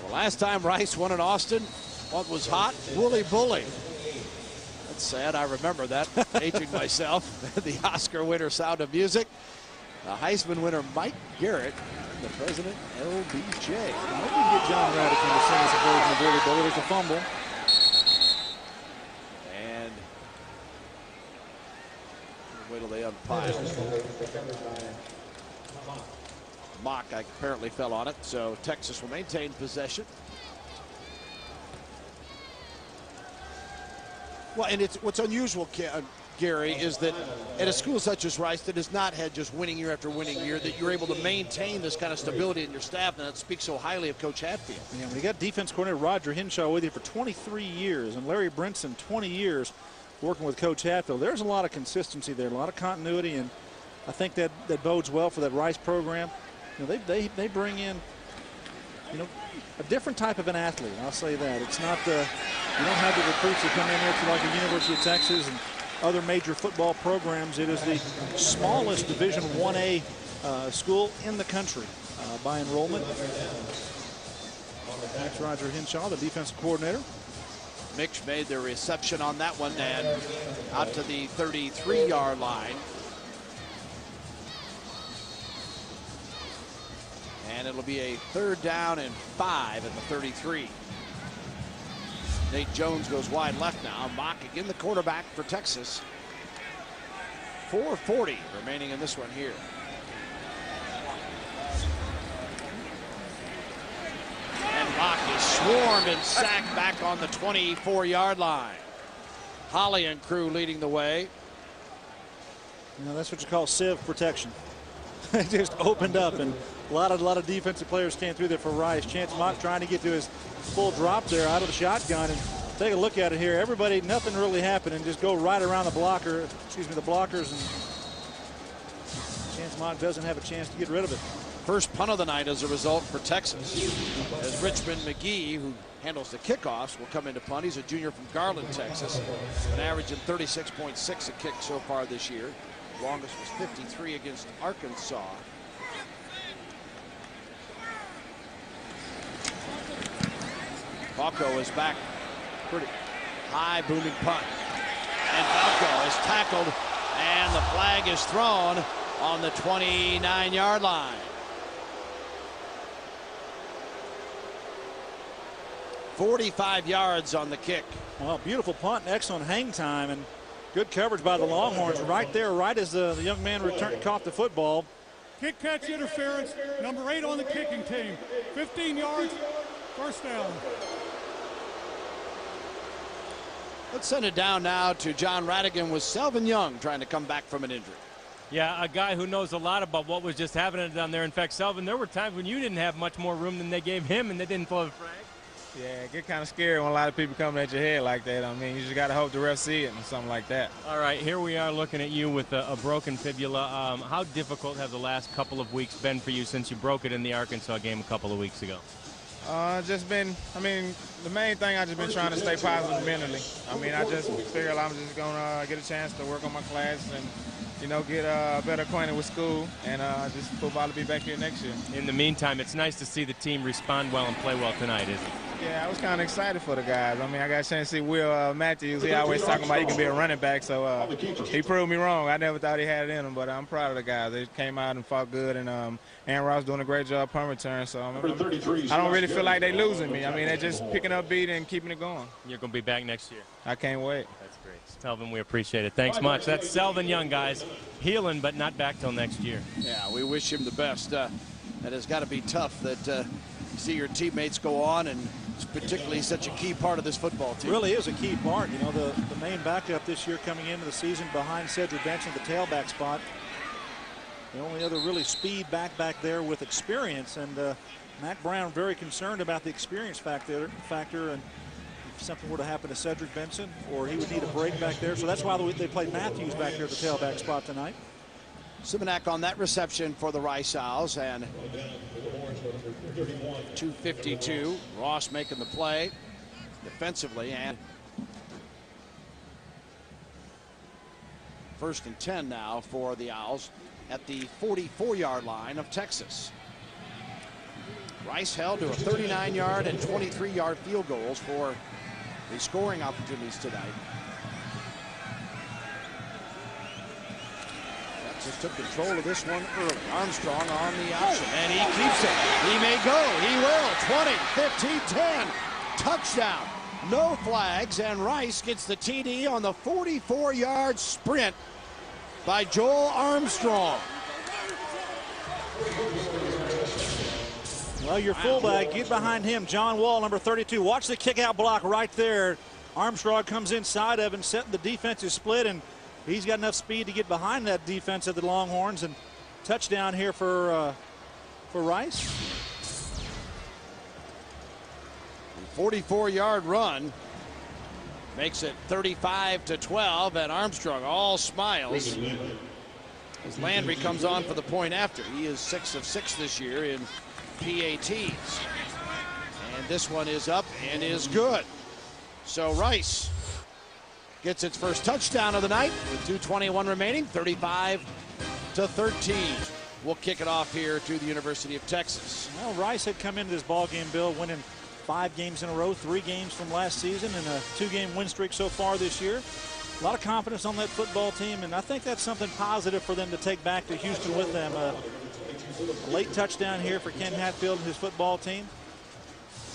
[SPEAKER 2] Well, last time Rice won in Austin, what was hot? Wooly Bully. That's sad. I remember that. Aging myself. The Oscar winner, Sound of Music. The Heisman winner, Mike Garrett. The president, LBJ.
[SPEAKER 3] Maybe we can get John Radican to sing us a version of Wooly Bully. There's a fumble.
[SPEAKER 2] And wait till they unpile. Mock apparently fell on it, so Texas will maintain possession. Well, and it's what's unusual, Gary, is that at a school such as Rice that has not had just winning year after winning year, that you're able to maintain this kind of stability in your staff, and that speaks so highly of Coach Hatfield.
[SPEAKER 3] Yeah, we got defense coordinator Roger Henshaw with you for 23 years, and Larry Brinson 20 years working with Coach Hatfield. There's a lot of consistency there, a lot of continuity, and I think that bodes well for that Rice program. You know, they bring in, you know, a different type of an athlete. I'll say that. It's not you don't have the recruits that come in here to like the University of Texas and other major football programs. It is the smallest Division 1A school in the country by enrollment. That's Roger Henshaw, the defensive coordinator.
[SPEAKER 2] Mitch made the reception on that one and out to the 33-yard line. And it'll be a 3rd down and 5 at the 33. Nate Jones goes wide left now. Mock again the quarterback for Texas. 4:40 remaining in this one here. And Mock is swarmed and sacked back on the 24-yard line. Holly and crew leading the way.
[SPEAKER 3] You know, that's what you call sieve protection. It just opened up, and a lot of defensive players came through there for Rice. Chance Mock trying to get to his full drop there out of the shotgun, and take a look at it here. Everybody, nothing really happened, and just go right around the blocker. Excuse me, the blockers, and Chance Mock doesn't have a chance to get rid of it.
[SPEAKER 2] First punt of the night as a result for Texas, as Richmond McGee, who handles the kickoffs, will come into punt. He's a junior from Garland, Texas, an average of 36.6 a kick so far this year. Longest was 53 against Arkansas. Falco is back. Pretty high booming punt. And Falco is tackled, and the flag is thrown on the 29-yard line. 45 yards on the kick.
[SPEAKER 3] Well, beautiful punt and excellent hang time, and good coverage by the Longhorns right there, right as the young man caught the football.
[SPEAKER 4] Kick catch interference, number 8 on the kicking team. 15 yards, 1st down.
[SPEAKER 2] Let's send it down now to John Radigan with Selvin Young trying to come back from an injury.
[SPEAKER 5] Yeah, a guy who knows a lot about what was just happening down there. In fact, Selvin, there were times when you didn't have much more room than they gave him, and they didn't throw the flag.
[SPEAKER 12] Yeah, it get kind of scary when a lot of people coming at your head like that. I mean, you just got to hope the ref see it and something like that.
[SPEAKER 5] All right, here we are looking at you with a broken fibula. How difficult have the last couple of weeks been for you since you broke it in the Arkansas game a couple of weeks ago?
[SPEAKER 12] Just been, I mean, the main thing I just been trying to stay positive mentally. I mean, I just figured I'm just going to get a chance to work on my class and, you know, get better acquainted with school, and just football to be back here next year.
[SPEAKER 5] In the meantime, it's nice to see the team respond well and play well tonight, isn't it?
[SPEAKER 12] Yeah, I was kind of excited for the guys. I mean, I got a chance to see Will Matthews. He always talking about he can be a running back, so he proved me wrong. I never thought he had it in him, but I'm proud of the guys. They came out and fought good, and Aaron Ross doing a great job punt return, so I don't really feel like they losing me. I mean, they're just picking up beat and keeping it going.
[SPEAKER 5] You're going to be back next year.
[SPEAKER 12] I can't wait.
[SPEAKER 5] That's great. Selvin, we appreciate it. Thanks much. That's Selvin Young, guys. Healing, but not back till next year.
[SPEAKER 2] Yeah, we wish him the best. That has got to be tough that you see your teammates go on, and it's particularly such a key part of this football team.
[SPEAKER 3] It really is a key part. You know, the main backup this year coming into the season behind Cedric Benson, the tailback spot. The only other really speed back there with experience, and Mack Brown very concerned about the experience factor, and if something were to happen to Cedric Benson, or he would need a break back there. So that's why they played Matthews back there at the tailback spot tonight.
[SPEAKER 2] Simonak on that reception for the Rice Owls, and 2:52. Ross making the play defensively, and 1st and 10 now for the Owls at the 44-yard line of Texas. Rice held to a 39-yard and 23-yard field goals for the scoring opportunities tonight. Texas took control of this one early. Armstrong on the option, and he keeps it. He may go. He will. 20, 15, 10. Touchdown. No flags, and Rice gets the TD on the 44-yard sprint by Joel Armstrong.
[SPEAKER 3] Well, your fullback, get behind him, John Wall, number 32. Watch the kick-out block right there. Armstrong comes inside of and setting the defensive split, and he's got enough speed to get behind that defense of the Longhorns, and touchdown here for Rice.
[SPEAKER 2] 44-yard run makes it 35-12, and Armstrong all smiles as Landry comes on for the point after. He is 6 of 6 this year in PATs, and this one is up and is good. So Rice gets its first touchdown of the night with 2:21 remaining, 35-13. We'll kick it off here to the University of Texas.
[SPEAKER 3] Well, Rice had come into this ball game, Bill, winning 5 games in a row, 3 games from last season, and a 2-game win streak so far this year. A lot of confidence on that football team, and I think that's something positive for them to take back to Houston with them. A late touchdown here for Ken Hatfield and his football team.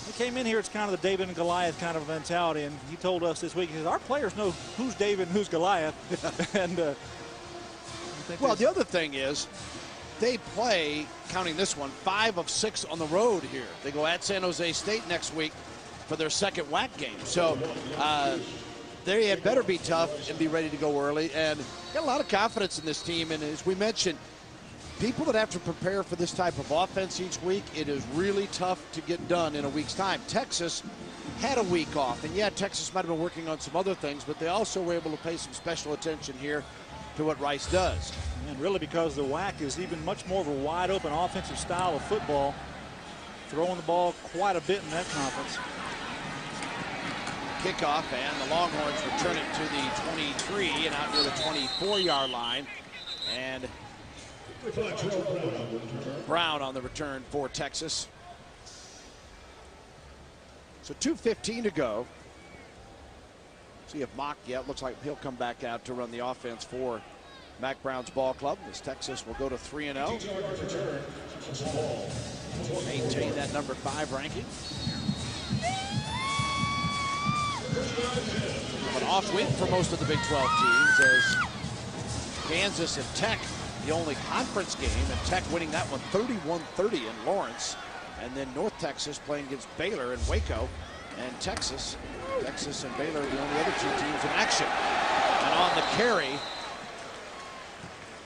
[SPEAKER 3] They came in here, it's kind of the David and Goliath kind of mentality, and he told us this week, he says, our players know who's David and who's Goliath. And
[SPEAKER 2] well, the other thing is, they play, counting this one, 5 of 6 on the road here. They go at San Jose State next week for their second WAC game. So they had better be tough and be ready to go early, and got a lot of confidence in this team. And as we mentioned, people that have to prepare for this type of offense each week, it is really tough to get done in a week's time. Texas had a week off, and yeah, Texas might have been working on some other things, but they also were able to pay some special attention here to what Rice does.
[SPEAKER 3] And really, because the WAC is even much more of a wide open offensive style of football, throwing the ball quite a bit in that conference.
[SPEAKER 2] Kickoff, and the Longhorns return it to the 23 and out near the 24-yard line. And Brown on the return for Texas. So 2:15 to go. See if Mock, yeah, it looks like he'll come back out to run the offense for Mack Brown's ball club, as Texas will go to 3-0. Maintain that number 5 ranking. An off week for most of the Big 12 teams, as Kansas and Tech, the only conference game, and Tech winning that one 31-30 in Lawrence. And then North Texas playing against Baylor in Waco. And Texas and Baylor are the only other 2 teams in action. And on the carry,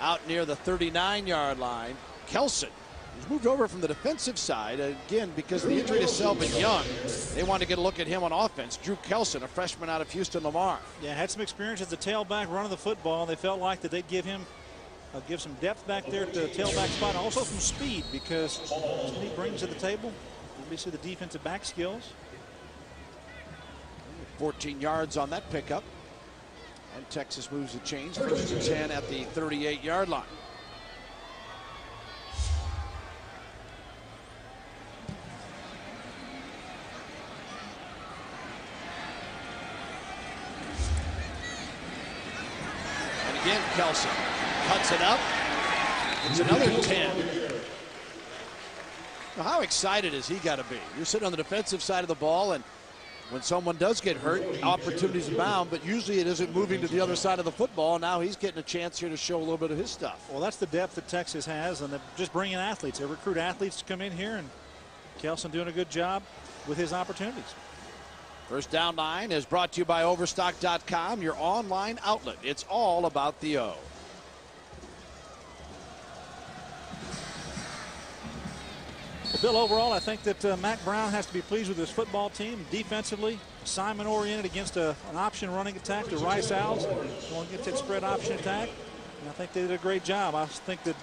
[SPEAKER 2] out near the 39-yard line, Kelson He's moved over from the defensive side, again, because of the injury to Selvin Young. They wanted to get a look at him on offense. Drew Kelson, a freshman out of Houston Lamar.
[SPEAKER 3] Yeah, had some experience as a tailback running the football. They felt like that they'd give him give some depth back there at the tailback spot, also some speed, because that's what he brings to the table. Obviously the defensive back skills.
[SPEAKER 2] 14 yards on that pickup. And Texas moves the chains. 1st and 10 at the 38-yard line. And again, Kelson cuts it up. It's another 10. Now, how excited has he got to be? You're sitting on the defensive side of the ball, and when someone does get hurt, opportunities abound, but usually it isn't moving to the other side of the football. Now he's getting a chance here to show a little bit of his stuff.
[SPEAKER 3] Well, that's the depth that Texas has, and they're just bringing athletes. They recruit athletes to come in here, and Kelson doing a good job with his opportunities.
[SPEAKER 2] First Down 9 is brought to you by Overstock.com, your online outlet. It's all about the O.
[SPEAKER 3] Well, Bill, overall, I think that Mac Brown has to be pleased with his football team. Defensively, assignment-oriented against an option running attack. The Rice Owls going to get that spread option attack. And I think they did a great job. I think that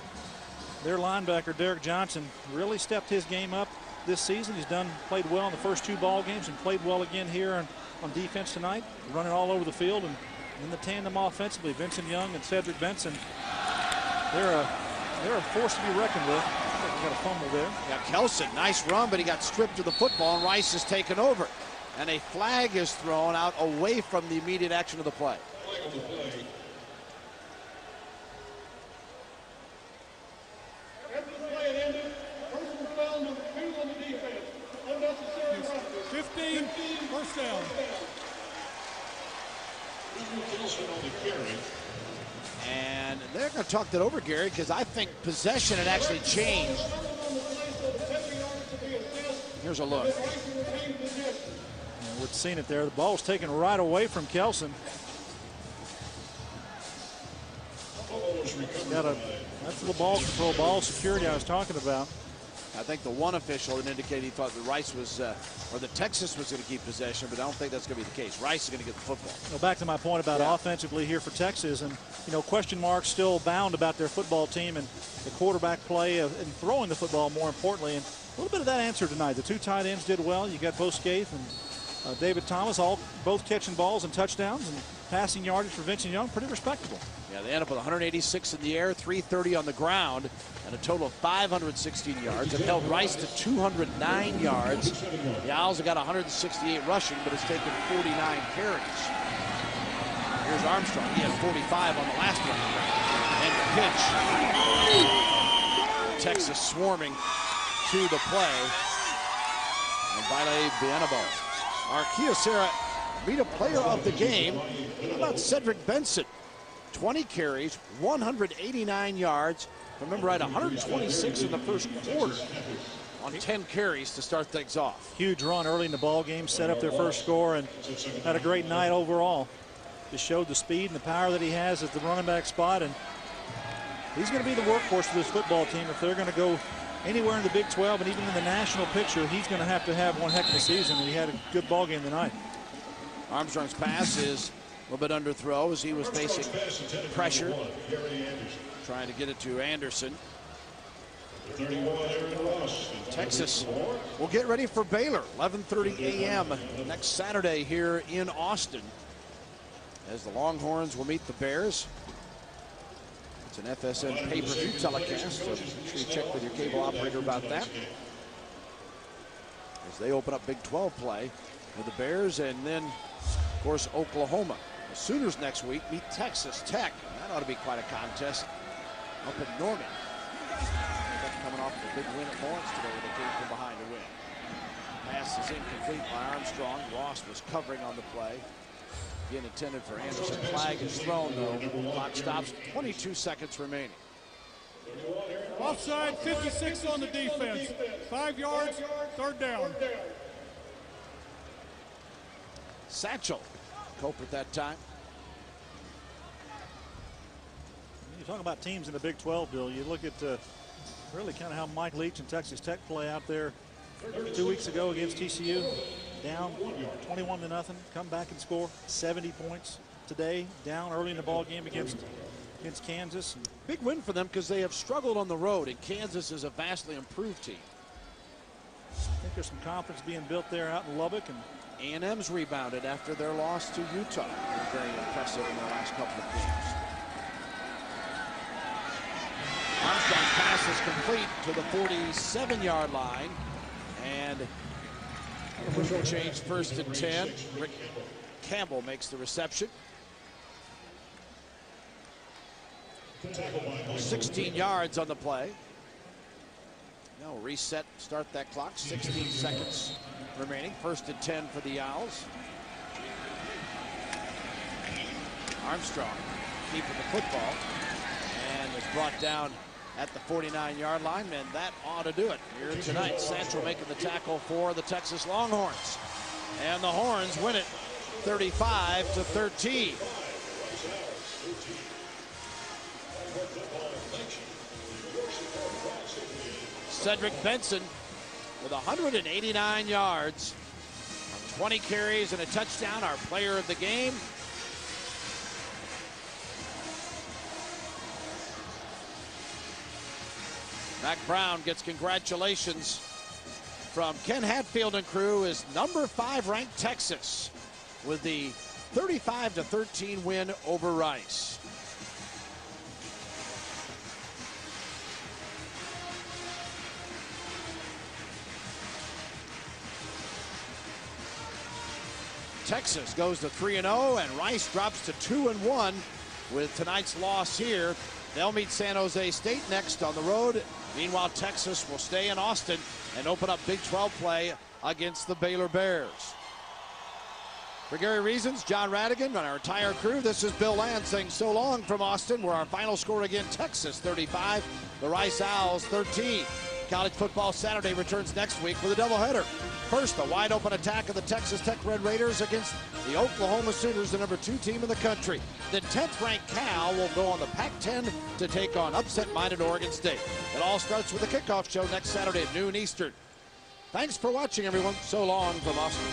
[SPEAKER 3] their linebacker, Derek Johnson, really stepped his game up this season. He's played well in the first 2 ball games and played well again here on defense tonight, running all over the field. And in the tandem offensively, Vincent Young and Cedric Benson, they're a force to be reckoned with. Got a fumble there.
[SPEAKER 2] Yeah, Kelson, nice run, but he got stripped of the football, and Rice is taken over. And a flag is thrown out away from the immediate action of the play.
[SPEAKER 4] After the play had ended, personal foul number 2 on the defense. Unnecessary roughness. 15, first down.
[SPEAKER 2] And they're going to talk that over, Gary, because I think possession had actually changed. Here's a look.
[SPEAKER 3] We've seen it there. The ball's taken right away from Kelson. That's the ball control, ball security I was talking about.
[SPEAKER 2] I think the one official had indicated he thought that Rice was, or that Texas was going to keep possession, but I don't think that's going to be the case. Rice is going to get the football.
[SPEAKER 3] Well, back to my point about offensively here for Texas, and question marks still abound about their football team and the quarterback play and throwing the football more importantly. And a little bit of that answer tonight. The 2 tight ends did well. You got Bo Scaife and David Thomas, both catching balls and touchdowns, and passing yardage for Vincent Young, pretty respectable.
[SPEAKER 2] Yeah, they end up with 186 in the air, 330 on the ground, and a total of 516 yards. It held Rice to 209 yards. The Owls have got 168 rushing, but it's taken 49 carries. Here's Armstrong. He had 45 on the last one. And the pitch. Texas swarming to the play. And Baile Bienabo. Our Kyocera beat a player of the game. How about Cedric Benson? 20 carries, 189 yards. Remember, I had 126 in the first quarter on 10 carries to start things off.
[SPEAKER 3] Huge run early in the ball game, set up their first score, and had a great night overall. Just showed the speed and the power that he has at the running back spot, and he's going to be the workhorse for this football team. If they're going to go anywhere in the Big 12 and even in the national picture, he's going to have one heck of a season, and he had a good ball game tonight.
[SPEAKER 2] Armstrong's pass is a little bit under throw as he was facing pressure, trying to get it to Anderson. Texas will get ready for Baylor, 11:30 a.m. next Saturday here in Austin, as the Longhorns will meet the Bears. It's an FSN pay-per-view telecast, so make sure you check with your cable operator about that, as they open up Big 12 play with the Bears, and then, of course, Oklahoma. The Sooners next week meet Texas Tech. That ought to be quite a contest up in Norman. Tech coming off a big win at Lawrence today where they came from behind to win. Pass is incomplete by Armstrong. Ross was covering on the play. Again intended for Anderson. Flag is thrown though. Clock stops. 22 seconds remaining.
[SPEAKER 4] Offside, 56 on the defense. 5 yards, third down.
[SPEAKER 2] Satchel culprit that time.
[SPEAKER 3] You talk about teams in the Big 12, Bill. You look at Really kind of how Mike Leach and Texas Tech play out there 2 weeks ago against TCU. Down 21-0, come back and score 70 points today. Down early in the ball game against Kansas.
[SPEAKER 2] Big win for them because they have struggled on the road, and Kansas is a vastly improved team.
[SPEAKER 3] I think there's some confidence being built there out in Lubbock. And
[SPEAKER 2] A&M's rebounded after their loss to Utah. Been very impressive in their last couple of games. Armstrong's pass is complete to the 47-yard line. And will change 1st and 10. Rick Campbell makes the reception. 16 yards on the play. Now reset, start that clock. 16 seconds remaining. 1st and 10 for the Owls. Armstrong keeping the football and is brought down at the 49-yard line, and that ought to do it here tonight. Sancho making the tackle for the Texas Longhorns. And the Horns win it 35-13. Cedric Benson with 189 yards, 20 carries and a touchdown, our player of the game. Mac Brown gets congratulations from Ken Hatfield and crew as number 5 ranked Texas with the 35-13 win over Rice. Texas goes to 3-0 and Rice drops to 2-1 with tonight's loss here. They'll meet San Jose State next on the road. Meanwhile, Texas will stay in Austin and open up Big 12 play against the Baylor Bears. For Gary Reasons, John Radigan, and our entire crew, this is Bill Land saying so long from Austin, where our final score again, Texas 35, the Rice Owls 13. College Football Saturday returns next week with a doubleheader. First, the wide open attack of the Texas Tech Red Raiders against the Oklahoma Sooners, the number 2 team in the country. The 10th ranked Cal will go on the Pac-10 to take on upset-minded Oregon State. It all starts with the kickoff show next Saturday at noon Eastern. Thanks for watching, everyone. So long from Austin.